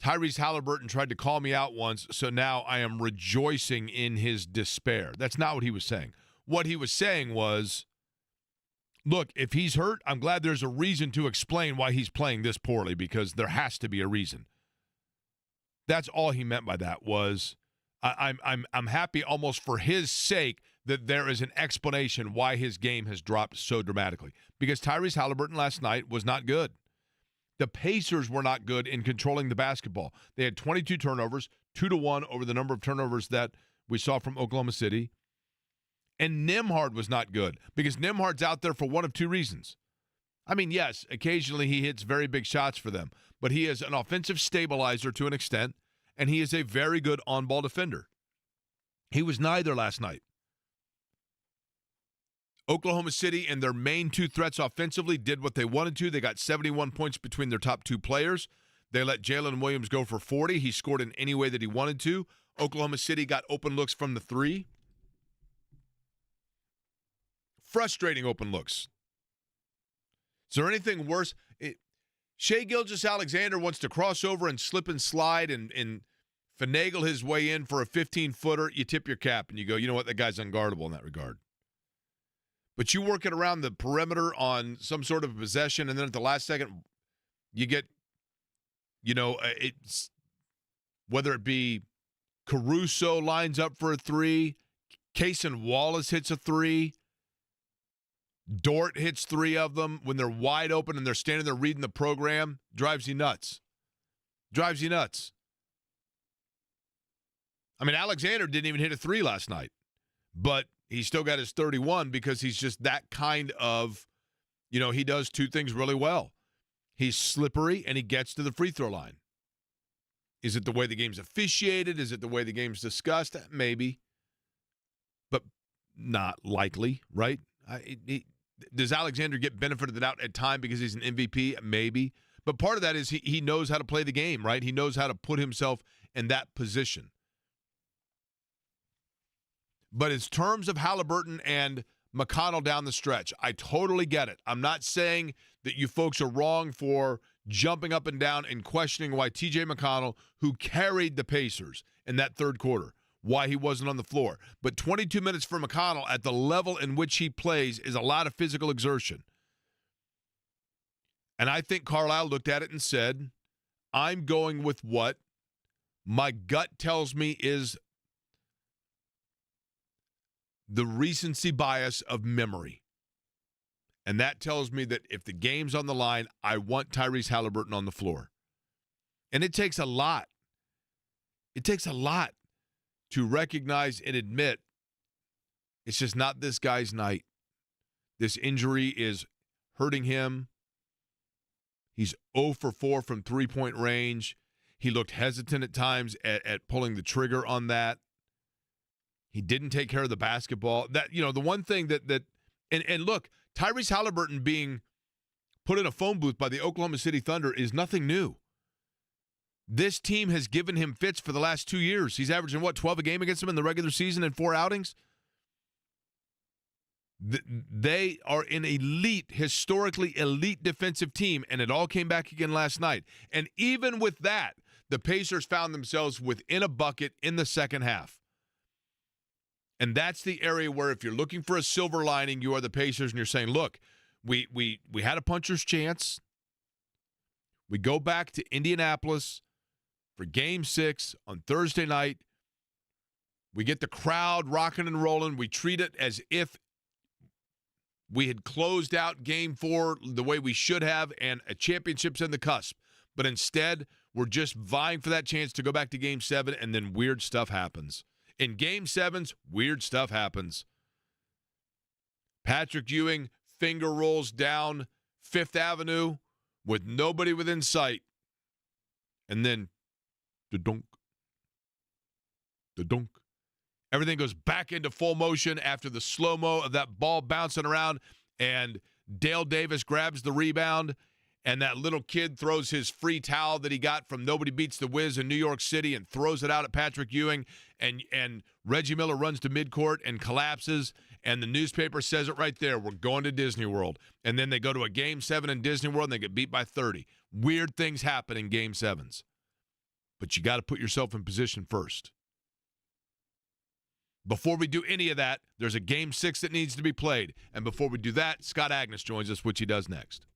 Tyrese Halliburton tried to call me out once, so now I am rejoicing in his despair. That's not what he was saying. What he was saying was, look, if he's hurt, I'm glad there's a reason to explain why he's playing this poorly because there has to be a reason. That's all he meant by that was I'm happy almost for his sake that there is an explanation why his game has dropped so dramatically. Because Tyrese Halliburton last night was not good. The Pacers were not good in controlling the basketball. They had 22 turnovers, 2-1 over the number of turnovers that we saw from Oklahoma City. And Nembhard was not good because Nembhard's out there for one of two reasons. I mean, yes, occasionally he hits very big shots for them, but he is an offensive stabilizer to an extent, and he is a very good on-ball defender. He was neither last night. Oklahoma City and their main two threats offensively did what they wanted to. They got 71 points between their top two players. They let Jalen Williams go for 40. He scored in any way that he wanted to. Oklahoma City got open looks from the 3. Frustrating open looks. Is there anything worse? Shai Gilgeous-Alexander wants to cross over and slip and slide and finagle his way in for a 15-footer. You tip your cap and you go, you know what, that guy's unguardable in that regard. But you work it around the perimeter on some sort of possession, and then at the last second, you get, it's whether it be Caruso lines up for a 3, Cason Wallace hits a 3, Dort hits 3 of them when they're wide open and they're standing there reading the program, drives you nuts. Drives you nuts. I mean, Alexander didn't even hit a 3 last night, but He still got his 31 because he's just that kind of, he does two things really well. He's slippery and he gets to the free throw line. Is it the way the game's officiated? Is it the way the game's discussed? Maybe. But not likely, right? Does Alexander get benefit of the doubt at time because he's an MVP? Maybe. But part of that is he knows how to play the game, right? He knows how to put himself in that position. But in terms of Halliburton and McConnell down the stretch, I totally get it. I'm not saying that you folks are wrong for jumping up and down and questioning why T.J. McConnell, who carried the Pacers in that third quarter, why he wasn't on the floor. But 22 minutes for McConnell at the level in which he plays is a lot of physical exertion. And I think Carlisle looked at it and said, I'm going with what my gut tells me is the recency bias of memory. And that tells me that if the game's on the line, I want Tyrese Halliburton on the floor. And it takes a lot. It takes a lot to recognize and admit it's just not this guy's night. This injury is hurting him. He's 0 for 4 from three-point range. He looked hesitant at times at pulling the trigger on that. He didn't take care of the basketball. That, the one thing that look, Tyrese Halliburton being put in a phone booth by the Oklahoma City Thunder is nothing new. This team has given him fits for the last 2 years. He's averaging, 12 a game against them in the regular season in 4 outings? They are an historically elite defensive team, and it all came back again last night. And even with that, the Pacers found themselves within a bucket in the second half. And that's the area where if you're looking for a silver lining, you are the Pacers, and you're saying, look, we had a puncher's chance. We go back to Indianapolis for Game 6 on Thursday night. We get the crowd rocking and rolling. We treat it as if we had closed out Game 4 the way we should have, and a championship's in the cusp. But instead, we're just vying for that chance to go back to Game 7, and then weird stuff happens. In Game 7s, weird stuff happens. Patrick Ewing finger rolls down Fifth Avenue with nobody within sight. And then, the dunk. Everything goes back into full motion after the slow-mo of that ball bouncing around, and Dale Davis grabs the rebound, and that little kid throws his free towel that he got from Nobody Beats the Wiz in New York City and throws it out at Patrick Ewing, and Reggie Miller runs to midcourt and collapses, and the newspaper says it right there, we're going to Disney World. And then they go to a Game 7 in Disney World, and they get beat by 30. Weird things happen in Game 7s. But you got to put yourself in position first. Before we do any of that, there's a Game 6 that needs to be played. And before we do that, Scott Agness joins us, which he does next.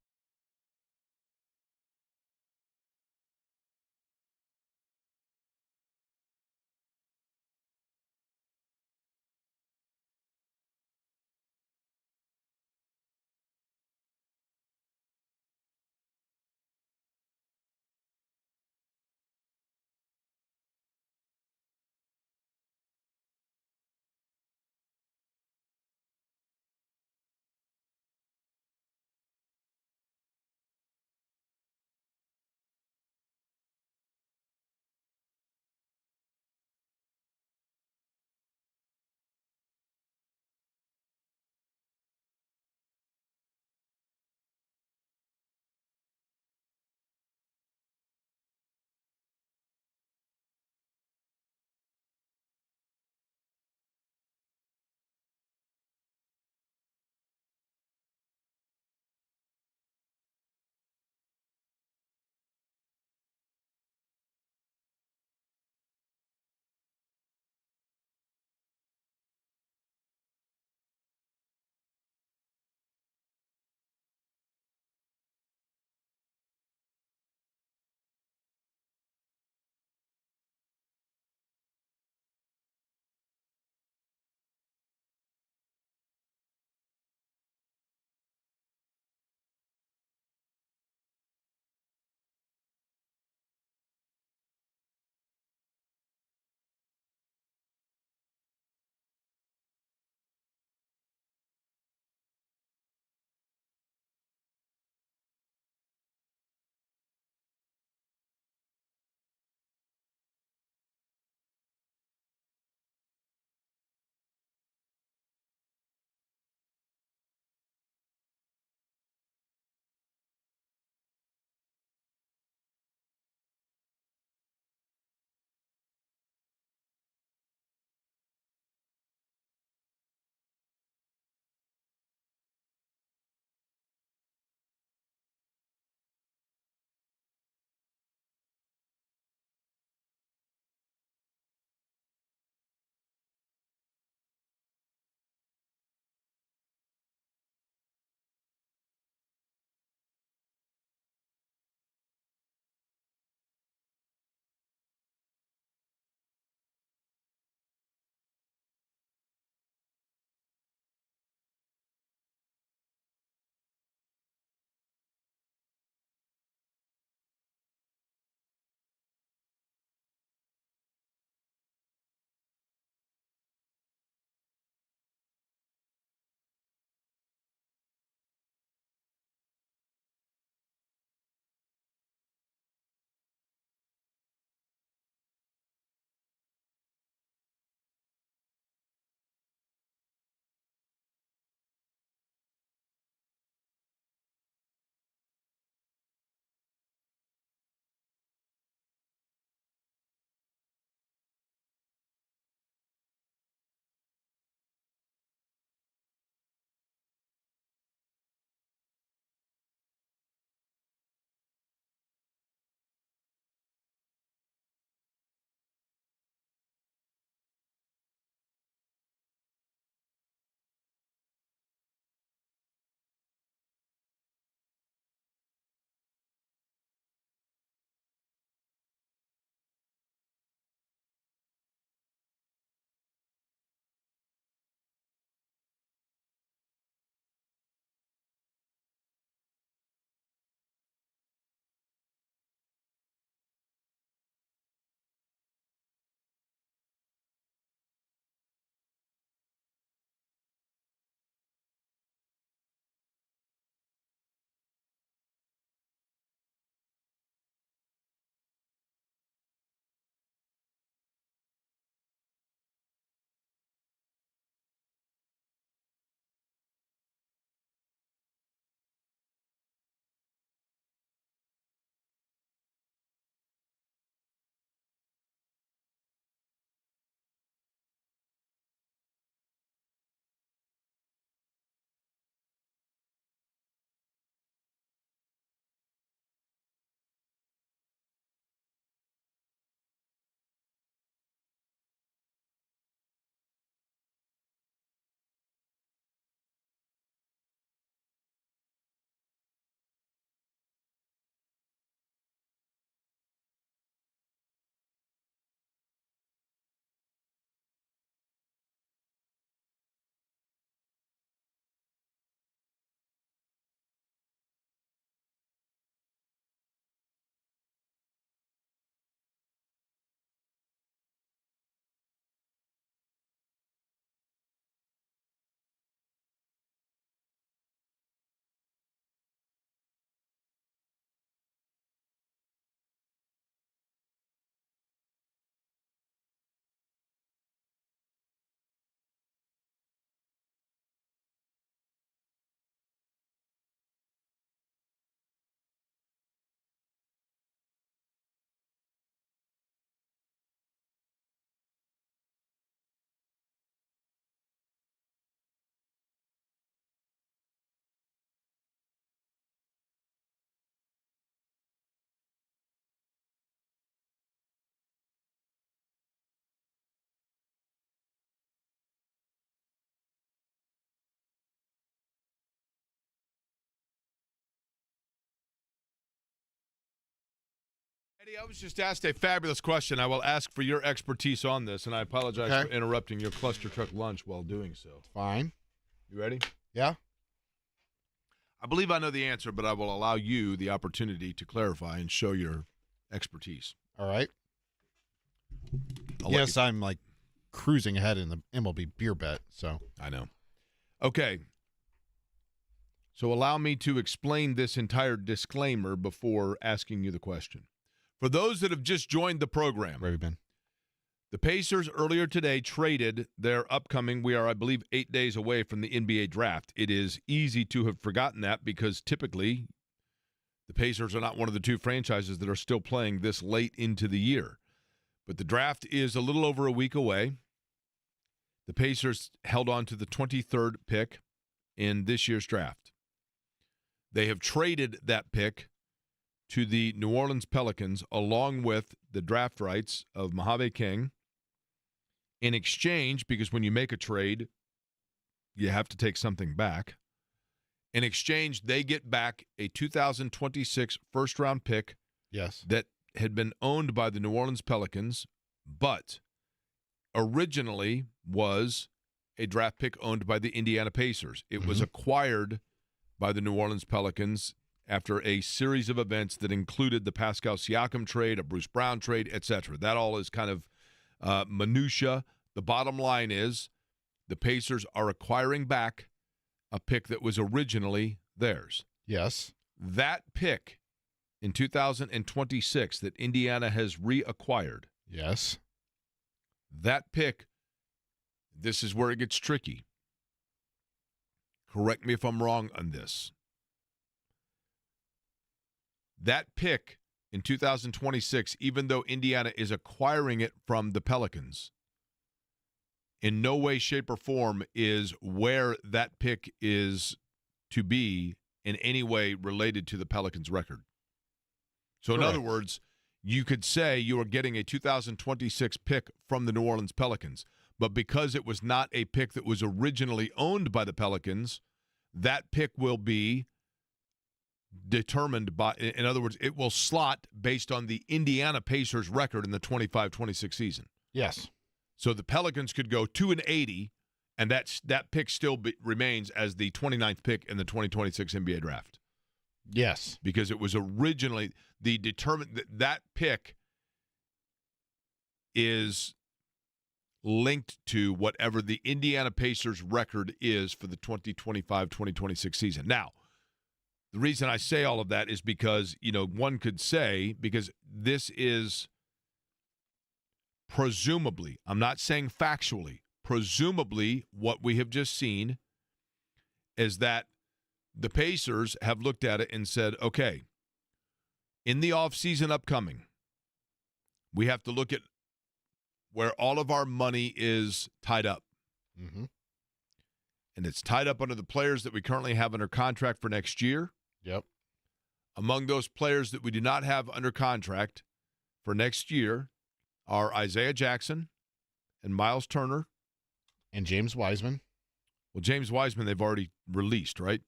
Eddie, I was just asked a fabulous question. I will ask for your expertise on this, and I apologize for interrupting your cluster truck lunch while doing so. Fine. You ready? Yeah. I believe I know the answer, but I will allow you the opportunity to clarify and show your expertise. All right. I'll Yes, I'm like cruising ahead in the MLB beer bet, so. I know. Okay. So allow me to explain this entire disclaimer before asking you the question. For those that have just joined the program, Ready, Ben? the Pacers earlier today traded their upcoming, we are, I believe, 8 days away from the NBA draft. It is easy to have forgotten that because typically the Pacers are not one of the two franchises that are still playing this late into the year. But the draft is a little over a week away. The Pacers held on to the 23rd pick in this year's draft. They have traded that pick to the New Orleans Pelicans along with the draft rights of Mojave King in exchange, because when you make a trade, you have to take something back. In exchange, they get back a 2026 first-round pick Yes. that had been owned by the New Orleans Pelicans, but originally was a draft pick owned by the Indiana Pacers. It was acquired by the New Orleans Pelicans after a series of events that included the Pascal Siakam trade, a Bruce Brown trade, etc. That all is kind of minutia. The bottom line is the Pacers are acquiring back a pick that was originally theirs. Yes. That pick in 2026 that Indiana has reacquired, Yes. that pick, this is where it gets tricky. Correct me if I'm wrong on this. That pick in 2026, even though Indiana is acquiring it from the Pelicans, in no way, shape, or form is where that pick is to be in any way related to the Pelicans' record. So in Correct. other words, you could say you are getting a 2026 pick from the New Orleans Pelicans, but because it was not a pick that was originally owned by the Pelicans, that pick will be determined by, in other words, it will slot based on the Indiana Pacers record in the 25-26 season. Yes. So the Pelicans could go 2-80, and that pick still remains as the 29th pick in the 2026 NBA draft. Yes. Because it was originally that pick is linked to whatever the Indiana Pacers record is for the 2025-2026 season. Now, the reason I say all of that is because, one could say, because this is presumably, I'm not saying factually, presumably what we have just seen is that the Pacers have looked at it and said, okay, in the offseason upcoming, we have to look at where all of our money is tied up. Mm-hmm. And it's tied up under the players that we currently have under contract for next year. Yep. Among those players that we do not have under contract for next year are Isaiah Jackson and Miles Turner. And James Wiseman. Well, James Wiseman, they've already released, right?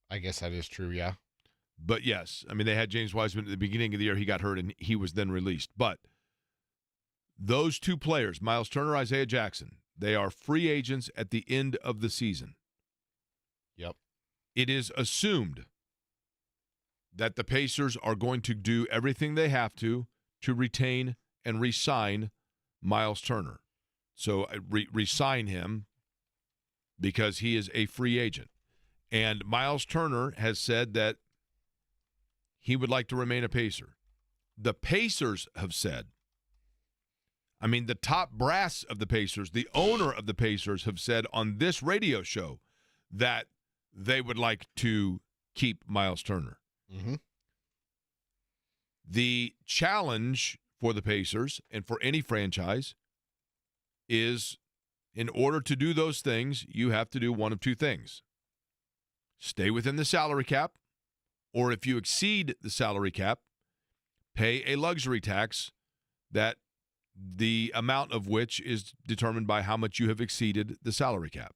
I guess that is true, yeah. But yes, I mean, they had James Wiseman at the beginning of the year. He got hurt, and he was then released. But those two players, Miles Turner, Isaiah Jackson, they are free agents at the end of the season. Yep. It is assumed that the Pacers are going to do everything they have to retain and re-sign Miles Turner. So re-sign him because he is a free agent. And Miles Turner has said that he would like to remain a Pacer. The Pacers have said, I mean, the top brass of the Pacers, the owner of the Pacers, have said on this radio show that they would like to keep Miles Turner. Mm-hmm. The challenge for the Pacers and for any franchise is, in order to do those things, you have to do one of two things. Stay within the salary cap, or if you exceed the salary cap, pay a luxury tax that the amount of which is determined by how much you have exceeded the salary cap.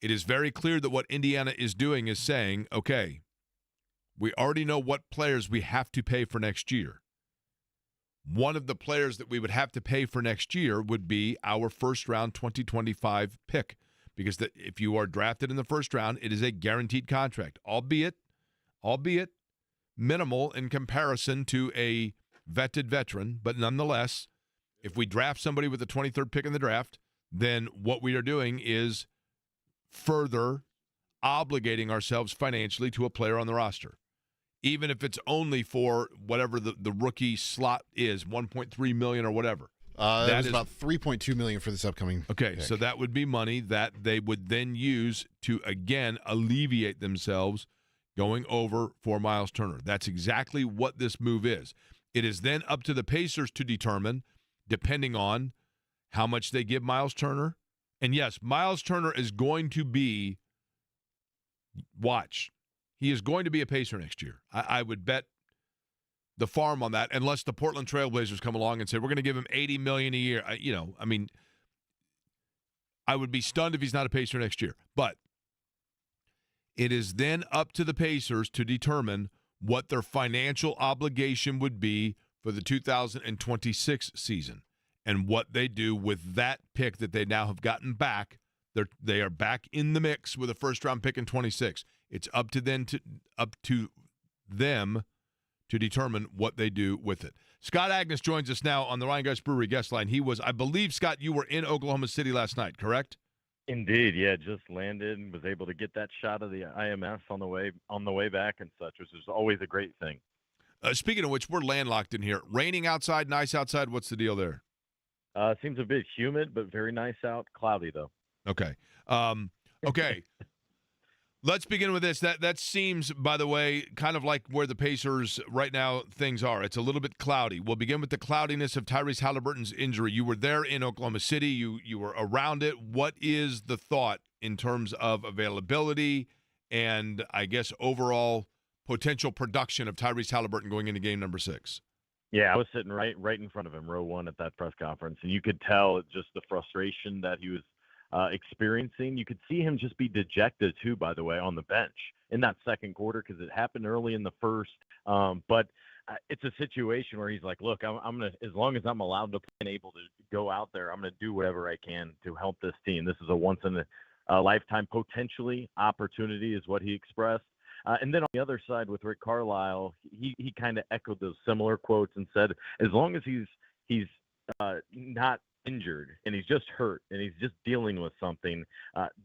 It is very clear that what Indiana is doing is saying, okay, We already know what players we have to pay for next year. One of the players that we would have to pay for next year would be our first-round 2025 pick, because if you are drafted in the first round, it is a guaranteed contract, albeit minimal in comparison to a vetted veteran. But nonetheless, if we draft somebody with the 23rd pick in the draft, then what we are doing is further obligating ourselves financially to a player on the roster, even if it's only for whatever the rookie slot is, $1.3 million or whatever. That is about $3.2 million for this upcoming Okay, pick. so that would be money that they would then use to, again, alleviate themselves going over for Miles Turner. That's exactly what this move is. It is then up to the Pacers to determine, depending on how much they give Miles Turner. And yes, Miles Turner is going to be, watch, he is going to be a Pacer next year. I would bet the farm on that, unless the Portland Trailblazers come along and say, we're going to give him $80 million a year. I would be stunned if he's not a Pacer next year. But it is then up to the Pacers to determine what their financial obligation would be for the 2026 season and what they do with that pick that they now have gotten back. They are back in the mix with a first-round pick in 26. It's up to them to determine what they do with it. Scott Agness joins us now on the Ryan Geist Brewery guest line. He was, I believe, Scott, you were in Oklahoma City last night, correct? Indeed, yeah. Just landed and was able to get that shot of the IMS on the way back and such, which is always a great thing. Speaking of which, we're landlocked in here. Raining outside, nice outside. What's the deal there? Seems a bit humid, but very nice out. Cloudy though. Okay. Okay. Let's begin with this. That seems, by the way, kind of like where the Pacers right now things are. It's a little bit cloudy. We'll begin with the cloudiness of Tyrese Halliburton's injury. You were there in Oklahoma City. You were around it. What is the thought in terms of availability and, I guess, overall potential production of Tyrese Halliburton going into game number 6? Yeah, I was sitting right in front of him, row 1 at that press conference, and you could tell just the frustration that he was experiencing. You could see him just be dejected too, by the way, on the bench in that second quarter, because it happened early in the first. But it's a situation where he's like, look, I'm gonna, as long as I'm allowed to play and able to go out there, I'm gonna do whatever I can to help this team. This is a once in a lifetime potentially opportunity, is what he expressed. And then on the other side with Rick Carlisle, he kind of echoed those similar quotes and said, as long as he's not injured and he's just hurt and he's just dealing with something,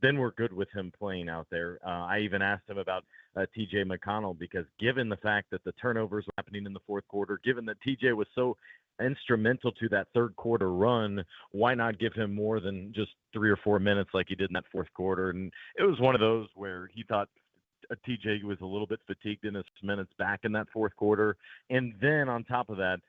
then we're good with him playing out there. I even asked him about TJ McConnell, because given the fact that the turnovers were happening in the fourth quarter, given that TJ was so instrumental to that third quarter run, why not give him more than just 3 or 4 minutes like he did in that fourth quarter? And it was one of those where he thought TJ was a little bit fatigued in his minutes back in that fourth quarter. And then on top of that,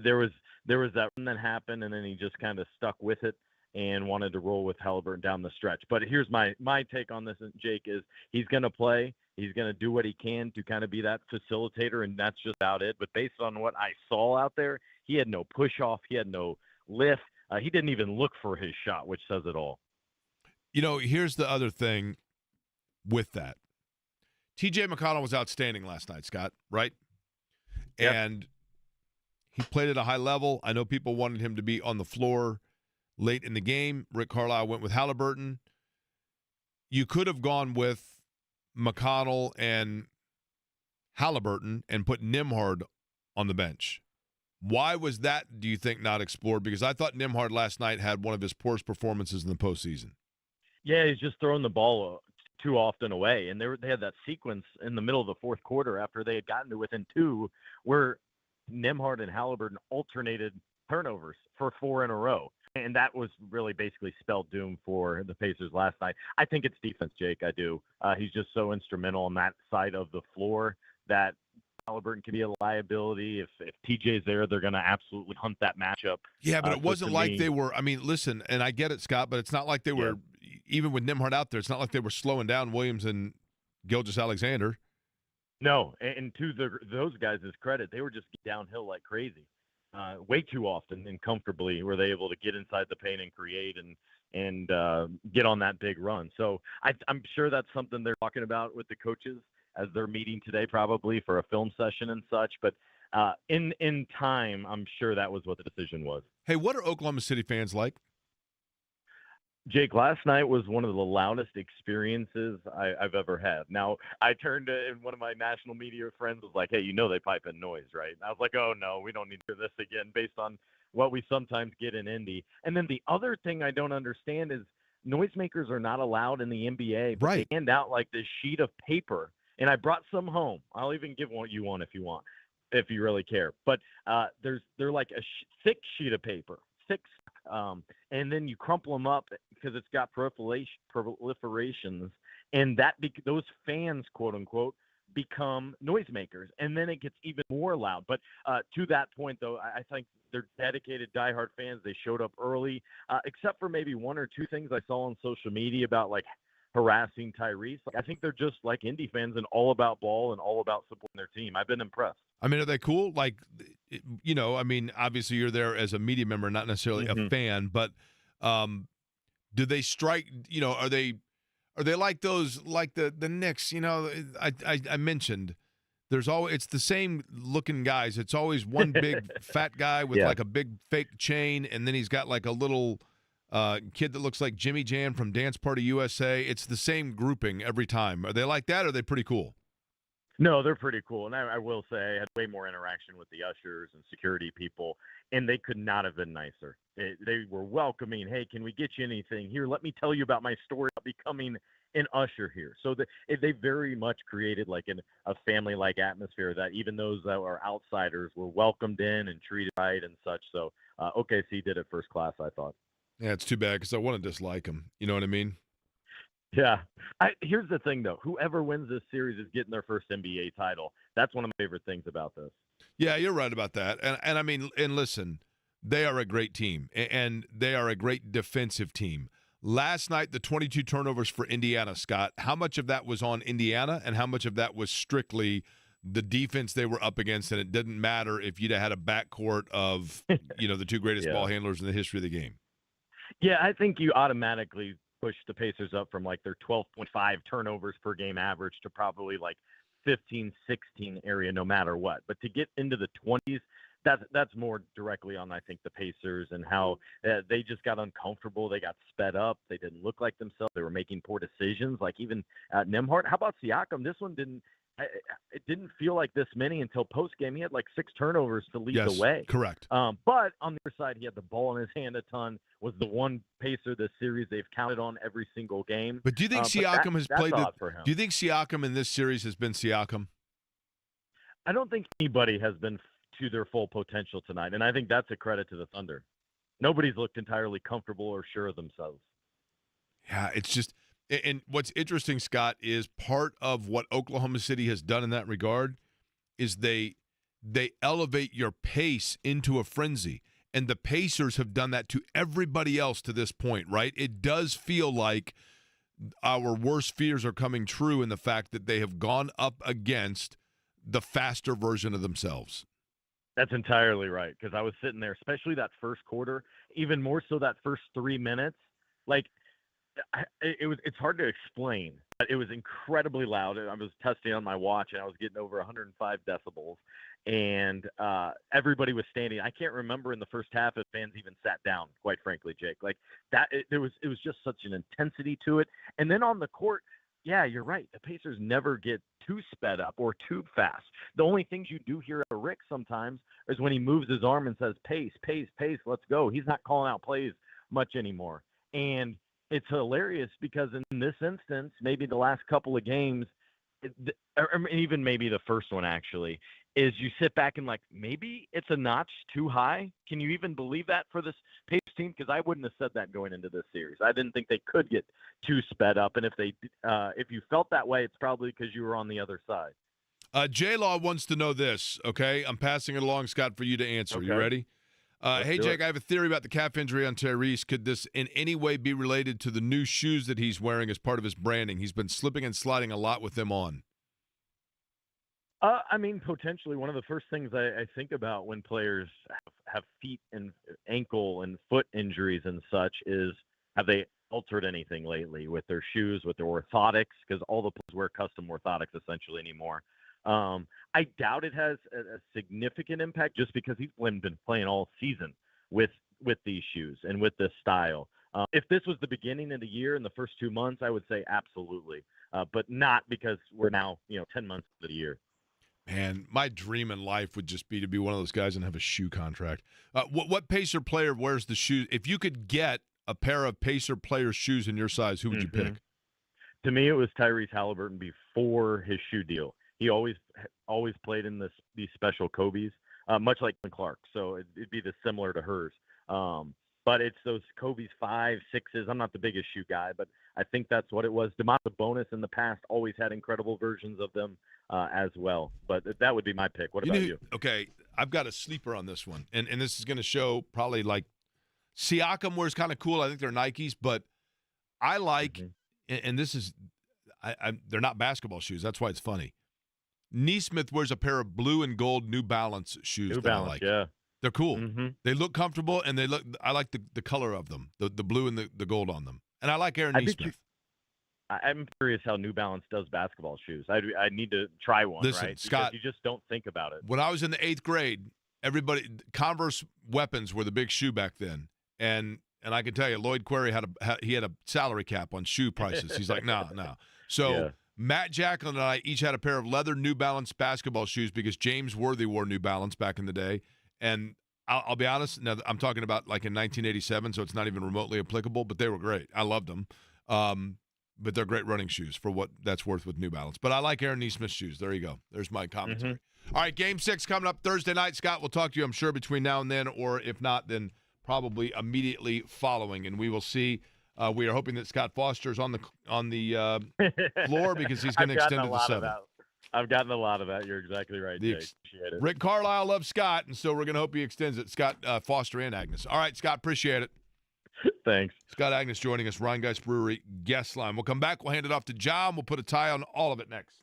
there was that run that happened, and then he just kind of stuck with it and wanted to roll with Halliburton down the stretch. But here's my take on this, Jake, is he's going to play. He's going to do what he can to kind of be that facilitator, and that's just about it. But based on what I saw out there, he had no push-off. He had no lift. He didn't even look for his shot, which says it all. Here's the other thing with that. TJ McConnell was outstanding last night, Scott, right? Yep. And he played at a high level. I know people wanted him to be on the floor late in the game. Rick Carlisle went with Halliburton. You could have gone with McConnell and Halliburton and put Nembhard on the bench. Why was that, do you think, not explored? Because I thought Nembhard last night had one of his poorest performances in the postseason. Yeah, he's just throwing the ball too often away. And they had that sequence in the middle of the fourth quarter after they had gotten to within 2 where Nembhard and Halliburton alternated turnovers for 4 in a row. And that was really basically spelled doom for the Pacers last night. I think it's defense, Jake. I do. He's just so instrumental on that side of the floor that Halliburton can be a liability. If TJ's there, they're going to absolutely hunt that matchup. Yeah, but it wasn't like they were – I mean, listen, and I get it, Scott, but it's not like they were – even with Nembhard out there, it's not like they were slowing down Williams and Gilgeous-Alexander. No, and to those guys' credit, they were just downhill like crazy. Way too often and comfortably were they able to get inside the paint and create and get on that big run. So I'm sure that's something they're talking about with the coaches as they're meeting today probably for a film session and such. But in time, I'm sure that was what the decision was. Hey, what are Oklahoma City fans like? Jake, last night was one of the loudest experiences I've ever had. Now, I turned to, and one of my national media friends was like, hey, they pipe in noise, right? And I was like, oh, no, we don't need to hear this again based on what we sometimes get in Indy. And then the other thing I don't understand is noisemakers are not allowed in the NBA, but Right. they hand out like this sheet of paper. And I brought some home. I'll even give you one if you want, if you really care. But they're like a thick sheet of paper, thick, and then you crumple them up because it's got proliferations, and those fans, quote unquote, become noisemakers, and then it gets even more loud. But to that point, though, I think they're dedicated, diehard fans. They showed up early, except for maybe one or two things I saw on social media about like harassing Tyrese. I think they're just like Indy fans and all about ball and all about supporting their team. I've been impressed. I mean, are they cool? Like, I mean, obviously you're there as a media member, not necessarily a fan, but do they strike, are they like those, like the Knicks, I mentioned it's the same looking guys. It's always one big fat guy with like a big fake chain. And then he's got like a little kid that looks like Jimmy Jam from Dance Party USA. It's the same grouping every time. Are they like that? Or are they pretty cool? No, they're pretty cool. And I will say I had way more interaction with the ushers and security people, and they could not have been nicer. They were welcoming. Hey, can we get you anything? Here, let me tell you about my story about becoming an usher here. So they very much created like a family-like atmosphere that even those that were outsiders were welcomed in and treated right and such. So OKC did it first class, I thought. Yeah, it's too bad because I want to dislike him. You know what I mean? Yeah. Here's the thing, though. Whoever wins this series is getting their first NBA title. That's one of my favorite things about this. Yeah, you're right about that. And I mean, and listen, they are a great team, and they are a great defensive team. Last night, the 22 turnovers for Indiana, Scott, how much of that was on Indiana and how much of that was strictly the defense they were up against, and it didn't matter if you'd have had a backcourt of, the two greatest ball handlers in the history of the game? Yeah, I think you automatically push the Pacers up from like their 12.5 turnovers per game average to probably like 15, 16 area no matter what. But to get into the 20s, that's more directly on, I think, the Pacers and how they just got uncomfortable. They got sped up. They didn't look like themselves. They were making poor decisions, like even Nembhard. How about Siakam? This one it didn't feel like this many until post-game. He had like 6 turnovers to lead the way. Correct. But on the other side, he had the ball in his hand a ton, was the one Pacer this series they've counted on every single game. But do you think Siakam has played for him. Do you think Siakam in this series has been Siakam? I don't think anybody has been to their full potential tonight, and I think that's a credit to the Thunder. Nobody's looked entirely comfortable or sure of themselves. Yeah, it's just – and what's interesting, Scott, is part of what Oklahoma City has done in that regard is they elevate your pace into a frenzy. And the Pacers have done that to everybody else to this point, right? It does feel like our worst fears are coming true in the fact that they have gone up against the faster version of themselves. That's entirely right, because I was sitting there, especially that first quarter, even more so that first 3 minutes. Like, it's hard to explain. It was incredibly loud. I was testing on my watch, and I was getting over 105 decibels. And everybody was standing. I can't remember in the first half if fans even sat down, quite frankly, Jake. Like that, it was just such an intensity to it. And then on the court, yeah, you're right. The Pacers never get too sped up or too fast. The only things you do hear out of Rick sometimes is when he moves his arm and says, pace, pace, pace, let's go. He's not calling out plays much anymore. And it's hilarious because in this instance, maybe the last couple of games, or even maybe the first one actually, is you sit back and like, maybe it's a notch too high. Can you even believe that for this Pacers team? Because I wouldn't have said that going into this series. I didn't think they could get too sped up. And if you felt that way, it's probably because you were on the other side. J-Law wants to know this, okay? I'm passing it along, Scott, for you to answer. Okay. You ready? Hey, Jake, it. I have a theory about the calf injury on Tyrese. Could this in any way be related to the new shoes that he's wearing as part of his branding? He's been slipping and sliding a lot with them on. I mean, potentially one of the first things I think about when players have feet and ankle and foot injuries and such is, have they altered anything lately with their shoes, with their orthotics, because all the players wear custom orthotics essentially anymore. I doubt it has a significant impact just because he's been playing all season with these shoes and with this style. If this was the beginning of the year in the first 2 months, I would say absolutely, but not because we're now 10 months of the year. Man, my dream in life would just be to be one of those guys and have a shoe contract. What Pacer player wears the shoes? If you could get a pair of Pacer player shoes in your size, who would you pick? To me, it was Tyrese Halliburton before his shoe deal. He always played in these special Kobe's, much like Clark. So it'd be similar to hers. But it's those Kobe's 5, 6s. I'm not the biggest shoe guy, but I think that's what it was. Demonte Sabonis in the past always had incredible versions of them as well. But that would be my pick. What about you? Okay, I've got a sleeper on this one. And this is going to show probably like Siakam wears kind of cool. I think they're Nikes, but I like, and this is, they're not basketball shoes. That's why it's funny. Neesmith wears a pair of blue and gold New Balance shoes. New Balance, I like. yeah. They're cool. They look comfortable, and I like the color of them, the blue and the gold on them. And I like Aaron Neesmith. I'm curious how New Balance does basketball shoes. I need to try one, Listen, right? Scott, because you just don't think about it. When I was in the 8th grade, Converse weapons were the big shoe back then. And I can tell you, Lloyd Query had a salary cap on shoe prices. He's like, no. So yeah. Matt Jacklin and I each had a pair of leather New Balance basketball shoes because James Worthy wore New Balance back in the day. And I'll be honest, now I'm talking about like in 1987, so it's not even remotely applicable, but they were great. I loved them. But they're great running shoes for what that's worth with New Balance. But I like Aaron Neesmith's shoes. There you go. There's my commentary. All right, Game 6 coming up Thursday night. Scott, we'll talk to you, I'm sure, between now and then, or if not, then probably immediately following, and we will see. We are hoping that Scott Foster is on the floor because he's going to extend it to 7. I've gotten a lot of that. You're exactly right, Jake. Appreciate it. Rick Carlisle loves Scott, and so we're going to hope he extends it. Scott Foster and Agness. All right, Scott, appreciate it. Thanks. Scott Agness joining us, Ryan Geist Brewery guest line. We'll come back. We'll hand it off to John. We'll put a tie on all of it next.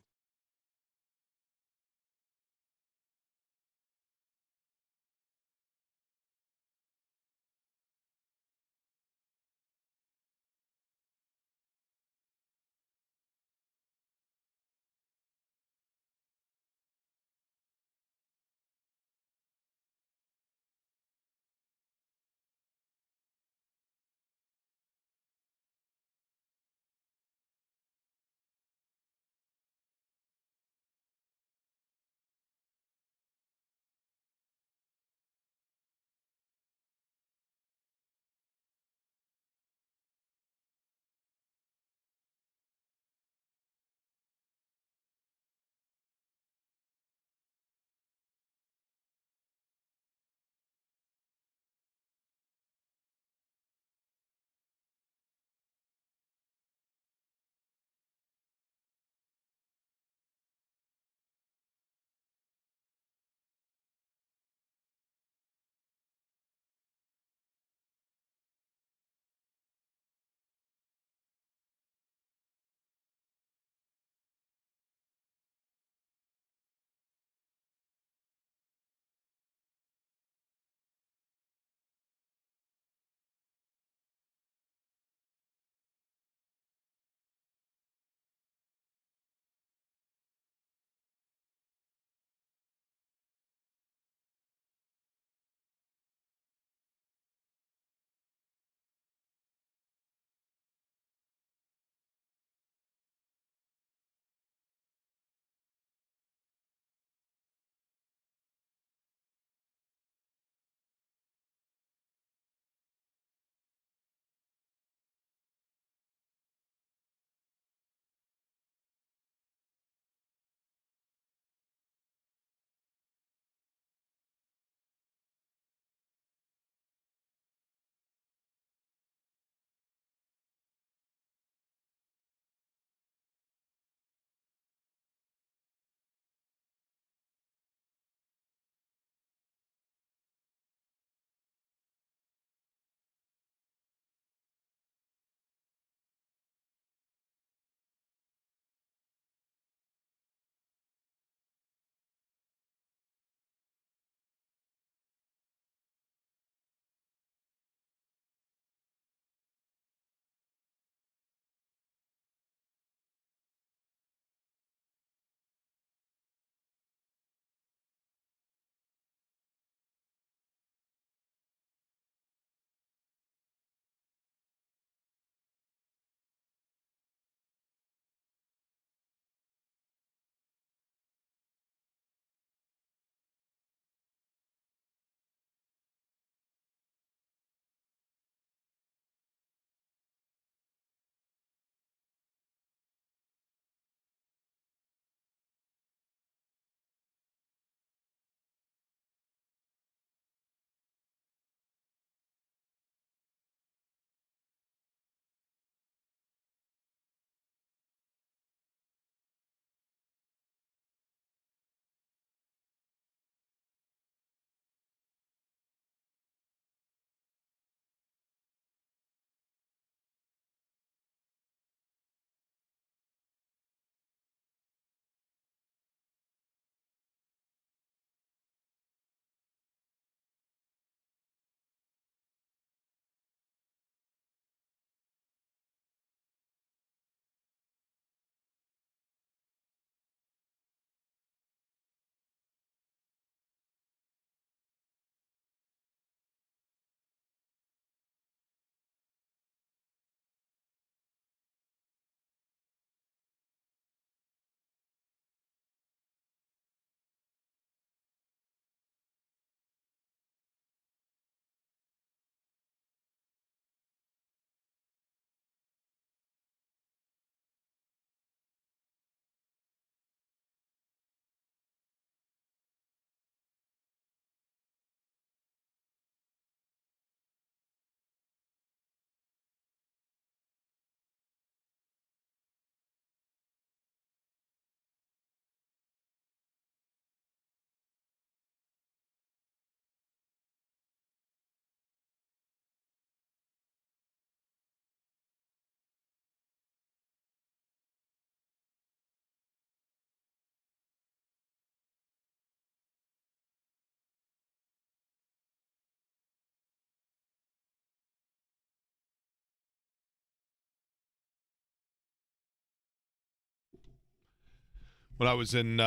When I was in,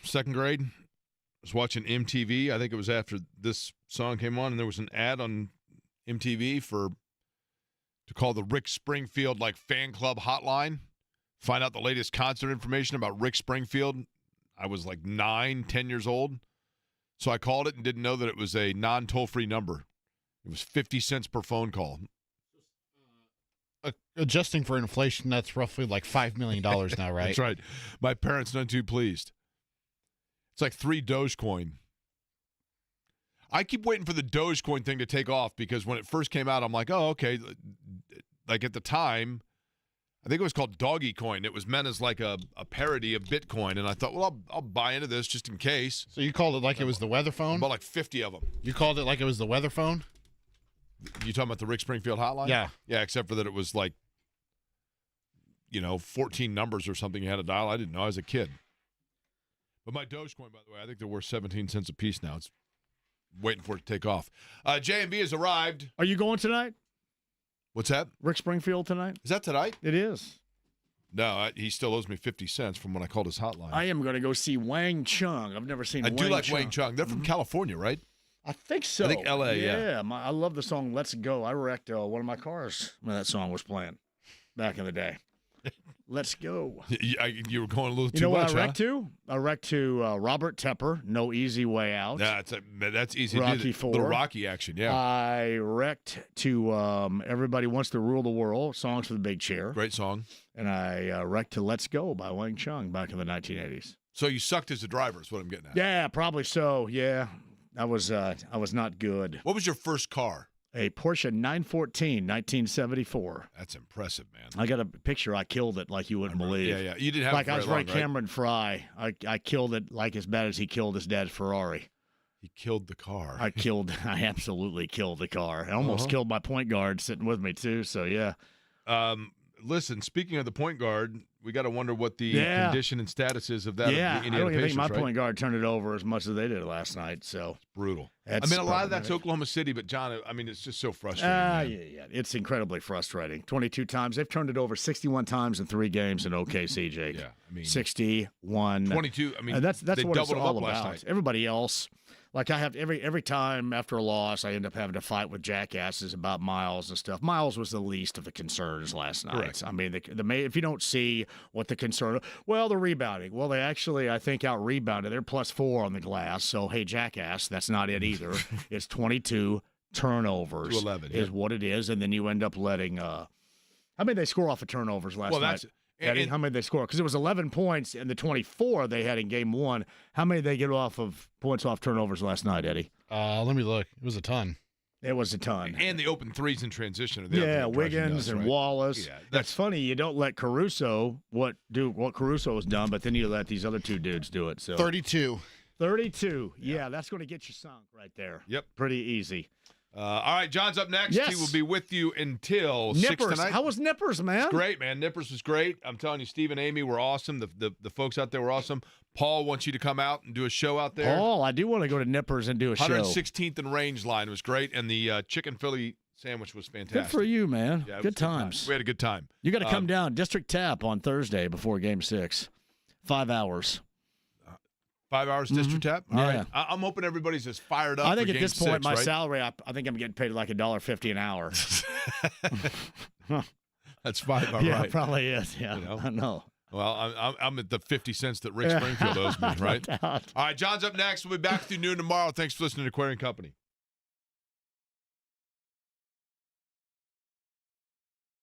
second grade, I was watching MTV. I think it was after this song came on, and there was an ad on MTV to call the Rick Springfield fan club hotline. Find out the latest concert information about Rick Springfield. I was 9, 10 years old. So I called it and didn't know that it was a non-toll-free number. It was 50 cents per phone call. Adjusting for inflation, that's roughly $5 million now, right? That's right. My parents none too pleased. It's like 3 Dogecoin. I keep waiting for the Dogecoin thing to take off because when it first came out, I'm like, oh, okay. At the time, I think it was called Doggy Coin. It was meant as a parody of Bitcoin. And I thought, well, I'll buy into this just in case. So you called it like it was the weather phone? I bought 50 of them. You called it like it was the weather phone? You talking about the Rick Springfield hotline? Yeah. Yeah, except for that it was 14 numbers or something you had to dial. I didn't know. I was a kid. But my Dogecoin, by the way, I think they're worth 17 cents a piece now. It's waiting for it to take off. J&B has arrived. Are you going tonight? What's that? Rick Springfield tonight? Is that tonight? It is. No, he still owes me 50 cents from when I called his hotline. I am going to go see Wang Chung. I've never seen Wang Chung. I do like Wang Chung. They're from California, right? I think so. I think L.A., yeah. I love the song Let's Go. I wrecked one of my cars when that song was playing back in the day. Let's Go. You were going a little too much, You know what I wrecked to? I wrecked to Robert Tepper, No Easy Way Out. That's easy Rocky to do. IV. Little Rocky action, yeah. I wrecked to Everybody Wants to Rule the World, Songs for the Big Chair. Great song. And I wrecked to Let's Go by Wang Chung back in the 1980s. So you sucked as a driver is what I'm getting at. Yeah, probably so, yeah. I was not good. What was your first car? A Porsche 914, 1974. That's impressive, man. I got a picture. I killed it like you wouldn't believe. Yeah. You didn't have it I was very like long, Cameron Fry. I killed it as bad as he killed his dad's Ferrari. He killed the car. I absolutely killed the car. I almost killed my point guard sitting with me too. So yeah. Listen, speaking of the point guard, we got to wonder what the condition and status is of that. Yeah, of the I don't even think my right? point guard turned it over as much as they did last night. So it's brutal. A lot of that's Oklahoma City, but John, it's just so frustrating. Yeah, it's incredibly frustrating. 22 times they've turned it over, 61 times in 3 games in OKC, Jake. Yeah, 61. 22. That's they what it's doubled all up last about. night. Everybody else. I have every time after a loss, I end up having to fight with jackasses about Miles and stuff. Miles was the least of the concerns last night. Correct. If you don't see what the concern, the rebounding. Well, they actually, I think, out rebounded. They're +4 on the glass. So hey, jackass, that's not it either. It's 22 turnovers to 11 is what it is, and then you end up letting. How many they score off of turnovers last night? Eddie, how many they score? Because it was 11 points and the 24 they had in game 1. How many they get off of points off turnovers last night, Eddie? Let me look. It was a ton. It was a ton. And the open threes in transition. Wiggins and Wallace. Yeah, that's funny. You don't let Caruso what Caruso has done, but then you let these other 2 dudes do it. So 32. 32. Yeah, that's going to get you sunk right there. Yep. Pretty easy. All right, John's up next. Yes. He will be with you until Nippers. 6 tonight. How was Nippers, man? It's great, man. Nippers was great. I'm telling you, Steve and Amy were awesome. The folks out there were awesome. Paul wants you to come out and do a show out there. Paul, I do want to go to Nippers and do a show. 116th and Range line was great, and the chicken Philly sandwich was fantastic. Good for you, man. Yeah, good times. We had a good time. You got to come down. District Tap on Thursday before Game 6. 5 hours. 5 hours district tap? All Yeah. right. I'm hoping everybody's as fired up I think for at Game this point, 6, my right? salary, I think I'm getting paid like $1.50 an hour. That's 5 hours, Yeah, right? it probably is. Yeah, I know. Well, I'm at the 50 cents that Rick Springfield owes me, right? All right, John's up next. We'll be back with you noon tomorrow. Thanks for listening to Aquarian Company.